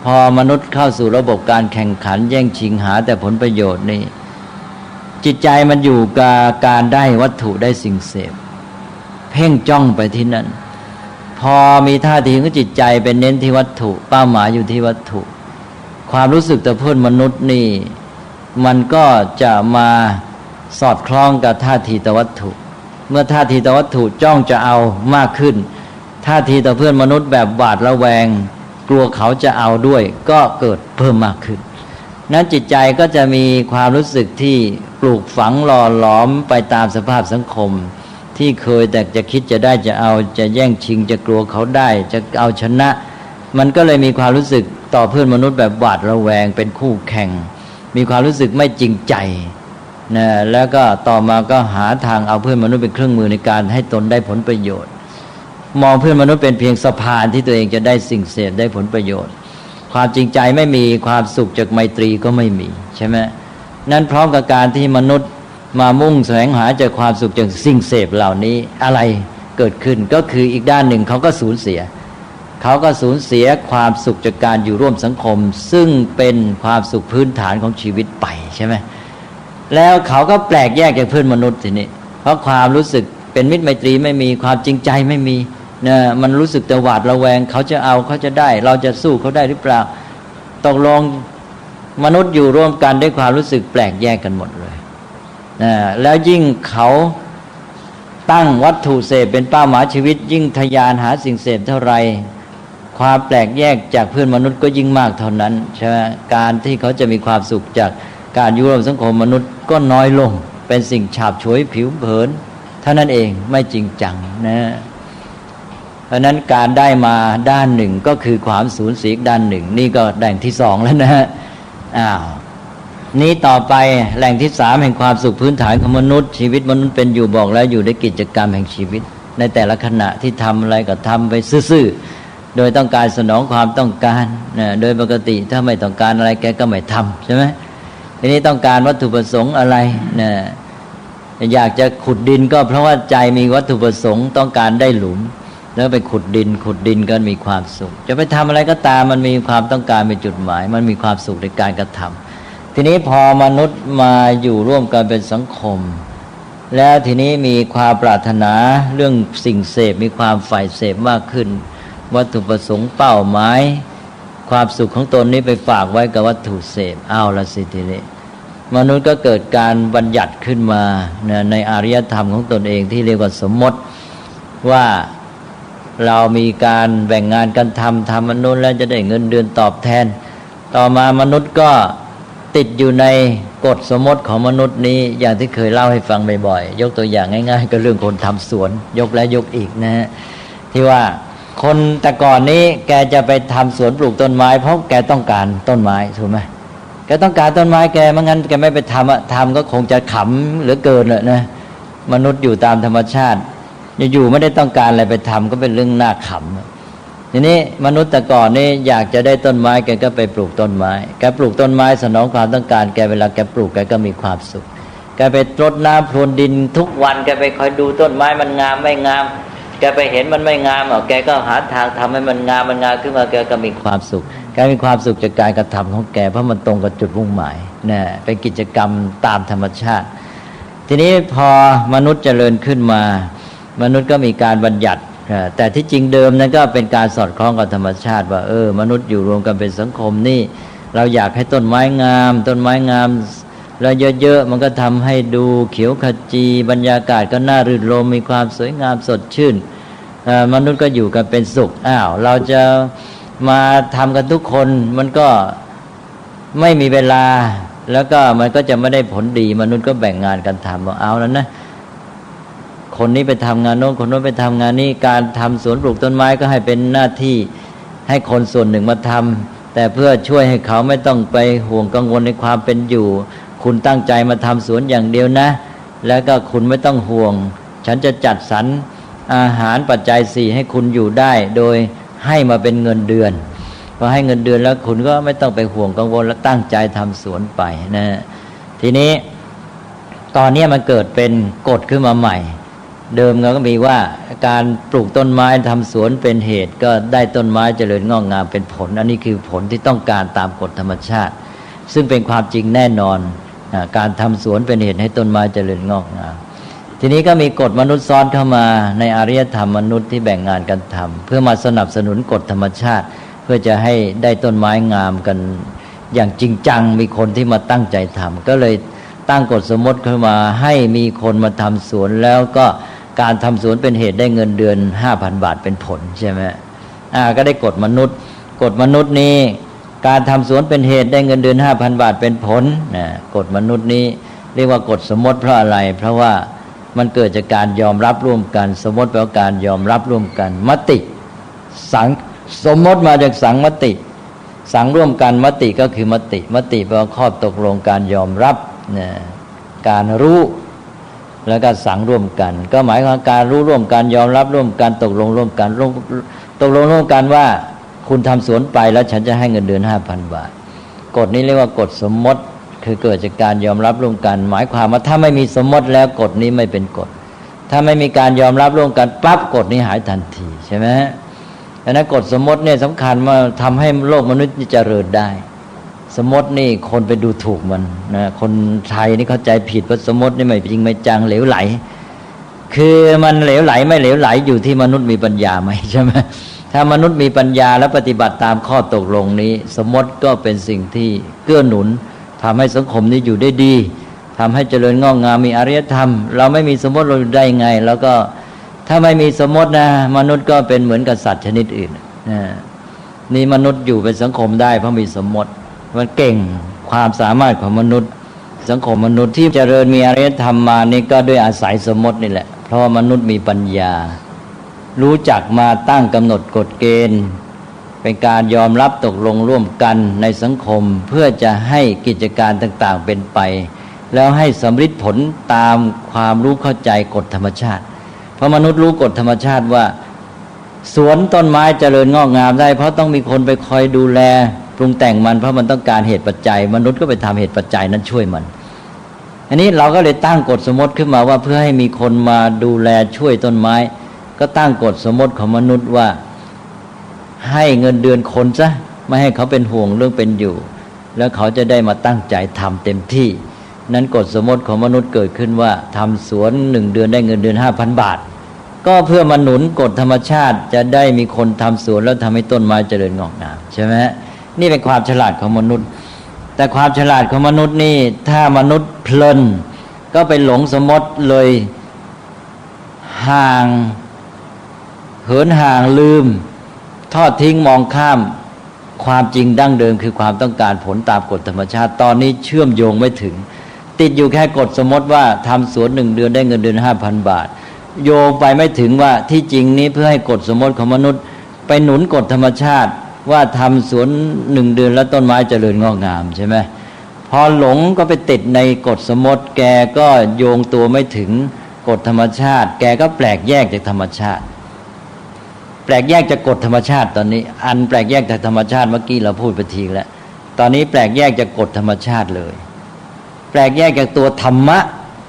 พอมนุษย์เข้าสู่ระบบการแข่งขันแย่งชิงหาแต่ผลประโยชน์นี่จิตใจมันอยู่กับการได้วัตถุได้สิ่งเสพเพ่งจ้องไปที่นั่นพอมีท่าทีของจิตใจเป็นเน้นที่วัตถุเป้าหมายอยู่ที่วัตถุความรู้สึกต่อเพื่อนมนุษย์นี่มันก็จะมาสอดคล้องกับท่าทีต่อวัตถุเมื่อท่าทีต่อวัตถุจ้องจะเอามากขึ้นท่าทีต่อเพื่อนมนุษย์แบบหวาดระแวงกลัวเขาจะเอาด้วยก็เกิดเพิ่มมากขึ้นนั้นจิตใจก็จะมีความรู้สึกที่ปลูกฝังหล่อหลอมไปตามสภาพสังคมที่เคยแต่จะคิดจะได้จะเอาจะแย่งชิงจะกลัวเขาได้จะเอาชนะมันก็เลยมีความรู้สึกต่อเพื่อนมนุษย์แบบหวาดระแวงเป็นคู่แข่งมีความรู้สึกไม่จริงใจนะแล้วก็ต่อมาก็หาทางเอาเพื่อนมนุษย์เป็นเครื่องมือในการให้ตนได้ผลประโยชน์มองเพื่อนมนุษย์เป็นเพียงสะพานที่ตัวเองจะได้สิ่งเสพได้ผลประโยชน์ความจริงใจไม่มีความสุขจากไมตรีก็ไม่มีใช่ไหมนั้นพร้อมกับการที่มนุษย์มามุ่งแสวงหาจากความสุขจากสิ่งเสพเหล่านี้อะไรเกิดขึ้นก็คืออีกด้านหนึ่งเขาก็สูญเสียความสุขจากการอยู่ร่วมสังคมซึ่งเป็นความสุขพื้นฐานของชีวิตไปใช่ไหมแล้วเขาก็แปลกแยกจากเพื่อนมนุษย์ทีนี้เพราะความรู้สึกเป็นมิตรไมตรีไม่มีความจริงใจไม่มีนะมันรู้สึกแต่หวาดระแวงเขาจะเอาเขาจะได้เราจะสู้เขาได้หรือเปล่าตกลงมนุษย์อยู่ร่วมกันด้วยความรู้สึกแปลกแยกกันหมดเลยนะแล้วยิ่งเขาตั้งวัตถุเสพเป็นเป้าหมายชีวิตยิ่งทะยานหาสิ่งเสพเท่าไรความแปลกแยกจากเพื่อนมนุษย์ก็ยิ่งมากเท่านั้นใช่ไหมการที่เขาจะมีความสุขจากการอยู่ร่วมสังคมมนุษย์ก็น้อยลงเป็นสิ่งฉาบฉวยผิวเผินเท่านั้นเองไม่จริงจังนะเพราะนั้นการได้มาด้านหนึ่งก็คือความสูญเสียด้านหนึ่งนี่ก็แหล่งที่สองแล้วนะฮะนี้ต่อไปแหล่งที่สามแห่งความสุขพื้นฐานของมนุษย์ชีวิตมนุษย์เป็นอยู่บอกแล้วอยู่ในกิจกรรมแห่งชีวิตในแต่ละขณะที่ทำอะไรก็ทำไปซื่อๆโดยต้องการสนองความต้องการนะโดยปกติถ้าไม่ต้องการอะไรแกก็ไม่ทำใช่ไหมทีนี้ต้องการวัตถุประสงค์อะไรนะ อยากจะขุดดินก็เพราะว่าใจมีวัตถุประสงค์ต้องการได้หลุมแล้วไปขุดดินก็มีความสุขจะไปทำอะไรก็ตามมันมีความต้องการมีจุดหมายมันมีความสุขในการกระทำทีนี้พอมนุษย์มาอยู่ร่วมกันเป็นสังคมแล้วทีนี้มีความปรารถนาเรื่องสิ่งเสพมีความใฝ่เสพมากขึ้นวัตถุประสงค์เป้าหมายความสุขของตนนี้ไปฝากไว้กับวัตถุเสพเอาละสิทีนี้มนุษย์ก็เกิดการบัญญัติขึ้นมาในอารยธรรมของตนเองที่เรียกว่าสมมติว่าเรามีการแบ่งงานกันทำมนุษย์แล้วจะได้เงินเดือนตอบแทนต่อมามนุษย์ก็ติดอยู่ในกฎสมมติของมนุษย์นี้อย่างที่เคยเล่าให้ฟังบ่อยๆยกตัวอย่างง่ายๆก็เรื่องคนทำสวนยกแล้วยกอีกนะฮะที่ว่าคนแต่ก่อนนี้แกจะไปทำสวนปลูกต้นไม้เพราะแกต้องการต้นไม้ถูกไหมแกต้องการต้นไม้แกไม่งั้นแกไม่ไปทำก็คงจะขำเหลือเกินเลยนะมนุษย์อยู่ตามธรรมชาติอยู่ไม่ได้ต้องการอะไรไปทำก็เป็นเรื่องน่าขำทีนี้มนุษย์แต่ก่อนนี่อยากจะได้ต้นไม้แกก็ไปปลูกต้นไม้แกปลูกต้นไม้สนองความต้องการแกเวลาแกปลูกแกก็มีความสุขแกไปรดน้ำพรวนดินทุกวันแกไปคอยดูต้นไม้มันงามไม่งามแกไปเห็นมันไม่งามแกก็หาทางทำให้มันงามขึ้นมาแกก็มีความสุขแกมีความสุขจากการกระทำของแกเพราะมันตรงกับจุดมุ่งหมายนะเป็นกิจกรรมตามธรรมชาติทีนี้พอมนุษย์เจริญขึ้นมามนุษย์ก็มีการบัญญัติแต่ที่จริงเดิมนั้นก็เป็นการสอดคล้องกับธรรมชาติว่ามนุษย์อยู่รวมกันเป็นสังคมนี่เราอยากให้ต้นไม้งามแล้วเยอะๆมันก็ทำให้ดูเขียวขจีบรรยากาศก็น่ารื่นรมมีความสวยงามสดชื่นมนุษย์ก็อยู่กันเป็นสุขเราจะมาทำกันทุกคนมันก็ไม่มีเวลาแล้วก็มันก็จะไม่ได้ผลดีมนุษย์ก็แบ่งงานกันทำเอาแล้วนะคนนี้ไปทำงานโน้นคนโน้นไปทำงานนี้การทำสวนปลูกต้นไม้ก็ให้เป็นหน้าที่ให้คนส่วนหนึ่งมาทำแต่เพื่อช่วยให้เขาไม่ต้องไปห่วงกังวลในความเป็นอยู่คุณตั้งใจมาทำสวนอย่างเดียวนะแล้วก็คุณไม่ต้องห่วงฉันจะจัดสรรอาหารปัจจัย4ให้คุณอยู่ได้โดยให้มาเป็นเงินเดือนพอให้เงินเดือนแล้วคุณก็ไม่ต้องไปห่วงกังวลและตั้งใจทำสวนไปนะทีนี้ตอนนี้มันเกิดเป็นกฎขึ้นมาใหม่เดิมเราก็มีว่าการปลูกต้นไม้ทำสวนเป็นเหตุก็ได้ต้นไม้เจริญงอกงามเป็นผลอันนี้คือผลที่ต้องการตามกฎธรรมชาติซึ่งเป็นความจริงแน่นอนการทำสวนเป็นเหตุให้ต้นไม้เจริญงอกงามทีนี้ก็มีกฎมนุษย์ซ้อนเข้ามาในอารยธรรมมนุษย์ที่แบ่งงานกันทำเพื่อมาสนับสนุนกฎธรรมชาติเพื่อจะให้ได้ต้นไม้งามกันอย่างจริงจังมีคนที่มาตั้งใจทำก็เลยตั้งกฎสมมติขึ้นมาให้มีคนมาทำสวนแล้วก็การทำสวนเป็นเหตุได้เงินเดือน 5,000 บาทเป็นผลใช่ไหมก็ได้กฎมนุษย์นี้การทำสวนเป็นเหตุได้เงินเดือน 5,000 บาทเป็นผลกฎมนุษย์นี้เรียกว่ากฎสมมติเพราะอะไรเพราะว่ามันเกิดจากการยอมรับร่วมกันสมมติแปลว่าการยอมรับร่วมกันมติสังสมมติมาจากสังมติสังร่วมกันมติก็คือมติแปลว่าข้อตกลงการยอมรับการรู้แล้วก็สังร่วมกันก็หมายความการรู้ร่วมกันยอมรับร่วมกันตกลงร่วมกันตกลงร่วมกันว่าคุณทำสวนไปแล้วฉันจะให้เงินเดือน 5,000 บาทกฎนี้เรียกว่ากฎสมมติคือเกิดจากการยอมรับร่วมกันหมายความว่าถ้าไม่มีสมมติแล้วกฎนี้ไม่เป็นกฎถ้าไม่มีการยอมรับร่วมกันปั๊บกฎนี้หายทันทีใช่ไหมดังนั้นกฎสมมติเนี่ยสำคัญมาทำให้โลกมนุษย์เจริญได้สมมตินี่คนไปดูถูกมันนะคนไทยนี่เข้าใจผิดว่าสมมตินี่ไม่จริงไม่จังเหลวไหลคือมันเหลวไหลไม่เหลวไหลอยู่ที่มนุษย์มีปัญญาไหมใช่ไหมถ้ามนุษย์มีปัญญาและปฏิบัติตามข้อตกลงนี้สมมติก็เป็นสิ่งที่เกื้อหนุนทำให้สังคมนี้อยู่ได้ดีทำให้เจริญงอกงามมีอารยธรรมเราไม่มีสมมติเราได้ไงแล้วก็ถ้าไม่มีสมมตินะมนุษย์ก็เป็นเหมือนกับสัตว์ชนิดอื่นนี่มนุษย์อยู่เป็นสังคมได้เพราะมีสมมติมันเก่งความสามารถของมนุษย์สังคมมนุษย์ที่เจริญมีอารยธรรมมานี่ก็ด้วยอาศัยสมมตินี่แหละเพราะว่ามนุษย์มีปัญญารู้จักมาตั้งกำหนดกฎเกณฑ์เป็นการยอมรับตกลงร่วมกันในสังคมเพื่อจะให้กิจการต่างๆเป็นไปแล้วให้สำเร็จผลตามความรู้เข้าใจกฎธรรมชาติเพราะมนุษย์รู้กฎธรรมชาติว่าสวนต้นไม้เจริญงอกงามได้เพราะต้องมีคนไปคอยดูแลปรุงแต่งมันเพราะมันต้องการเหตุปัจจัยมนุษย์ก็ไปทำเหตุปัจจัยนั้นช่วยมัน อันนี้เราก็เลยตั้งกฎสมมติขึ้นมาว่าเพื่อให้มีคนมาดูแลช่วยต้นไม้ก็ตั้งกฎสมมติของมนุษย์ว่าให้เงินเดือนคนซะไม่ให้เขาเป็นห่วงเรื่องเป็นอยู่แล้วเขาจะได้มาตั้งใจทำเต็มที่นั้นกฎสมมติของมนุษย์เกิดขึ้นว่าทำสวน1 เดือนได้เงินเดือน 5,000 บาทก็เพื่อมาหนุนกฎธรรมชาติจะได้มีคนทำสวนแล้วทำให้ต้นไม้เจริญงอกงามใช่ไหมนี่เป็นความฉลาดของมนุษย์แต่ความฉลาดของมนุษย์นี่ถ้ามนุษย์เพลินก็ไปหลงสมมติเลยห่างเหินห่างลืมทอดทิ้งมองข้ามความจริงดั้งเดิมคือความต้องการผลตามกฎธรรมชาติตอนนี้เชื่อมโยงไม่ถึงติดอยู่แค่กฎสมมติว่าทำสวน1 เดือนได้เงินเดือน 5,000 บาทโยงไปไม่ถึงว่าที่จริงนี้เพื่อให้กฎสมมติของมนุษย์ไปหนุนกฎธรรมชาติว่าทำสวน1 เดือนแล้วต้นไม้เจริญงอกงามใช่ไหมพอหลงก็ไปติดในกฎสมมติแกก็โยงตัวไม่ถึงกฎธรรมชาติแกก็แปลกแยกจากธรรมชาติแปลกแยกจากกฎธรรมชาติตอนนี้อันแปลกแยกจากธรรมชาติเมื่อกี้เราพูดไปทีแล้วตอนนี้แปลกแยกจากกฎธรรมชาติเลยแปลกแยกจากตัวธรรมะ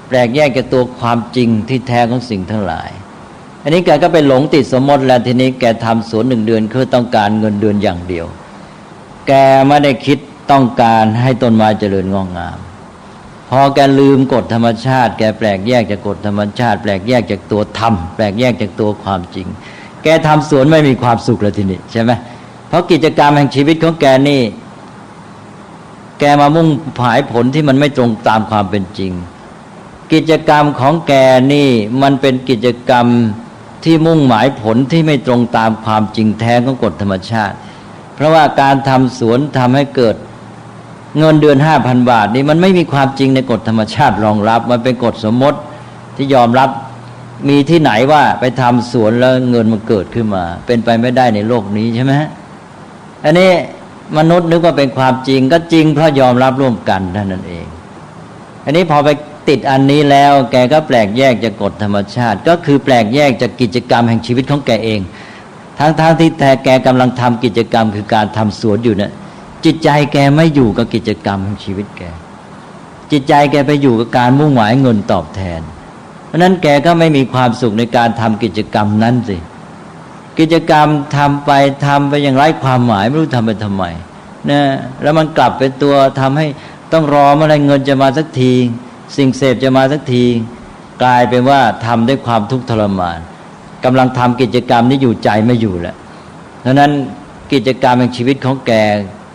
แปลกแยกจากตัวความจริงที่แท้ของสิ่งทั้งหลายอันนี้แกก็ไปหลงติดสมมติแล้วทีนี้แกทำสวน1 เดือนคือต้องการเงินเดือนอย่างเดียวแกไม่ได้คิดต้องการให้ต้นไม้เจริญงอกงามพอแกลืมกฎธรรมชาติแกแปลกแยกจากกฎธรรมชาติแปลกแยกจากตัวธรรมแปลกแยกจากตัวความจริงแกทำสวนไม่มีความสุขเลยทีนี้ใช่ไหมเพราะกิจกรรมแห่งชีวิตของแกนี่แกมามุ่งผายผลที่มันไม่ตรงตามความเป็นจริงกิจกรรมของแกนี่มันเป็นกิจกรรมที่มุ่งหมายผลที่ไม่ตรงตามความจริงแท้ของกฎธรรมชาติเพราะว่าการทำสวนทำให้เกิดเงินเดือน 5,000 บาทนี่มันไม่มีความจริงในกฎธรรมชาติรองรับมันเป็นกฎสมมติที่ยอมรับมีที่ไหนว่าไปทำสวนแล้วเงินมันเกิดขึ้นมาเป็นไปไม่ได้ในโลกนี้ใช่ไหมอันนี้มนุษย์นึกว่าเป็นความจริงก็จริงเพราะยอมรับร่วมกันเท่านั้นเองอันนี้พอไปติดอันนี้แล้วแกก็แปลกแยกจากกฎธรรมชาติก็คือแปลกแยกจากกิจกรรมแห่งชีวิตของแกเองทั้งที่แต่แกกำลังทำกิจกรรมคือการทำสวนอยู่เนี่ยจิตใจแกไม่อยู่กับกิจกรรมแห่งชีวิตแกจิตใจแกไปอยู่กับการมุ่งหมายเงินตอบแทนเพราะนั้นแกก็ไม่มีความสุขในการทำกิจกรรมนั้นสิกิจกรรมทำไปอย่างไร้ความหมายไม่รู้ทำไปทำไมนะแล้วมันกลับเป็นตัวทำให้ต้องรอเมื่อไรเงินจะมาสักทีสิ่งเสพจะมาสักทีกลายเป็นว่าทำด้วยความทุกข์ทรมานกำลังทำกิจกรรมนี้อยู่ใจไม่อยู่แล้วเพราะนั้นกิจกรรมแห่งชีวิตของแก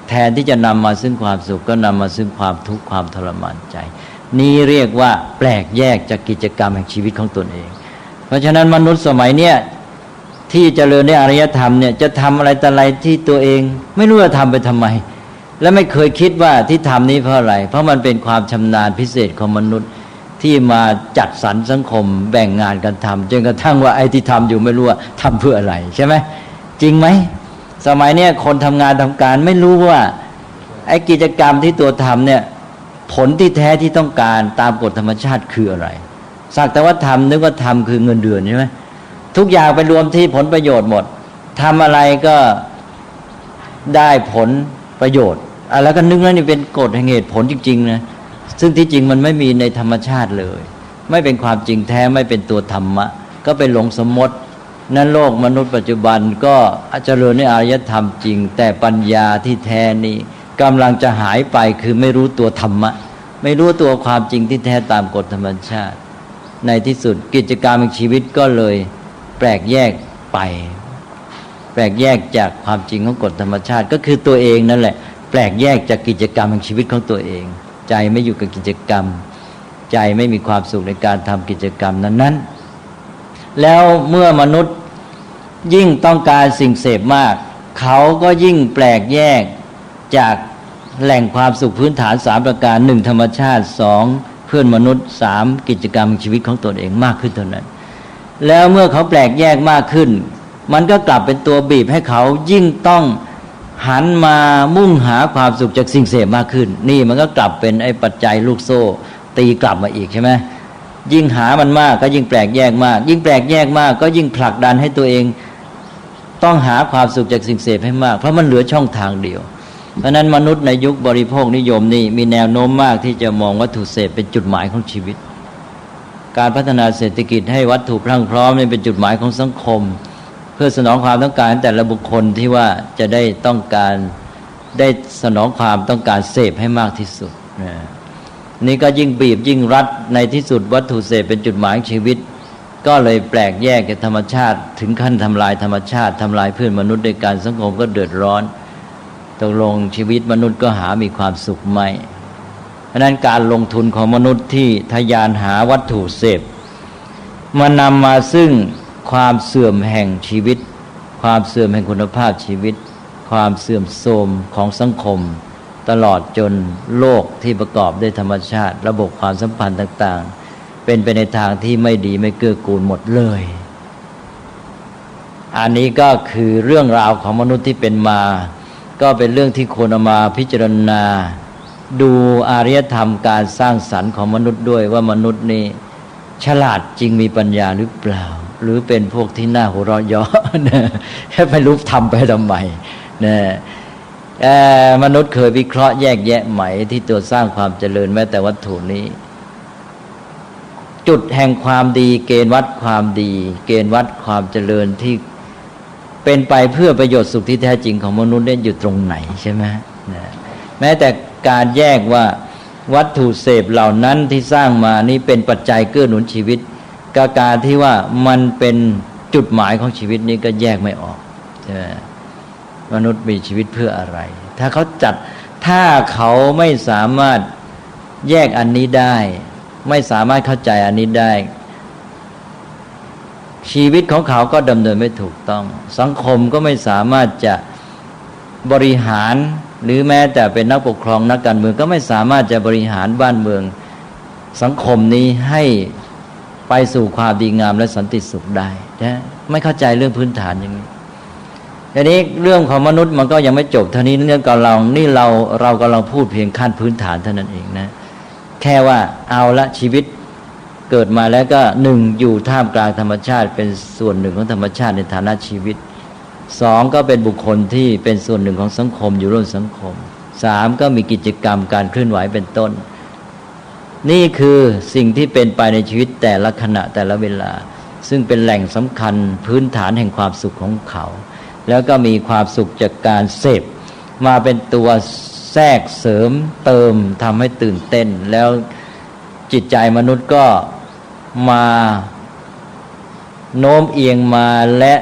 แทนที่จะนำมาซึ่งความสุขก็นำมาซึ่งความทุกข์ความทรมานใจนี่เรียกว่าแปลกแยกจากกิจกรรมแห่งชีวิตของตนเองเพราะฉะนั้นมนุษย์สมัยเนี้ยที่เจริญในอารยธรรมเนี่ยจะทำอะไรแต่อะไรที่ตัวเองไม่รู้จะทำไปทำไมและไม่เคยคิดว่าที่ทำนี้เพราะอะไรเพราะมันเป็นความชำนาญพิเศษของมนุษย์ที่มาจัดสรรสังคมแบ่งงานกันทำจนกระทั่งว่าไอ้ที่ทำอยู่ไม่รู้ว่าทำเพื่ออะไรใช่ไหมจริงไหมสมัยเนี้ยคนทำงานทำการไม่รู้ว่าไอ้กิจกรรมที่ตัวทำเนี่ยผลที่แท้ที่ต้องการตามกฎธรรมชาติคืออะไรสักแต่ว่าทำนึกว่าทำคือเงินเดือนใช่ไหมทุกอย่างไปรวมที่ผลประโยชน์หมดทำอะไรก็ได้ผลประโยชน์แล้วก็นึกว่านี่เป็นกฎแห่งเหตุผลจริงๆนะซึ่งที่จริงมันไม่มีในธรรมชาติเลยไม่เป็นความจริงแท้ไม่เป็นตัวธรรมะก็ไปหลงสมมตินั้นโลกมนุษย์ปัจจุบันก็เจริญในอารยธรรมจริงแต่ปัญญาที่แท้นี้กำลังจะหายไปคือไม่รู้ตัวธรรมะไม่รู้ตัวความจริงที่แท้ตามกฎธรรมชาติในที่สุดกิจกรรมในชีวิตก็เลยแปลกแยกไปแปลกแยกจากความจริงของกฎธรรมชาติก็คือตัวเองนั่นแหละแปลกแยกจากกิจกรรมในชีวิตของตัวเองใจไม่อยู่กับกิจกรรมใจไม่มีความสุขในการทำกิจกรรมนั้นๆแล้วเมื่อมนุษย์ยิ่งต้องการสิ่งเสพมากเขาก็ยิ่งแปลกแยกจากแหล่งความสุขพื้นฐาน3ประการ1ธรรมชาติ2เพื่อนมนุษย์3กิจกรรมชีวิตของตนเองมากขึ้นเท่านั้นแล้วเมื่อเขาแปลกแยกมากขึ้นมันก็กลับเป็นตัวบีบให้เขายิ่งต้องหันมามุ่งหาความสุขจากสิ่งเสพมากขึ้นนี่มันก็กลับเป็นไอ้ปัจจัยลูกโซ่ตีกลับมาอีกใช่ไหมยิ่งหามันมากก็ยิ่งแปลกแยกมากยิ่งแปลกแยกมากก็ยิ่งผลักดันให้ตัวเองต้องหาความสุขจากสิ่งเสพให้มากเพราะมันเหลือช่องทางเดียว เพราะฉะนั้นมนุษย์ในยุคบริโภคนิยมนี่มีแนวโน้มมากที่จะมองวัตถุเสพเป็นจุดหมายของชีวิตการพัฒนาเศรษฐกิจให้วัตถุพรั่งพร้อมนี่เป็นจุดหมายของสังคมเพื่อสนองความต้องการแต่ละบุคคลที่ว่าจะได้ต้องการได้สนองความต้องการเสพให้มากที่สุดนี่ก็ยิ่งบีบยิ่งรัดในที่สุดวัตถุเสพเป็นจุดหมายของชีวิตก็เลยแปลกแยกจากธรรมชาติถึงขั้นทำลายธรรมชาติทำลายเพื่อนมนุษย์ด้วยการสังคมก็เดือดร้อนตกลงชีวิตมนุษย์ก็หามีความสุขไม่เพราะนั้นการลงทุนของมนุษย์ที่ทะยานหาวัตถุเสพมันนำมาซึ่งความเสื่อมแห่งชีวิตความเสื่อมแห่งคุณภาพชีวิตความเสื่อมโทรมของสังคมตลอดจนโลกที่ประกอบด้วยธรรมชาติระบบความสัมพันธ์ต่างๆเป็นไปในทางที่ไม่ดีไม่เกื้อกูลหมดเลยอันนี้ก็คือเรื่องราวของมนุษย์ที่เป็นมาก็เป็นเรื่องที่ควรเอามาพิจารณาดูอารยธรรมการสร้างสรรค์ของมนุษย์ด้วยว่ามนุษย์นี่ฉลาดจริงมีปัญญาหรือเปล่าหรือเป็นพวกที่น่าหัวเราะเยาะไม่รู้ทำไปทำไมมนุษย์เคยวิเคราะห์แยกแยะไหมที่ตัวสร้างความเจริญแม้แต่วัตถุนี้จุดแห่งความดีเกณฑ์วัดความดีเกณฑ์วัดความเจริญที่เป็นไปเพื่อประโยชน์สุขที่แท้จริงของมนุษย์เนี่ยอยู่ตรงไหนใช่ไหมแม้แต่การแยกว่าวัตถุเสพเหล่านั้นที่สร้างมานี่เป็นปัจจัยเกื้อหนุนชีวิตกับการที่ว่ามันเป็นจุดหมายของชีวิตนี้ก็แยกไม่ออกใช่ไหมมนุษย์มีชีวิตเพื่ออะไรถ้าเขาไม่สามารถแยกอันนี้ได้ไม่สามารถเข้าใจอันนี้ได้ชีวิตของเขาก็ดำเนินไม่ถูกต้องสังคมก็ไม่สามารถจะบริหารหรือแม้แต่เป็นนักปกครองนักการเมืองก็ไม่สามารถจะบริหารบ้านเมืองสังคมนี้ให้ไปสู่ความดีงามและสันติสุขได้นะไม่เข้าใจเรื่องพื้นฐานอย่างนี้ทีนี้เรื่องของมนุษย์มันก็ยังไม่จบเท่านี้เรื่องกับเรานี่เรากำลังพูดเพียงขั้นพื้นฐานเท่านั้นเองนะแค่ว่าเอาละชีวิตเกิดมาแล้วก็หนึ่งอยู่ท่ามกลางธรรมชาติเป็นส่วนหนึ่งของธรรมชาติในฐานะชีวิตสองก็เป็นบุคคลที่เป็นส่วนหนึ่งของสังคมอยู่ร่วมสังคมสามก็มีกิจกรรมการเคลื่อนไหวเป็นต้นนี่คือสิ่งที่เป็นไปในชีวิตแต่ละขณะแต่ละเวลาซึ่งเป็นแหล่งสำคัญพื้นฐานแห่งความสุขของเขาแล้วก็มีความสุขจากการเสพมาเป็นตัวแทรกเสริมเติมทำให้ตื่นเต้นแล้วจิตใจมนุษย์ก็มาโน้มเอียงมาและ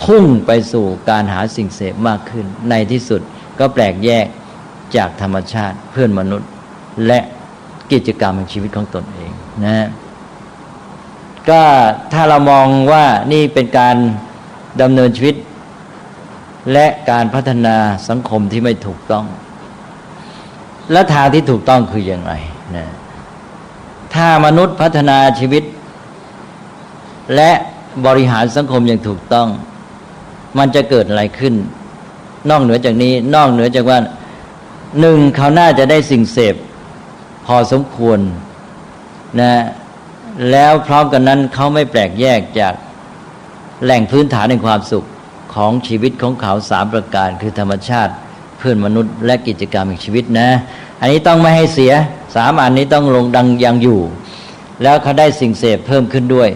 พุ่งไปสู่การหาสิ่งเสพมากขึ้นในที่สุดก็แปลกแยกจากธรรมชาติเพื่อนมนุษย์และกิจกรรมของชีวิตของตนเองนะก็ถ้าเรามองว่านี่เป็นการดำเนินชีวิตและการพัฒนาสังคมที่ไม่ถูกต้องและทางที่ถูกต้องคืออย่างไรนะถ้ามนุษย์พัฒนาชีวิตและบริหารสังคมอย่างถูกต้องมันจะเกิดอะไรขึ้นนอกเหนือจากนี้นอกเหนือจากว่าหนึ่งเขาน่าจะได้สิ่งเสพพอสมควรนะแล้วพร้อมกันนั้นเขาไม่แปลกแยกจากแหล่งพื้นฐานในความสุขของชีวิตของเขาสามประการคือธรรมชาติเพื่อนมนุษย์และกิจกรรมแห่งชีวิตนะอันนี้ต้องไม่ให้เสียสามอันนี้ต้องลงดังยังอยู่แล้วเขาได้สิ่งเสพเพิ่มขึ้นด้วย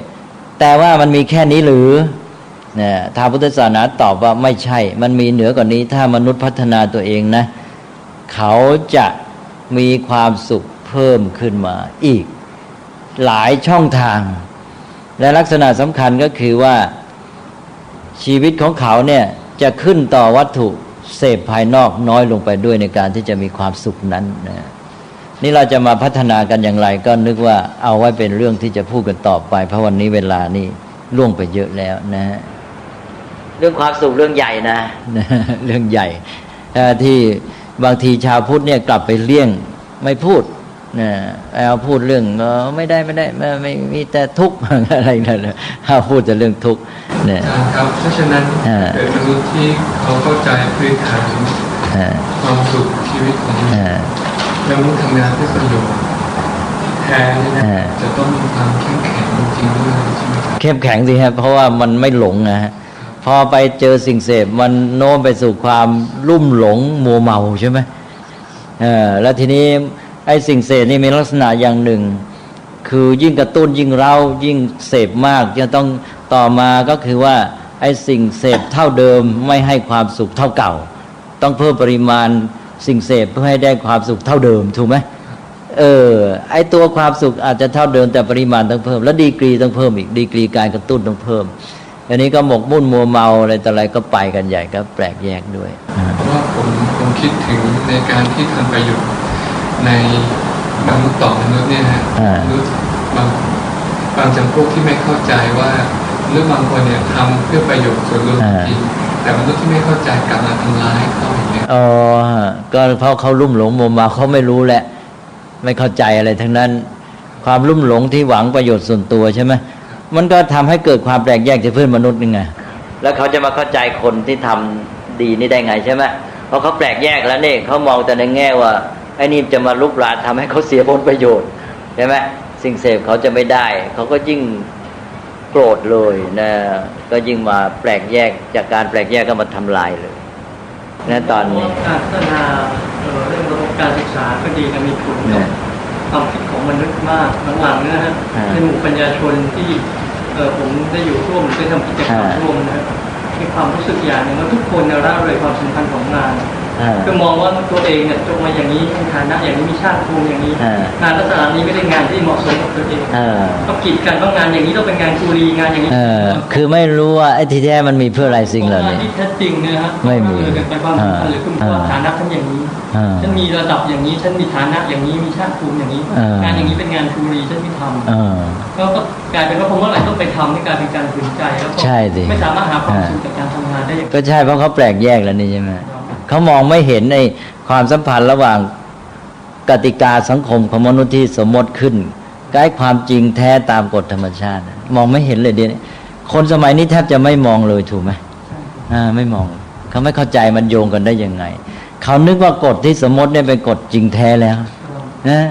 แต่ว่ามันมีแค่นี้หรือทางพุทธศาสนาตอบว่าไม่ใช่มันมีเหนือกว่านี้ถ้ามนุษย์พัฒนาตัวเองนะเขาจะมีความสุขเพิ่มขึ้นมาอีกหลายช่องทางและลักษณะสำคัญก็คือว่าชีวิตของเขาเนี่ยจะขึ้นต่อวัตถุเสพภายนอกน้อยลงไปด้วยในการที่จะมีความสุขนั้นนะนี่เราจะมาพัฒนากันอย่างไรก็นึกว่าเอาไว้เป็นเรื่องที่จะพูดกันต่อไปเพราะวันนี้เวลานี่ล่วงไปเยอะแล้วนะเรื่องความสุขเรื่องใหญ่นะเรื่องใหญ่ที่บางทีชาวพุทธเนี่ยกลับไปเลี่ยงไม่พูดเอาพูดเรื่องไม่ได้ไม่มีแต่ทุกข์อะไรนั่นแหละพูดแต่เรื่องทุกข์เนี่ยครับเพราะฉะนั้นเป็นมนุษย์ที่เขาเข้าใจพื้นฐานความสุขชีวิตของมนุษย์แล้วมุ่งทำงานเพื่อประโยชน์แท้เนี่ยนะจะต้องมีความเข้มแข็งจริงๆด้วยใช่ไหมครับเข้มแข็งสิครับเพราะว่ามันไม่หลงนะฮะ พอไปเจอสิ่งเสพมันโน้มไปสู่ความลุ่มหลงมัวเมาใช่ไหมแล้วทีนี้ไอ้สิ่งเสพนี่มีลักษณะอย่างหนึ่งคือยิ่งกระตุ้นยิ่งเร้ายิ่งเสพมากจะต้องต่อมาก็คือว่าไอ้สิ่งเสพเท่าเดิมไม่ให้ความสุขเท่าเก่าต้องเพิ่มปริมาณสิ่งเสพเพื่อให้ได้ความสุขเท่าเดิมถูกไหมไอ้ตัวความสุขอาจจะเท่าเดิมแต่ปริมาณต้องเพิ่มแล้วดีกรีต้องเพิ่มอีกดีกรีการกระตุ้นต้องเพิ่มอันนี้ก็หมกมุ่นมัวเมาอะไรต่ออะไรก็ไปกันใหญ่ก็แปลกแยกด้วย เพราะว่าผมคิดถึงในการที่ทำประโยชน์ในมนุษย์ต่อมนุษย์เนี่ยฮะมนุษย์บางจำพวกที่ไม่เข้าใจว่าหรือบางคนเนี่ยทำเพื่อประโยชน์ส่วนรวมจริงแต่มนุษย์ที่ไม่เข้าใจกลับมาทำร้ายเขาอย่างเงี้ยก็เพราะเขาลุ่มหลงมัวเมาเขาไม่รู้แหละไม่เข้าใจอะไรทั้งนั้นความลุ่มหลงที่หวังประโยชน์ส่วนตัวใช่ไหมมันก็ทำให้เกิดความแปลกแยกจากเพื่อนมนุษย์นี่ไงแล้วเขาจะมาเข้าใจคนที่ทำดีนี่ได้ไงใช่ไหมเพราะเขาแปลกแยกแล้วนี่เขามองแต่ในแง่ว่าไอ้นี่จะมาลุกลานทำให้เขาเสียผลประโยชน์ใช่ไหมสิ่งเสพเขาจะไม่ได้เขาก็ยิ่งโกรธเลยนะก็ยิ่งมาแปลกแยกจากการแปลกแยกก็มาทำลายเลยนะตอนนี้การพัฒนาเรื่องระบบการศึกษาก็ดีนะมีผลกับความคิดของมนุษย์มากหลังๆนะฮะในหมู่ปัญญาชนที่ผมได้อยู่ร่วมได้ทำกิจกรรมร่วมนะมีความรู้สึกอย่างหนึ่งว่าทุกคนละเลยความสำคัญของงานคือมองว่าตัวเองเนี่ยจบมาอย่างนี้มีฐานะอย่างนี้มีชาติภูมิอย่างนี้งานลักษณะนี้ไม่ได้งานที่เหมาะสมกับตัวเองก็กีดกันว่างานอย่างนี้ต้องเป็นงานกุลีงานอย่างนี้คือไม่รู้ว่าไอ้ที่แท้มันมีเพื่ออะไรสิ่งเหล่านี้ที่แท้จริงนะฮะไม่มีเป็นความสำคัญหรือคุณฐานะฉันอย่างนี้ฉันมีระดับอย่างนี้ฉันมีฐานะอย่างนี้มีชาติภูมิอย่างนี้งานอย่างนี้เป็นงานกุลีฉันไม่ทำก็กลายเป็นว่าผมว่าอะไรต้องไปทำนี่กลายเป็นการฝืนใจแล้วก็ไม่สามารถหาความสุขจากการทำงานได้ก็ใช่เพราะเขาแปลกแยกแล้วนี่ใช่ไหมเขามองไม่เห็นในความสัมพันธ์ระหว่างกติกาสังคมของมนุษย์ที่สมมติขึ้นกับความจริงแท้ตามกฎธรรมชาติมองไม่เห็นเลยเดี๋ยวนี้คนสมัยนี้แทบจะไม่มองเลยถูกไหมไม่มองเขาไม่เข้าใจมันโยงกันได้ยังไงเขานึกว่ากฎที่สมมติเนี่ยเป็นกฎจริงแท้แล้วนะ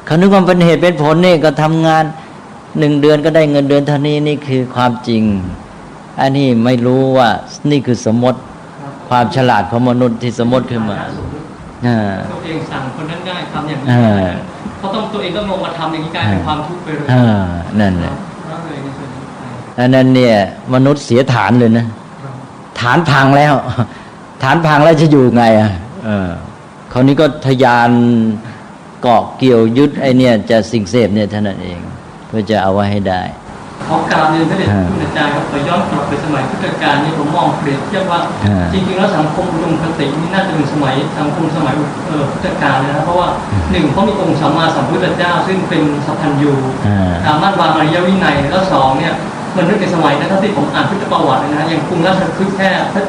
เขานึกว่าเป็นเหตุเป็นผลนี่ก็ทำงาน1 เดือนก็ได้เงินเดือนเท่านี้นี่คือความจริงอันนี้ไม่รู้ว่านี่คือสมมติความฉลาดของมนุษย์ที่สมมติขึ้นมาตัวเองสั่งคนนั้นได้ทำอย่างนี้เขาต้องตัวเองต้องลงมาทำอย่างนี้กลายเป็นความทุกข์ไปเลยนั่นแหละอันนั้นเนี่ยมนุษย์เสียฐานเลยนะฐานพังแล้วฐานพังแล้วจะอยู่ไงคราวนี้ก็ทะยานเกาะเกี่ยวยึดไอเนี่ยจะสิ่งเสพเนี่ยเท่านั้นเองเพื่อจะเอาไว้ให้ได้ขอกราบเรียนพระเดชคุณอาจารย์ครับขอย้อนกลับไปสมัยพุทธกาลนี่ผมมองเปรียบเทียบว่าจริงๆแล้วสังคมอุดมคตินี่น่าจะเป็นสังคมสมัยพุทธกาลนะครับเพราะว่า1เขามีองค์สัมมาสัมพุทธเจ้าซึ่งเป็นสัพพัญญูสามารถวางอริยวินัยแล้ว2เนี่ยมันนึกในสมัยนั้นที่ผมอ่านพุทธประวัตินะอย่างกรุงราชคฤห์แค่พระ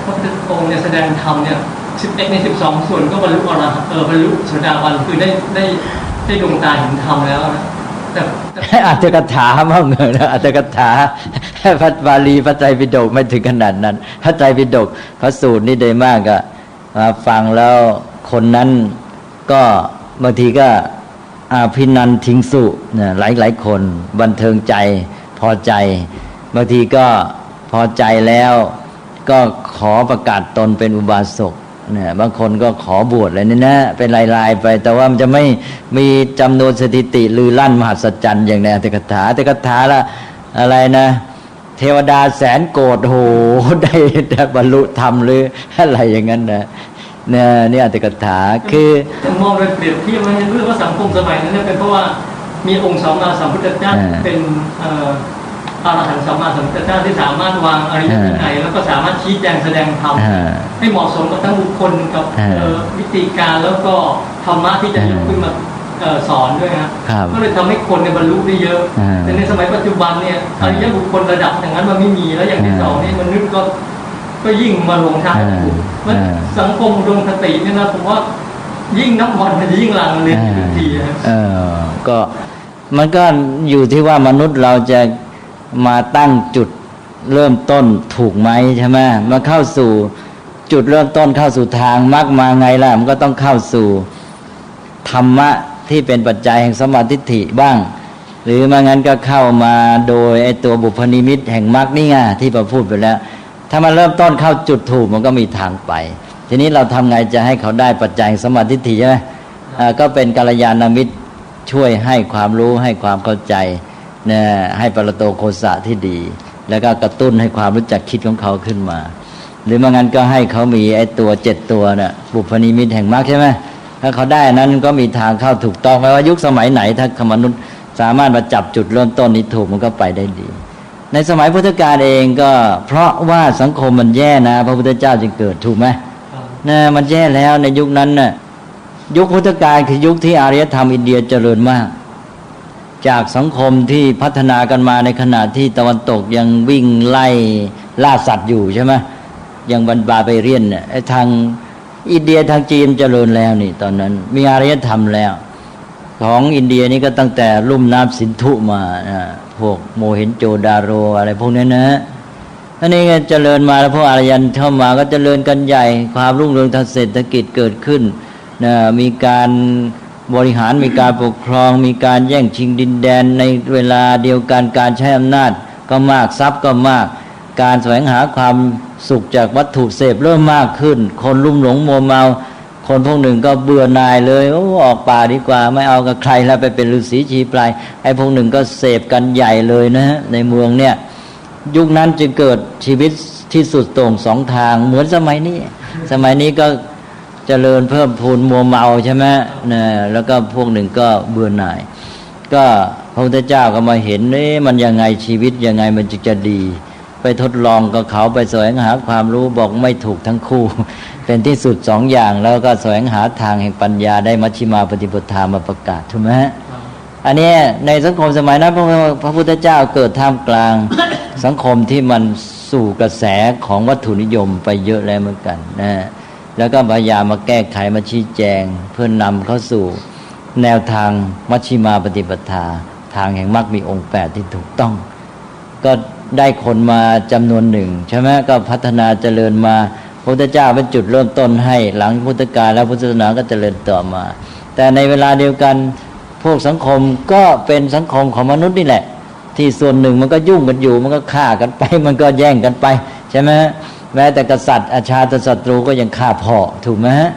พุทธองค์เนี่ยแสดงธรรมเนี่ย11 ใน 12 ส่วนก็บรรลุอรหันต์บรรลุโสดาบันคือได้ดวงตาเห็นธรรมแล้วนะอาจจะคาถาบ้างเลยนะอาจจะคาถาพระบาลีพระไตรปิฎกไม่ถึงขนาดนั้นพระไตรปิฎกพระสูตรนี่ได้มากอะฟังแล้วคนนั้นก็บางทีก็พินันทิงสุเนี่ยหลายคนบันเทิงใจพอใจบางทีก็พอใจแล้วก็ขอประกาศตนเป็นอุบาสกเนี่ยบางคนก็ขอบวชอะไรนี่นะเป็นลายๆไปแต่ว่ามันจะไม่มีจำนวนสถิติลือลั่นมหัศจรรย์อย่างในอัตถกถาอัตถกถาละอะไรนะเทวดาแสนโกรธโหได้บรรลุธรรมหรืออะไรอย่างนั้นนะเนี่ยนี่อัตถกถาคือมองโดยเปรียบเทียบมันเรื่องว่าสังคมสมัยนั้นเป็นเพราะว่ามีองค์สัมมาสัมพุทธเจ้าเป็นอรหันต์สัมมาสัมพุทธเจ้าที่สามารถวางอริยวินัยแล้วก็สามารถชี้แจงแสดงธรรมให้เหมาะสมกับทั้งบุคคลกับวิธีการแล้วก็ธรรมะที่จะยกขึ้นมาสอนด้วยครับก็เลยทำให้คนในบรรลุได้เยอะแต่ในสมัยปัจจุบันเนี่ยอริยบุคคลระดับอย่างนั้นมันไม่มีแล้วอย่างที่2นี่มันนึกก็ยิ่งมาหลงทางมันสังคมอุดมคติเนี่ยนะผมว่ายิ่งนับวันมันจะยิ่งลังเลทุกทีก็มันก็อยู่ที่ว่ามนุษย์เราจะมาตั้งจุดเริ่มต้นถูกไหมใช่ไหมมาเข้าสู่จุดเริ่มต้นเข้าสู่ทางมรรคมาไงล่ะมันก็ต้องเข้าสู่ธรรมะที่เป็นปัจจัยแห่งสัมมาทิฏฐิบ้าง หรือไม่งั้นก็เข้ามาโดยไอ้ตัวบุพนิมิตแห่งมรรคนี่ไงที่เราพูดไปแล้วถ้ามันเริ่มต้นเข้าจุดถูกมันก็มีทางไปทีนี้เราทำไงจะให้เขาได้ปัจจัยสัมมาทิฏฐิใช่ไหมก็เป็นกัลยาณมิตรช่วยให้ความรู้ให้ความเข้าใจเนี่ยให้ปรโตโคสะที่ดีแล้วก็กระตุ้นให้ความรู้จักคิดของเขาขึ้นมาหรือไม่งั้นก็ให้เขามีไอ้ตัว7ตัวน่ะบุพนิมิตแห่งมรรคใช่ไหมถ้าเขาได้นั้นก็มีทางเข้าถูกต้องไม่ว่ายุคสมัยไหนถ้ามนุษย์สามารถมาจับจุดเริ่มต้นนี้ถูกมันก็ไปได้ดีในสมัยพุทธกาลเองก็เพราะว่าสังคมมันแย่นะพระพุทธเจ้าจึงเกิดถูกไหมนะมันแย่แล้วในยุคนั้นน่ะยุคพุทธกาลคือยุคที่อารยธรรมอินเดียเจริญมากจากสังคมที่พัฒนากันมาในขณะที่ตะวันตกยังวิ่งไล่ล่าสัตว์อยู่ใช่ไหมยังบรรบาไปเรียนเนี่ยทางอินเดียทางจีนเจริญแล้วนี่ตอนนั้นมีอารยธรรมแล้วของอินเดียนี่ก็ตั้งแต่ลุ่มน้ำสินธุมาพวกโมเห็นโจดาโรอะไรพวกนี้นะอันนี้ก็เจริญมาแล้วพวกอารยันเข้ามาก็เจริญกันใหญ่ความรุ่งเรืองทางเศรษฐกิจเกิดขึ้นนะมีการบริหารมีการปกครองมีการแย่งชิงดินแดนในเวลาเดียวกันการใช้อำนาจก็มากทรัพย์ก็มากการแสวงหาความสุขจากวัตถุเสพเริ่มมากขึ้นคนลุ่มหลงมัวเมาคนพวกหนึ่งก็เบื่อหน่ายเลยออกป่าดีกว่าไม่เอากับใครแล้วไปเป็นฤาษีชีปลายไอ้พวกหนึ่งก็เสพกันใหญ่เลยนะฮะในเมืองเนี่ยยุคนั้นจึงเกิดชีวิตที่สุดโต่งสองทางเหมือนสมัยนี้ก็เจริญเพิ่มพูนมัวเมาใช่ไหมนะแล้วก็พวกหนึ่งก็เบื่อหน่ายก็พระพุทธเจ้าก็มาเห็นมันยังไงชีวิตยังไงมันจะดีไปทดลองกับเขาไปแสวงหาความรู้บอกไม่ถูกทั้งคู่เป็นที่สุดสองอย่างแล้วก็แสวงหาทางแห่งปัญญาได้มัชฌิมาปฏิปทามาประกาศถูกไหมฮะอันนี้ในสังคมสมัยนั้นพระพุทธเจ้าเกิดท่ามกลางสังคมที่มันสู่กระแสของวัตถุนิยมไปเยอะแล้วเหมือนกันนะแล้วก็พยายามมาแก้ไขมาชี้แจงเพื่อนนำเข้าสู่แนวทางมัชฌิมาปฏิปทาทางแห่งมรรคมีองค์8ที่ถูกต้องก็ได้คนมาจำนวนหนึ่งใช่ไหมก็พัฒนาเจริญมาพระพุทธเจ้าเป็นจุดเริ่มต้นให้หลังพุทธกาลแล้วพุทธศาสนาก็เจริญต่อมาแต่ในเวลาเดียวกันพวกสังคมก็เป็นสังคมของมนุษย์นี่แหละที่ส่วนหนึ่งมันก็ยุ่งกันอยู่มันก็ฆ่ากันไปมันก็แย่งกันไปใช่ไหมแม้แต่กษัตริย์อาชาติศัตรูก็ยังฆ่าพ่อถูกไหมฮะ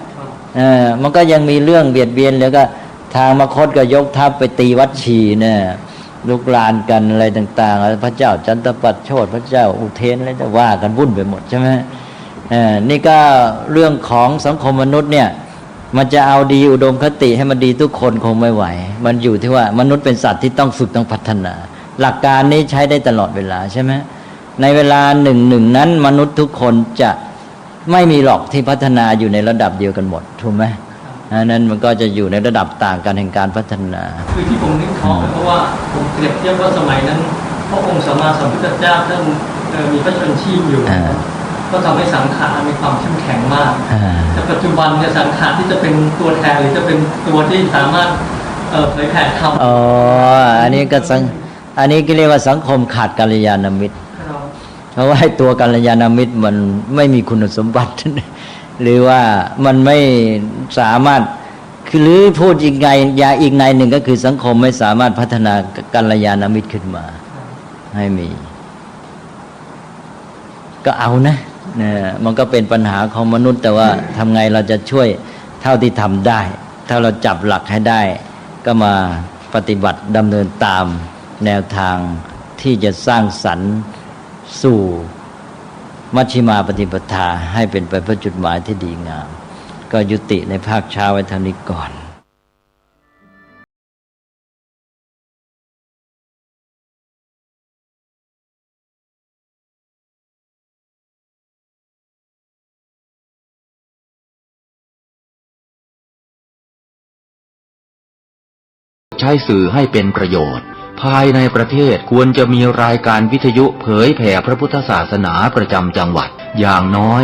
มันก็ยังมีเรื่องเบียดเบียนแล้วก็ทางมคธก็ยกทัพไปตีวัดชีเนี่ยลุกลานกันอะไรต่างๆพระเจ้าจันทปัตโชติพระเจ้าอุเทนอะไรจะว่ากันวุ่นไปหมดใช่ไหมนี่ก็เรื่องของสังคมมนุษย์เนี่ยมันจะเอาดีอุดมคติให้มันดีทุกคนคงไม่ไหวมันอยู่ที่ว่ามนุษย์เป็นสัตว์ที่ต้องฝึกต้องพัฒนาหลักการนี้ใช้ได้ตลอดเวลาใช่ไหมในเวลาหนึ่งนั้นมนุษย์ทุกคนจะไม่มีหรอกที่พัฒนาอยู่ในระดับเดียวกันหมดถูกไหมนั้นมันก็จะอยู่ในระดับต่างกันแห่งการพัฒนาคือที่ผมนึกออกเพราะว่าผมเปรียบเทียบว่าสมัยนั้นพระองค์สัมมาสัมพุทธเจ้าท่านมีพระชนชีพอยู่ก็ทำให้สังขารมีความเข้มแข็งมากแต่ปัจจุบันเนี่ยสังขารที่จะเป็นตัวแทนหรือจะเป็นตัวที่สามารถเผยแผ่ธรรมอันนี้ก็เรียกว่าสังคมขาดกัลยาณมิตรเพราะว่าตัวกัลยาณมิตรมันไม่มีคุณสมบัติหรือว่ามันไม่สามารถคือหรือพูดอีกในหนึ่งก็คือสังคมไม่สามารถพัฒนากัลยาณมิตรขึ้นมาให้มีก็เอานะมันก็เป็นปัญหาของมนุษย์แต่ว่าทำไงเราจะช่วยเท่าที่ทำได้ถ้าเราจับหลักให้ได้ก็มาปฏิบัติดำเนินตามแนวทางที่จะสร้างสรรค์สู่มัชฌิมาปฏิปทาให้เป็นไปเพื่อจุดหมายที่ดีงามก็ยุติในภาคเช้าไว้เท่านี้ก่อนใช้สื่อให้เป็นประโยชน์ภายในประเทศควรจะมีรายการวิทยุเผยแผ่พระพุทธศาสนาประจำจังหวัดอย่างน้อย